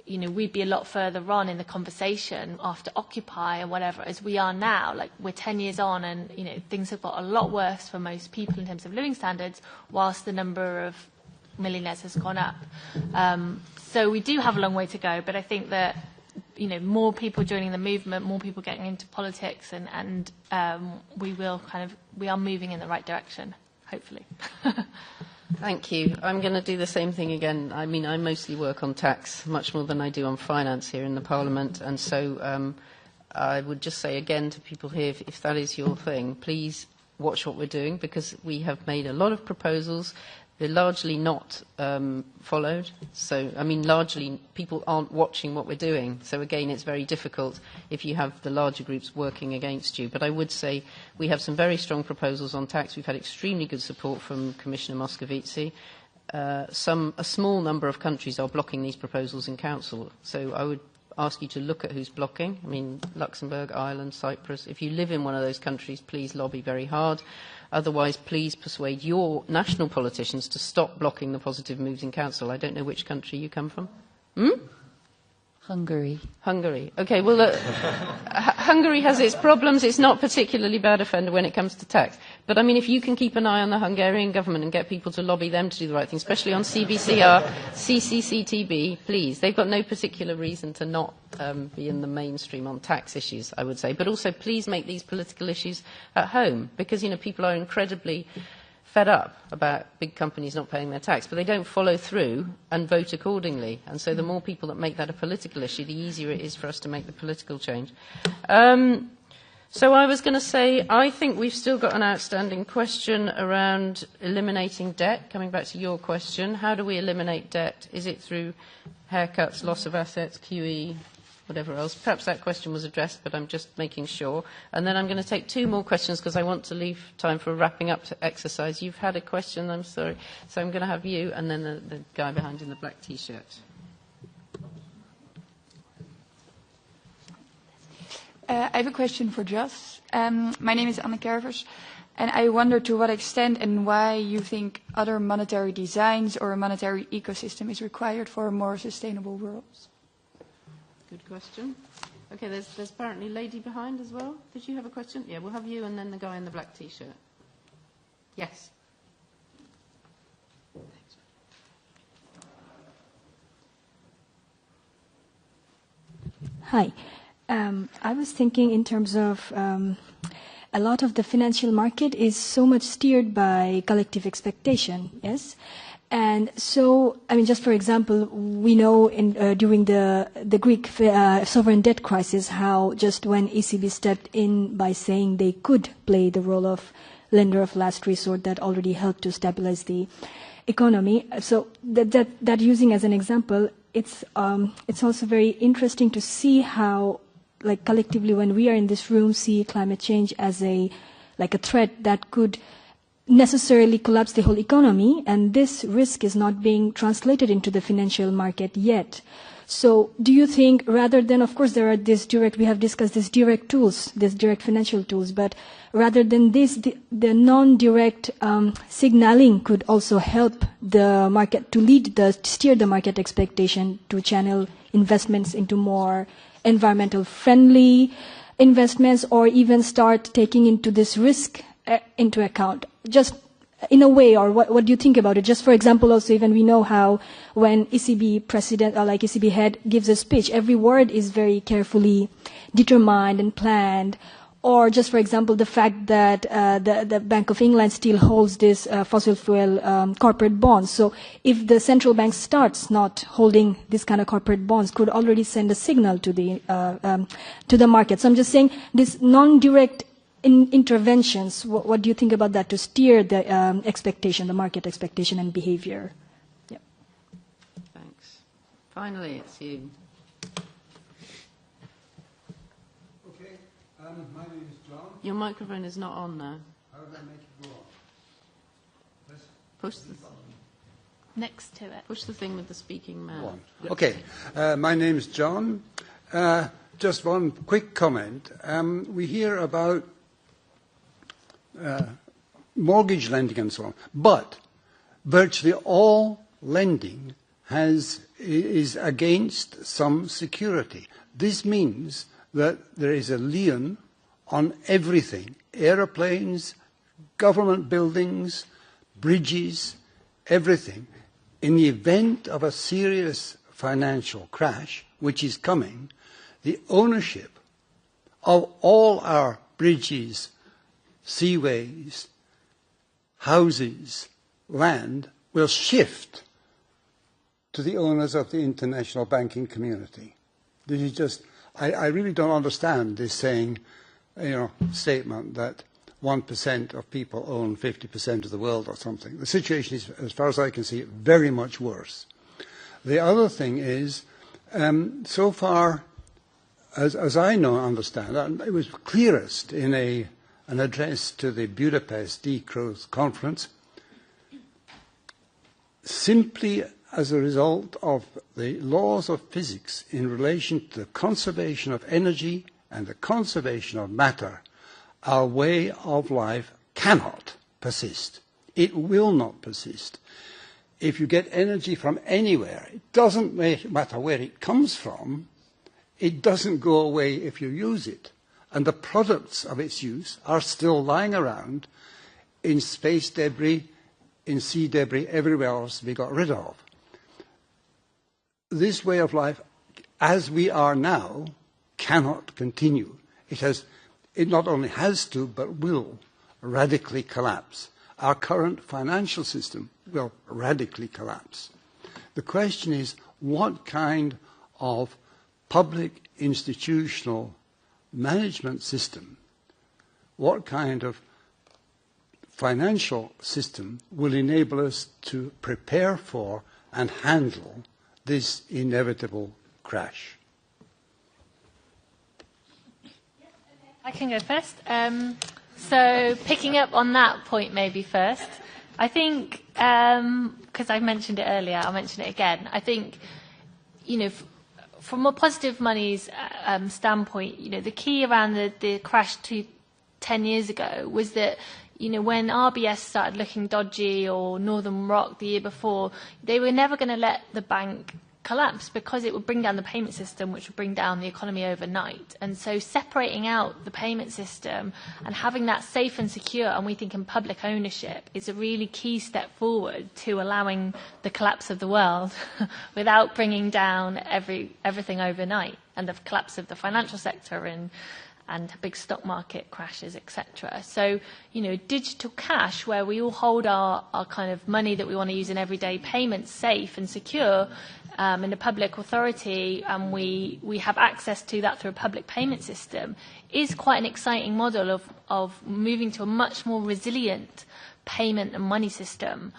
we'd be a lot further on in the conversation after Occupy and whatever, as we are now. We're 10 years on, and things have got a lot worse for most people in terms of living standards, whilst the number of millionaires has gone up. So we do have a long way to go, but I think that more people joining the movement, more people getting into politics, and we are moving in the right direction, hopefully. Thank you. I'm going to do the same thing again. I mean, I mostly work on tax much more than I do on finance here in the Parliament, and so I would just say again to people here, if that is your thing, please watch what we're doing, because we have made a lot of proposals. They're largely not followed. So, I mean, largely people aren't watching what we're doing. So, again, it's very difficult if you have the larger groups working against you. But I would say we have some very strong proposals on tax. We've had extremely good support from Commissioner Moscovici. A small number of countries are blocking these proposals in Council. So I would ask you to look at who's blocking. I mean, Luxembourg, Ireland, Cyprus. If you live in one of those countries, please lobby very hard. Otherwise, please persuade your national politicians to stop blocking the positive moves in Council. I don't know which country you come from. Hungary. Hungary. Okay, well, Hungary has its problems. It's not particularly bad offender when it comes to tax. But, I mean, if you can keep an eye on the Hungarian government and get people to lobby them to do the right thing, especially on CBCR, CCCTB, please. They've got no particular reason to not be in the mainstream on tax issues, I would say. But also, please make these political issues at home, because, people are incredibly fed up about big companies not paying their tax, but they don't follow through and vote accordingly. And so the more people that make that a political issue, the easier it is for us to make the political change. So I was going to say, I think we've still got an outstanding question around eliminating debt. Coming back to your question, how do we eliminate debt? Is it through haircuts, loss of assets, QE, whatever else? Perhaps that question was addressed, but I'm just making sure. And then I'm going to take two more questions because I want to leave time for a wrapping up exercise. You've had a question, I'm sorry. So I'm going to have you and then the guy behind in the black T-shirt. I have a question for Jos. My name is Anne Kervers, and I wonder to what extent and why you think other monetary designs or a monetary ecosystem is required for a more sustainable world. Good question. Okay, there's apparently a lady behind as well. Did you have a question? Yeah, we'll have you and then the guy in the black T-shirt. Yes. Hi. I was thinking in terms of a lot of the financial market is so much steered by collective expectation, yes? And so, I mean, just for example, we know during the Greek sovereign debt crisis how just when ECB stepped in by saying they could play the role of lender of last resort, that already helped to stabilize the economy. So that using as an example, it's also very interesting to see how, like collectively, when we are in this room, see climate change as a threat that could necessarily collapse the whole economy, and this risk is not being translated into the financial market yet. So do you think, rather than, of course, there are we have discussed these direct tools, these direct financial tools, but rather than this, the non-direct signaling could also help the market to steer the market expectation to channel investments into more environmental friendly investments, or even start taking into this risk into account, just in a way, or what do you think about it? Just for example, also even we know how when ECB president or like ECB head gives a speech, every word is very carefully determined and planned. Or just for example, the fact that the Bank of England still holds this fossil fuel corporate bonds. So if the central bank starts not holding this kind of corporate bonds, could already send a signal to the market. So I'm just saying this non-direct interventions, what do you think about that to steer the expectation, the market expectation and behavior? Yeah. Thanks. Finally, it's you. Okay, my name is John. Your microphone is not on now. How do I make it go on? Push the next to it. Push the thing with the speaking man. Okay, my name is John. Just one quick comment. We hear about mortgage lending and so on, but virtually all lending is against some security. This means that there is a lien on everything: aeroplanes, government buildings, bridges, everything. In the event of a serious financial crash, which is coming, the ownership of all our bridges, seaways, houses, land will shift to the owners of the international banking community. This is just, I really don't understand this saying, statement that 1% of people own 50% of the world or something. The situation is, as far as I can see, very much worse. The other thing is, so far, as I understand, it was clearest in an address to the Budapest Degrowth Conference, simply as a result of the laws of physics in relation to the conservation of energy and the conservation of matter, our way of life cannot persist. It will not persist. If you get energy from anywhere, it doesn't matter where it comes from, it doesn't go away if you use it. And the products of its use are still lying around in space debris, in sea debris, everywhere else to be got rid of. This way of life, as we are now, cannot continue. It not only has to, but will radically collapse. Our current financial system will radically collapse. The question is, what kind of public institutional management system, what kind of financial system will enable us to prepare for and handle this inevitable crash? I can go first. So picking up on that point maybe first, I think, because I mentioned it earlier, I'll mention it again. I think, from a positive money's standpoint, the key around the crash 10 years ago was that, when RBS started looking dodgy or Northern Rock the year before, they were never going to let the bank collapse because it would bring down the payment system, which would bring down the economy overnight. And so separating out the payment system and having that safe and secure, and we think in public ownership, is a really key step forward to allowing the collapse of the world without bringing down everything overnight, and the collapse of the financial sector and big stock market crashes, etc. So, digital cash, where we all hold our kind of money that we want to use in everyday payments safe and secure in a public authority, and we have access to that through a public payment system, is quite an exciting model of moving to a much more resilient payment and money system,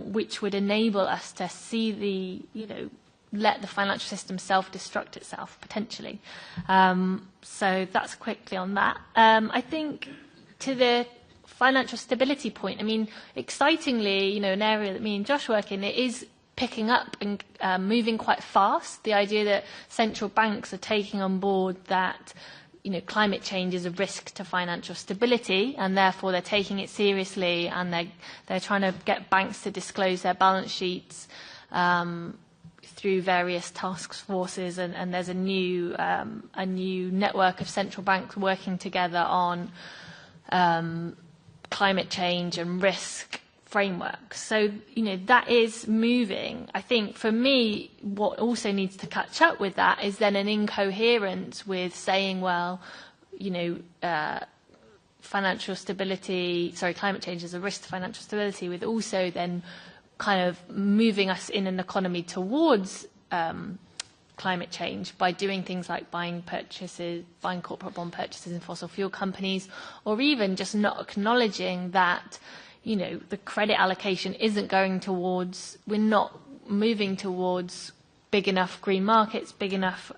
which would enable us to see let the financial system self-destruct itself, potentially. So that's quickly on that. I think to the financial stability point, excitingly, an area that me and Josh work in, it is picking up and moving quite fast. The idea that central banks are taking on board that climate change is a risk to financial stability, and therefore they're taking it seriously, and they're trying to get banks to disclose their balance sheets through various task forces, and there's a new network of central banks working together on climate change and risk frameworks. So, that is moving. I think for me, what also needs to catch up with that is then an incoherence with saying, financial stability, climate change is a risk to financial stability, with also then kind of moving us in an economy towards climate change by doing things like buying corporate bond purchases in fossil fuel companies, or even just not acknowledging that the credit allocation isn't going towards, we're not moving towards big enough green markets, big enough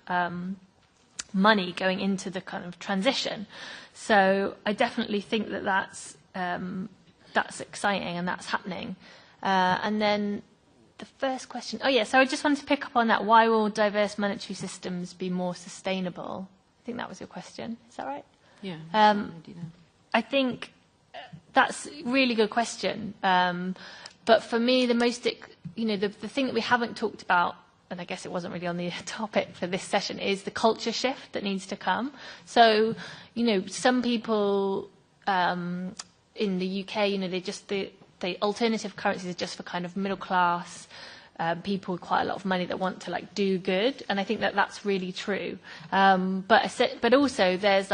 money going into the kind of transition. So I definitely think that that's exciting and that's happening. And then the first question, so I just wanted to pick up on that. Why will diverse monetary systems be more sustainable? I think that was your question. Is that right? Yeah. I think that's a really good question. But for me, the most, the thing that we haven't talked about, and I guess it wasn't really on the topic for this session, is the culture shift that needs to come. So, some people in the UK, they just the alternative currencies are just for kind of middle class people with quite a lot of money that want to like do good, and I think that that's really true. But also there's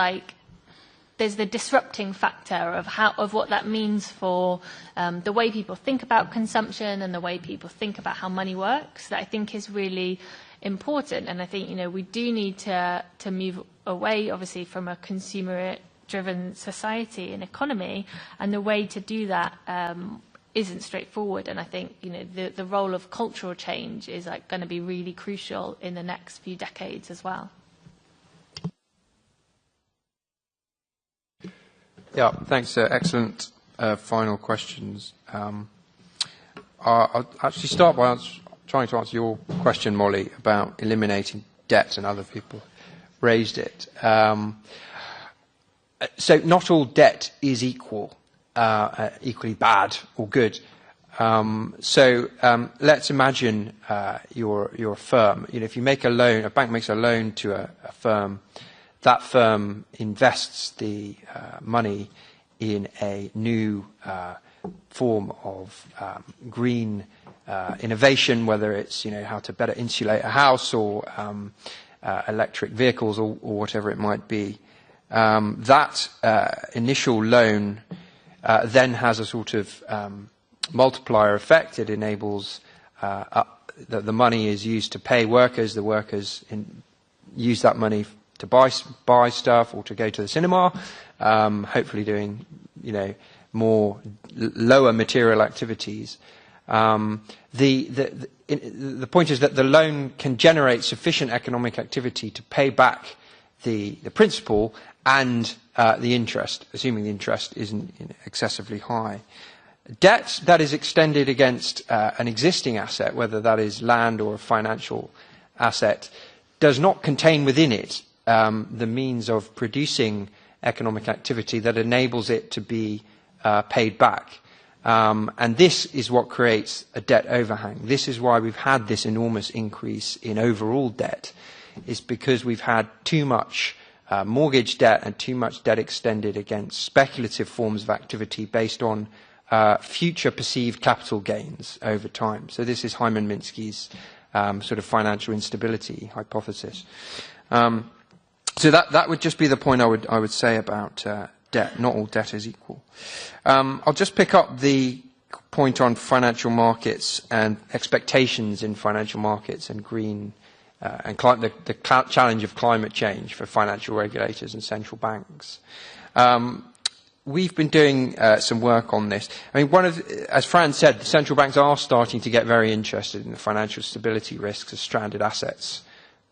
the disrupting factor of what that means for the way people think about consumption and the way people think about how money works, that I think is really important. And I think, we do need to move away, obviously, from a consumer-driven society and economy, and the way to do that isn't straightforward. And I think, the role of cultural change is going to be really crucial in the next few decades as well. Yeah, thanks. Excellent final questions. I'll actually start by trying to answer your question, Molly, about eliminating debt, and other people raised it. So not all debt is equally bad or good. Let's imagine you're a firm. If you make a loan, a bank makes a loan to a firm, that firm invests the money in a new form of green innovation, whether it's how to better insulate a house or electric vehicles or whatever it might be. That initial loan then has a sort of multiplier effect. It enables that the money is used to pay workers. The workers use that money to buy stuff or to go to the cinema, hopefully doing more lower material activities. The point is that the loan can generate sufficient economic activity to pay back the principal and the interest, assuming the interest isn't excessively high. Debt that is extended against an existing asset, whether that is land or a financial asset, does not contain within it the means of producing economic activity that enables it to be paid back. And this is what creates a debt overhang. This is why we've had this enormous increase in overall debt, is because we've had too much mortgage debt and too much debt extended against speculative forms of activity based on future perceived capital gains over time. So this is Hyman Minsky's sort of financial instability hypothesis. So that would just be the point I would say about debt. Not all debt is equal. I'll just pick up the point on financial markets and expectations in financial markets and green and the challenge of climate change for financial regulators and central banks. We've been doing some work on this. I mean, as Fran said, the central banks are starting to get very interested in the financial stability risks of stranded assets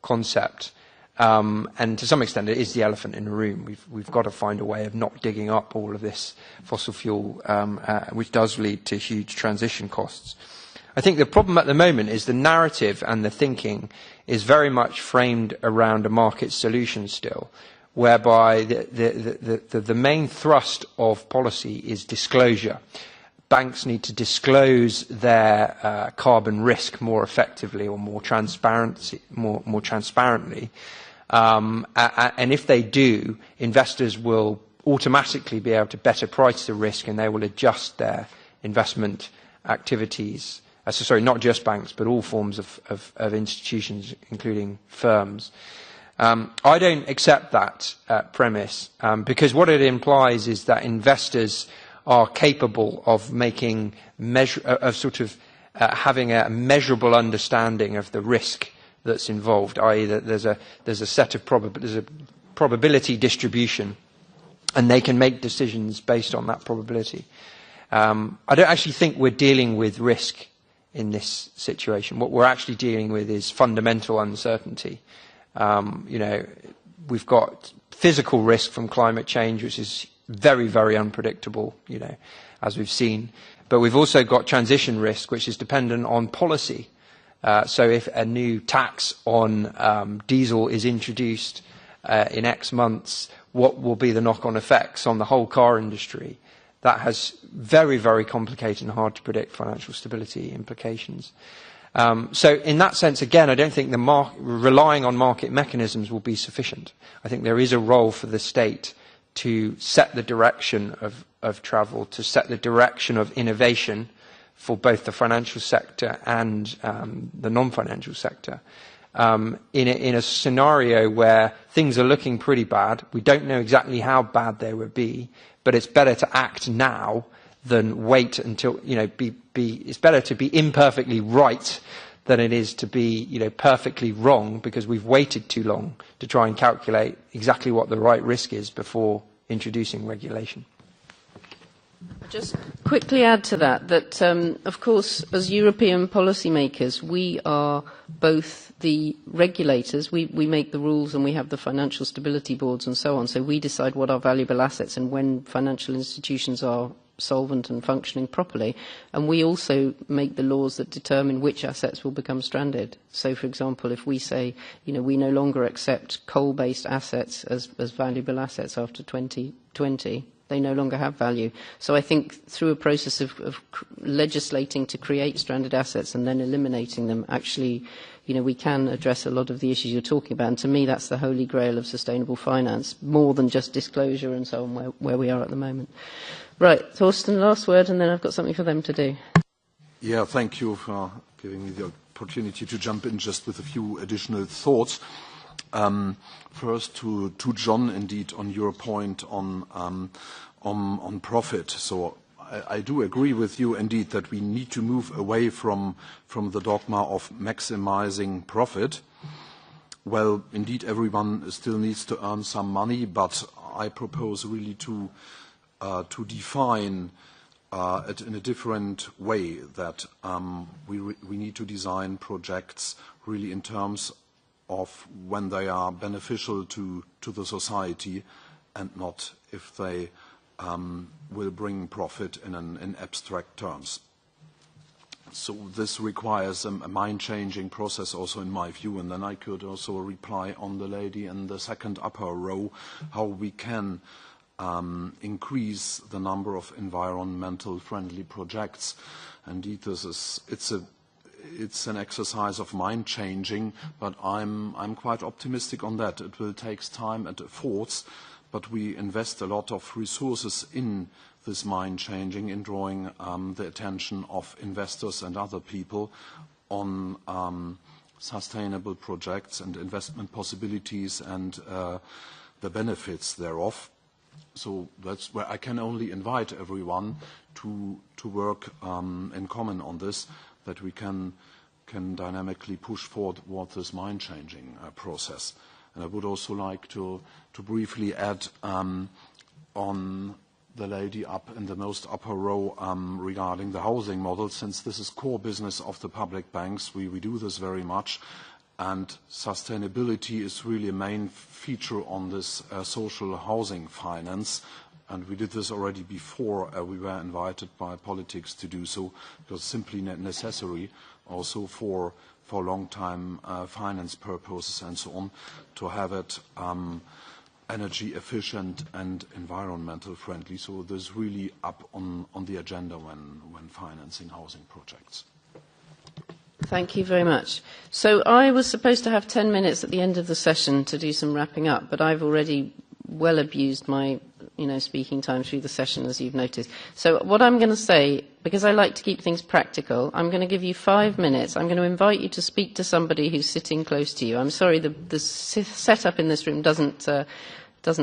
concept. And to some extent, it is the elephant in the room. We've got to find a way of not digging up all of this fossil fuel, which does lead to huge transition costs. I think the problem at the moment is the narrative and the thinking is very much framed around a market solution still, whereby the main thrust of policy is disclosure. Banks need to disclose their carbon risk more effectively or more transparently. And if they do, investors will automatically be able to better price the risk, and they will adjust their investment activities. Sorry, not just banks, but all forms of institutions, including firms. I don't accept that premise because what it implies is that investors are capable of making having a measurable understanding of the risk that's involved, i.e. that there's a set of probability distribution, and they can make decisions based on that probability. I don't actually think we're dealing with risk in this situation. What we're actually dealing with is fundamental uncertainty. We've got physical risk from climate change, which is very, very unpredictable, as we've seen. But we've also got transition risk, which is dependent on policy. So if a new tax on diesel is introduced in X months, what will be the knock-on effects on the whole car industry? That has very, very complicated and hard to predict financial stability implications. So in that sense, again, I don't think relying on market mechanisms will be sufficient. I think there is a role for the state to set the direction of travel, to set the direction of innovation for both the financial sector and the non-financial sector. In a scenario where things are looking pretty bad, we don't know exactly how bad they would be, but it's better to act now than wait until, it's better to be imperfectly right than it is to be, perfectly wrong, because we've waited too long to try and calculate exactly what the right risk is before introducing regulation. Just quickly add to that, of course, as European policymakers, we are both the regulators, we make the rules and we have the financial stability boards and so on, so we decide what are valuable assets and when financial institutions are solvent and functioning properly, and we also make the laws that determine which assets will become stranded. So, for example, if we say, we no longer accept coal-based assets as valuable assets after 2020, they no longer have value. So I think through a process of legislating to create stranded assets and then eliminating them, actually, we can address a lot of the issues you're talking about. And to me, that's the holy grail of sustainable finance, more than just disclosure and so on, where we are at the moment. Right, Thorsten, last word, and then I've got something for them to do. Yeah, thank you for giving me the opportunity to jump in just with a few additional thoughts. First, to John, indeed, on your point on profit. So I do agree with you, indeed, that we need to move away from the dogma of maximizing profit. Well, indeed, everyone still needs to earn some money, but I propose really to define it in a different way, that we need to design projects really in terms of when they are beneficial to the society and not if they will bring profit in abstract terms. So this requires a mind-changing process also in my view, and then I could also reply on the lady in the second upper row, how we can increase the number of environmental friendly projects. Indeed, it's an exercise of mind changing, but I'm quite optimistic on that. It will take time and efforts, but we invest a lot of resources in this mind changing, in drawing the attention of investors and other people on sustainable projects and investment possibilities and the benefits thereof. So that's where I can only invite everyone to work in common on this, that we can dynamically push forward this mind-changing process. And I would also like to briefly add on the lady up in the most upper row regarding the housing model, since this is core business of the public banks. We do this very much. And sustainability is really a main feature on this social housing finance. And we did this already before we were invited by politics to do so. It was simply necessary also for long-time finance purposes and so on, to have it energy efficient and environmental friendly. So this is really up on the agenda when financing housing projects. Thank you very much. So I was supposed to have 10 minutes at the end of the session to do some wrapping up, but I've already well abused my speaking time through the session, as you've noticed. So what I'm going to say, because I like to keep things practical, I'm going to give you 5 minutes. I'm going to invite you to speak to somebody who's sitting close to you. I'm sorry, the setup in this room doesn't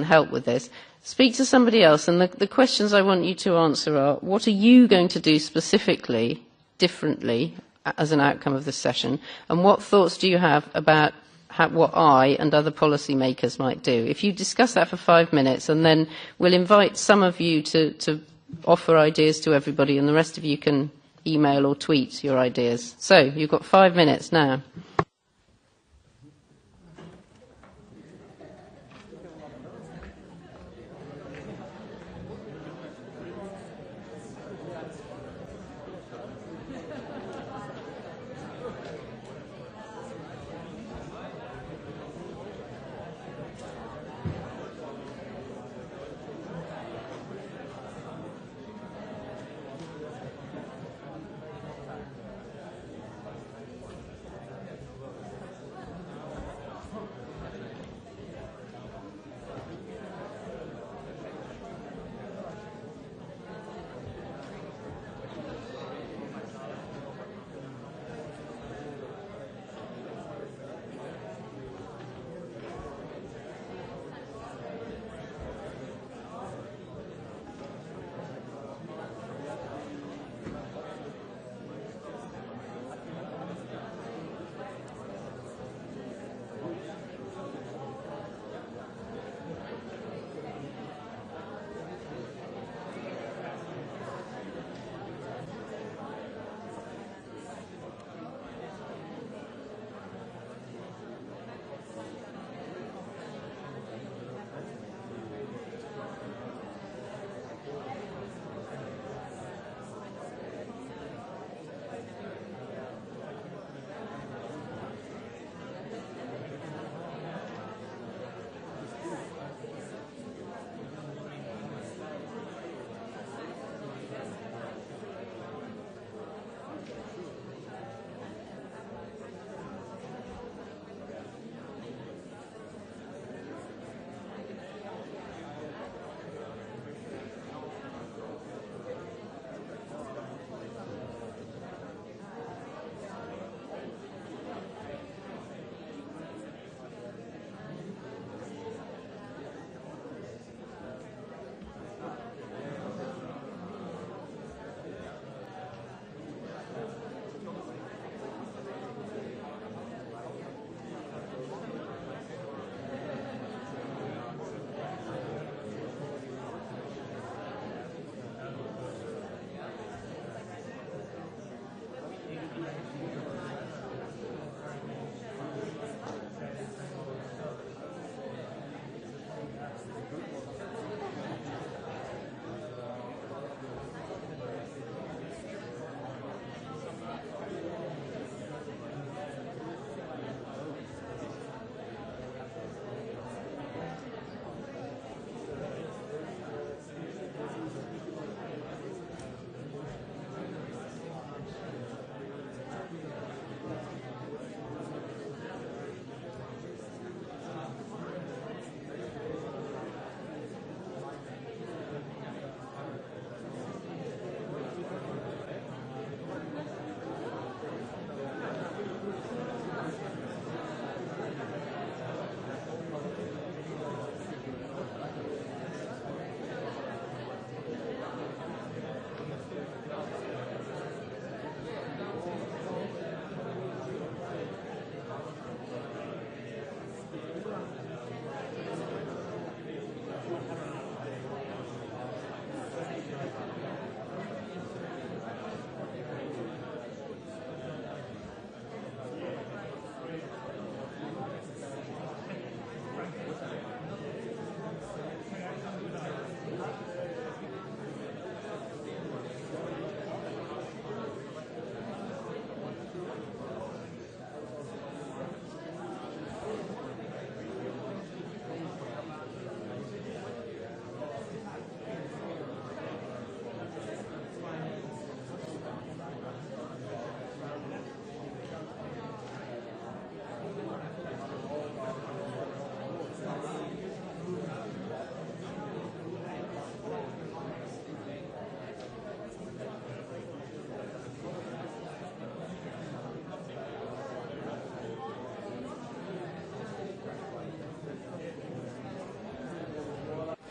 help with this. Speak to somebody else, and the questions I want you to answer are, what are you going to do specifically, differently, as an outcome of this session, and what thoughts do you have about what I and other policymakers might do? If you discuss that for 5 minutes, and then we'll invite some of you to offer ideas to everybody, and the rest of you can email or tweet your ideas. So you've got 5 minutes now.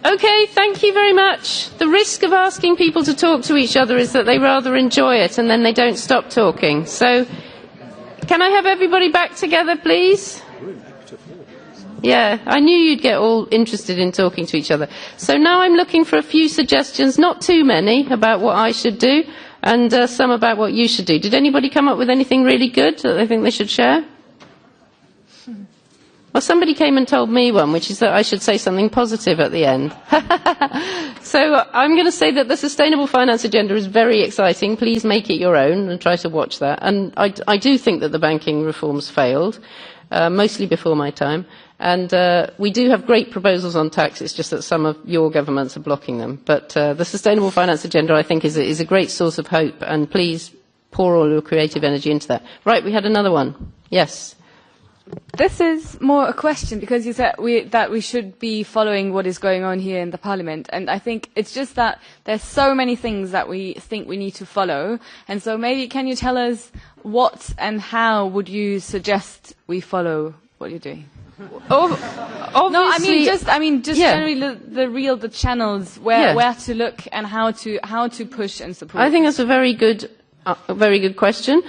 Okay, thank you very much. The risk of asking people to talk to each other is that they rather enjoy it and then they don't stop talking. So, can I have everybody back together, please? Yeah, I knew you'd get all interested in talking to each other. So now I'm looking for a few suggestions, not too many, about what I should do, and some about what you should do. Did anybody come up with anything really good that they think they should share? Well, somebody came and told me one, which is that I should say something positive at the end. So I'm going to say that the Sustainable Finance Agenda is very exciting. Please make it your own and try to watch that. And I do think that the banking reforms failed, mostly before my time. And we do have great proposals on tax. It's just that some of your governments are blocking them. But the Sustainable Finance Agenda, I think, is a great source of hope. And please pour all your creative energy into that. Right, we had another one. Yes. This is more a question because you said that we should be following what is going on here in the Parliament, and I think it's just that there's so many things that we think we need to follow, and so maybe can you tell us what and how would you suggest we follow what you're doing? Obviously, no, I mean just generally the channels where to look and how to push and support. I think that's a very good question.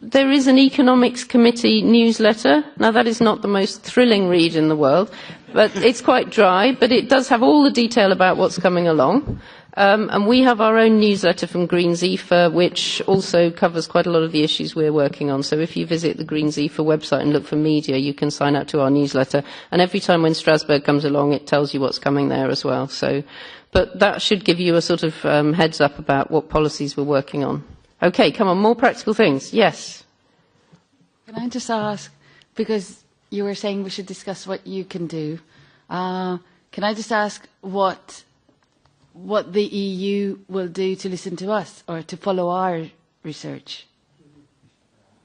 There is an Economics Committee newsletter. Now, that is not the most thrilling read in the world, but it's quite dry, but it does have all the detail about what's coming along. And we have our own newsletter from Green Zephyr, which also covers quite a lot of the issues we're working on. So if you visit the Green Zephyr website and look for media, you can sign up to our newsletter. And every time when Strasbourg comes along, it tells you what's coming there as well. So, but that should give you a sort of heads up about what policies we're working on. Okay, come on, more practical things. Yes. Can I just ask, because you were saying we should discuss what you can do, can I just ask what the EU will do to listen to us or to follow our research?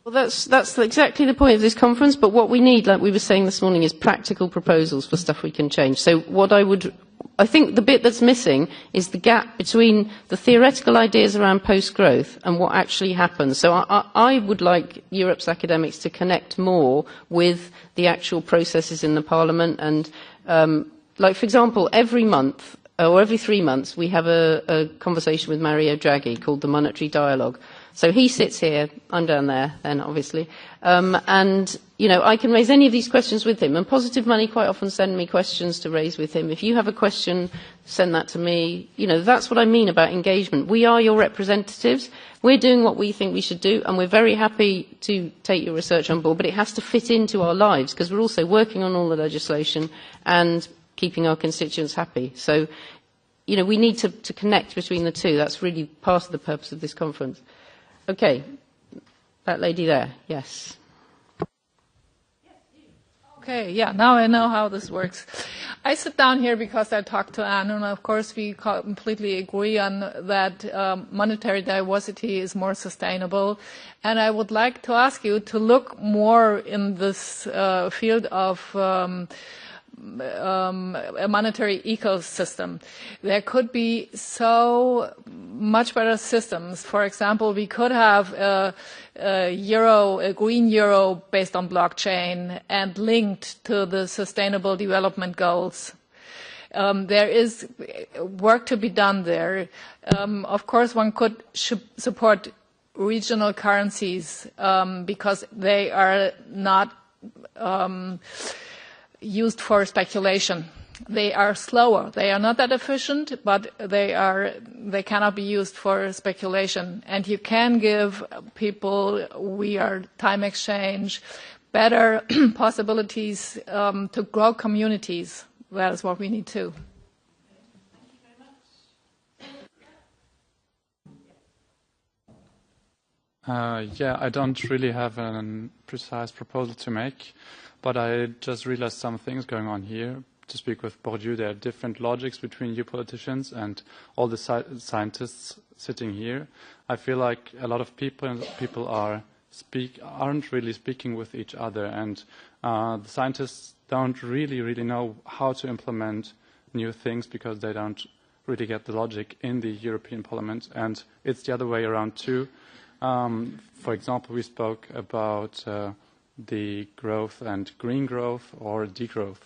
Well, that's exactly the point of this conference, but what we need, like we were saying this morning, is practical proposals for stuff we can change. So I think the bit that's missing is the gap between the theoretical ideas around post-growth and what actually happens. So I would like Europe's academics to connect more with the actual processes in the Parliament. And, like, for example, every month or every 3 months we have a conversation with Mario Draghi called the Monetary Dialogue. So he sits here, I'm down there then, obviously, and, you know, I can raise any of these questions with him. And Positive Money quite often send me questions to raise with him. If you have a question, send that to me. You know, that's what I mean about engagement. We are your representatives. We're doing what we think we should do, and we're very happy to take your research on board, but it has to fit into our lives, because we're also working on all the legislation and keeping our constituents happy. So, you know, we need to connect between the two. That's really part of the purpose of this conference. Okay, that lady there, yes. Okay, yeah, now I know how this works. I sit down here because I talked to Anne, and of course we completely agree on that monetary diversity is more sustainable. And I would like to ask you to look more in this field of a monetary ecosystem. There could be so much better systems. For example, we could have a green euro based on blockchain and linked to the Sustainable Development Goals. There is work to be done there. Of course, one could support regional currencies because they are not used for speculation. They are slower. They are not that efficient, but they cannot be used for speculation. And you can give people time exchange, better possibilities to grow communities. That is what we need too. Yeah, I don't really have a precise proposal to make. But I just realized some things going on here. To speak with Bourdieu, there are different logics between you politicians and all the scientists sitting here. I feel like a lot of people aren't really speaking with each other, and the scientists don't really know how to implement new things because they don't really get the logic in the European Parliament, and it's the other way around too. For example, we spoke about the growth and green growth or degrowth.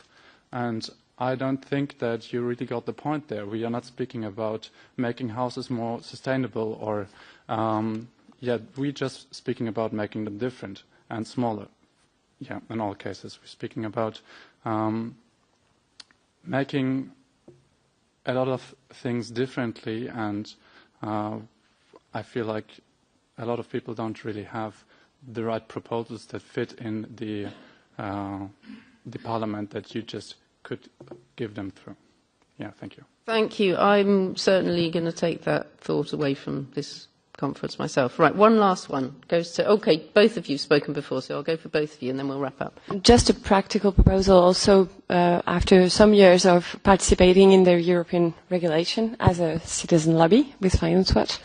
And I don't think that you really got the point there. We are not speaking about making houses more sustainable or, we're just speaking about making them different and smaller. Yeah, in all cases, we're speaking about making a lot of things differently, and I feel like a lot of people don't really have the right proposals that fit in the parliament that you just could give them through. Yeah, thank you. Thank you. I'm certainly going to take that thought away from this conference myself. Right, one last one goes to, okay, both of you have spoken before, so I'll go for both of you and then we'll wrap up. Just a practical proposal also, after some years of participating in the European regulation as a citizen lobby with Finance Watch,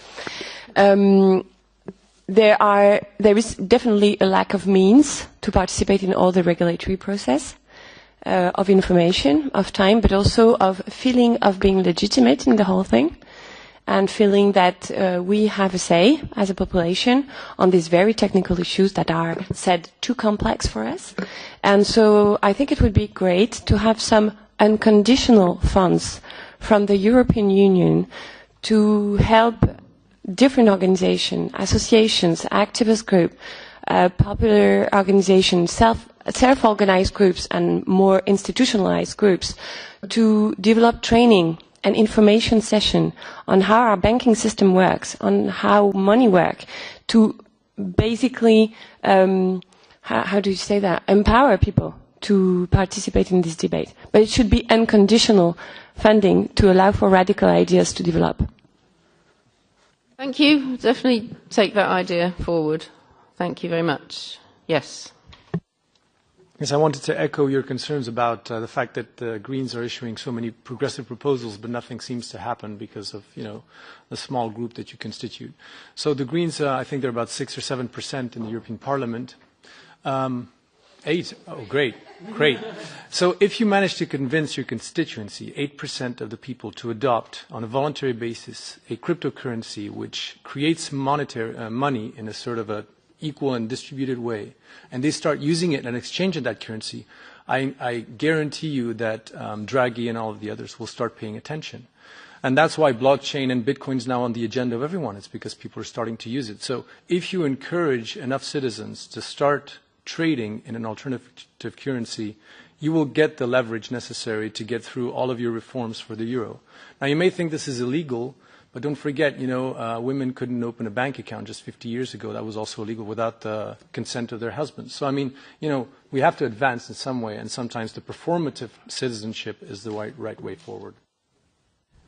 there is definitely a lack of means to participate in all the regulatory process, of information, of time, but also of feeling of being legitimate in the whole thing, and feeling that we have a say as a population on these very technical issues that are said too complex for us. And so I think it would be great to have some unconditional funds from the European Union to help different organizations, associations, activist groups, popular organizations, self-organized groups and more institutionalized groups to develop training and information session on how our banking system works, on how money works, to basically, how do you say that, empower people to participate in this debate. But it should be unconditional funding to allow for radical ideas to develop. Thank you. Definitely take that idea forward. Thank you very much. Yes. Yes, I wanted to echo your concerns about the fact that the Greens are issuing so many progressive proposals, but nothing seems to happen because of, the small group that you constitute. So the Greens, I think they're about 6 or 7% in the European Parliament. 8? Oh, great. So if you manage to convince your constituency, 8% of the people, to adopt on a voluntary basis a cryptocurrency which creates monetary money in a sort of a equal and distributed way, and they start using it and exchanging that currency, I guarantee you that Draghi and all of the others will start paying attention. And that's why blockchain and Bitcoin is now on the agenda of everyone. It's because people are starting to use it. So if you encourage enough citizens to start trading in an alternative currency, you will get the leverage necessary to get through all of your reforms for the euro. Now, you may think this is illegal, but don't forget, women couldn't open a bank account just 50 years ago. That was also illegal without the consent of their husbands. So, we have to advance in some way, and sometimes the performative citizenship is the right way forward.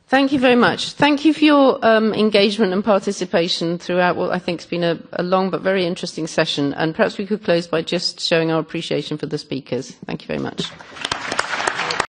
Thank you very much. Thank you for your engagement and participation throughout what I think has been a long but very interesting session. And perhaps we could close by just showing our appreciation for the speakers. Thank you very much.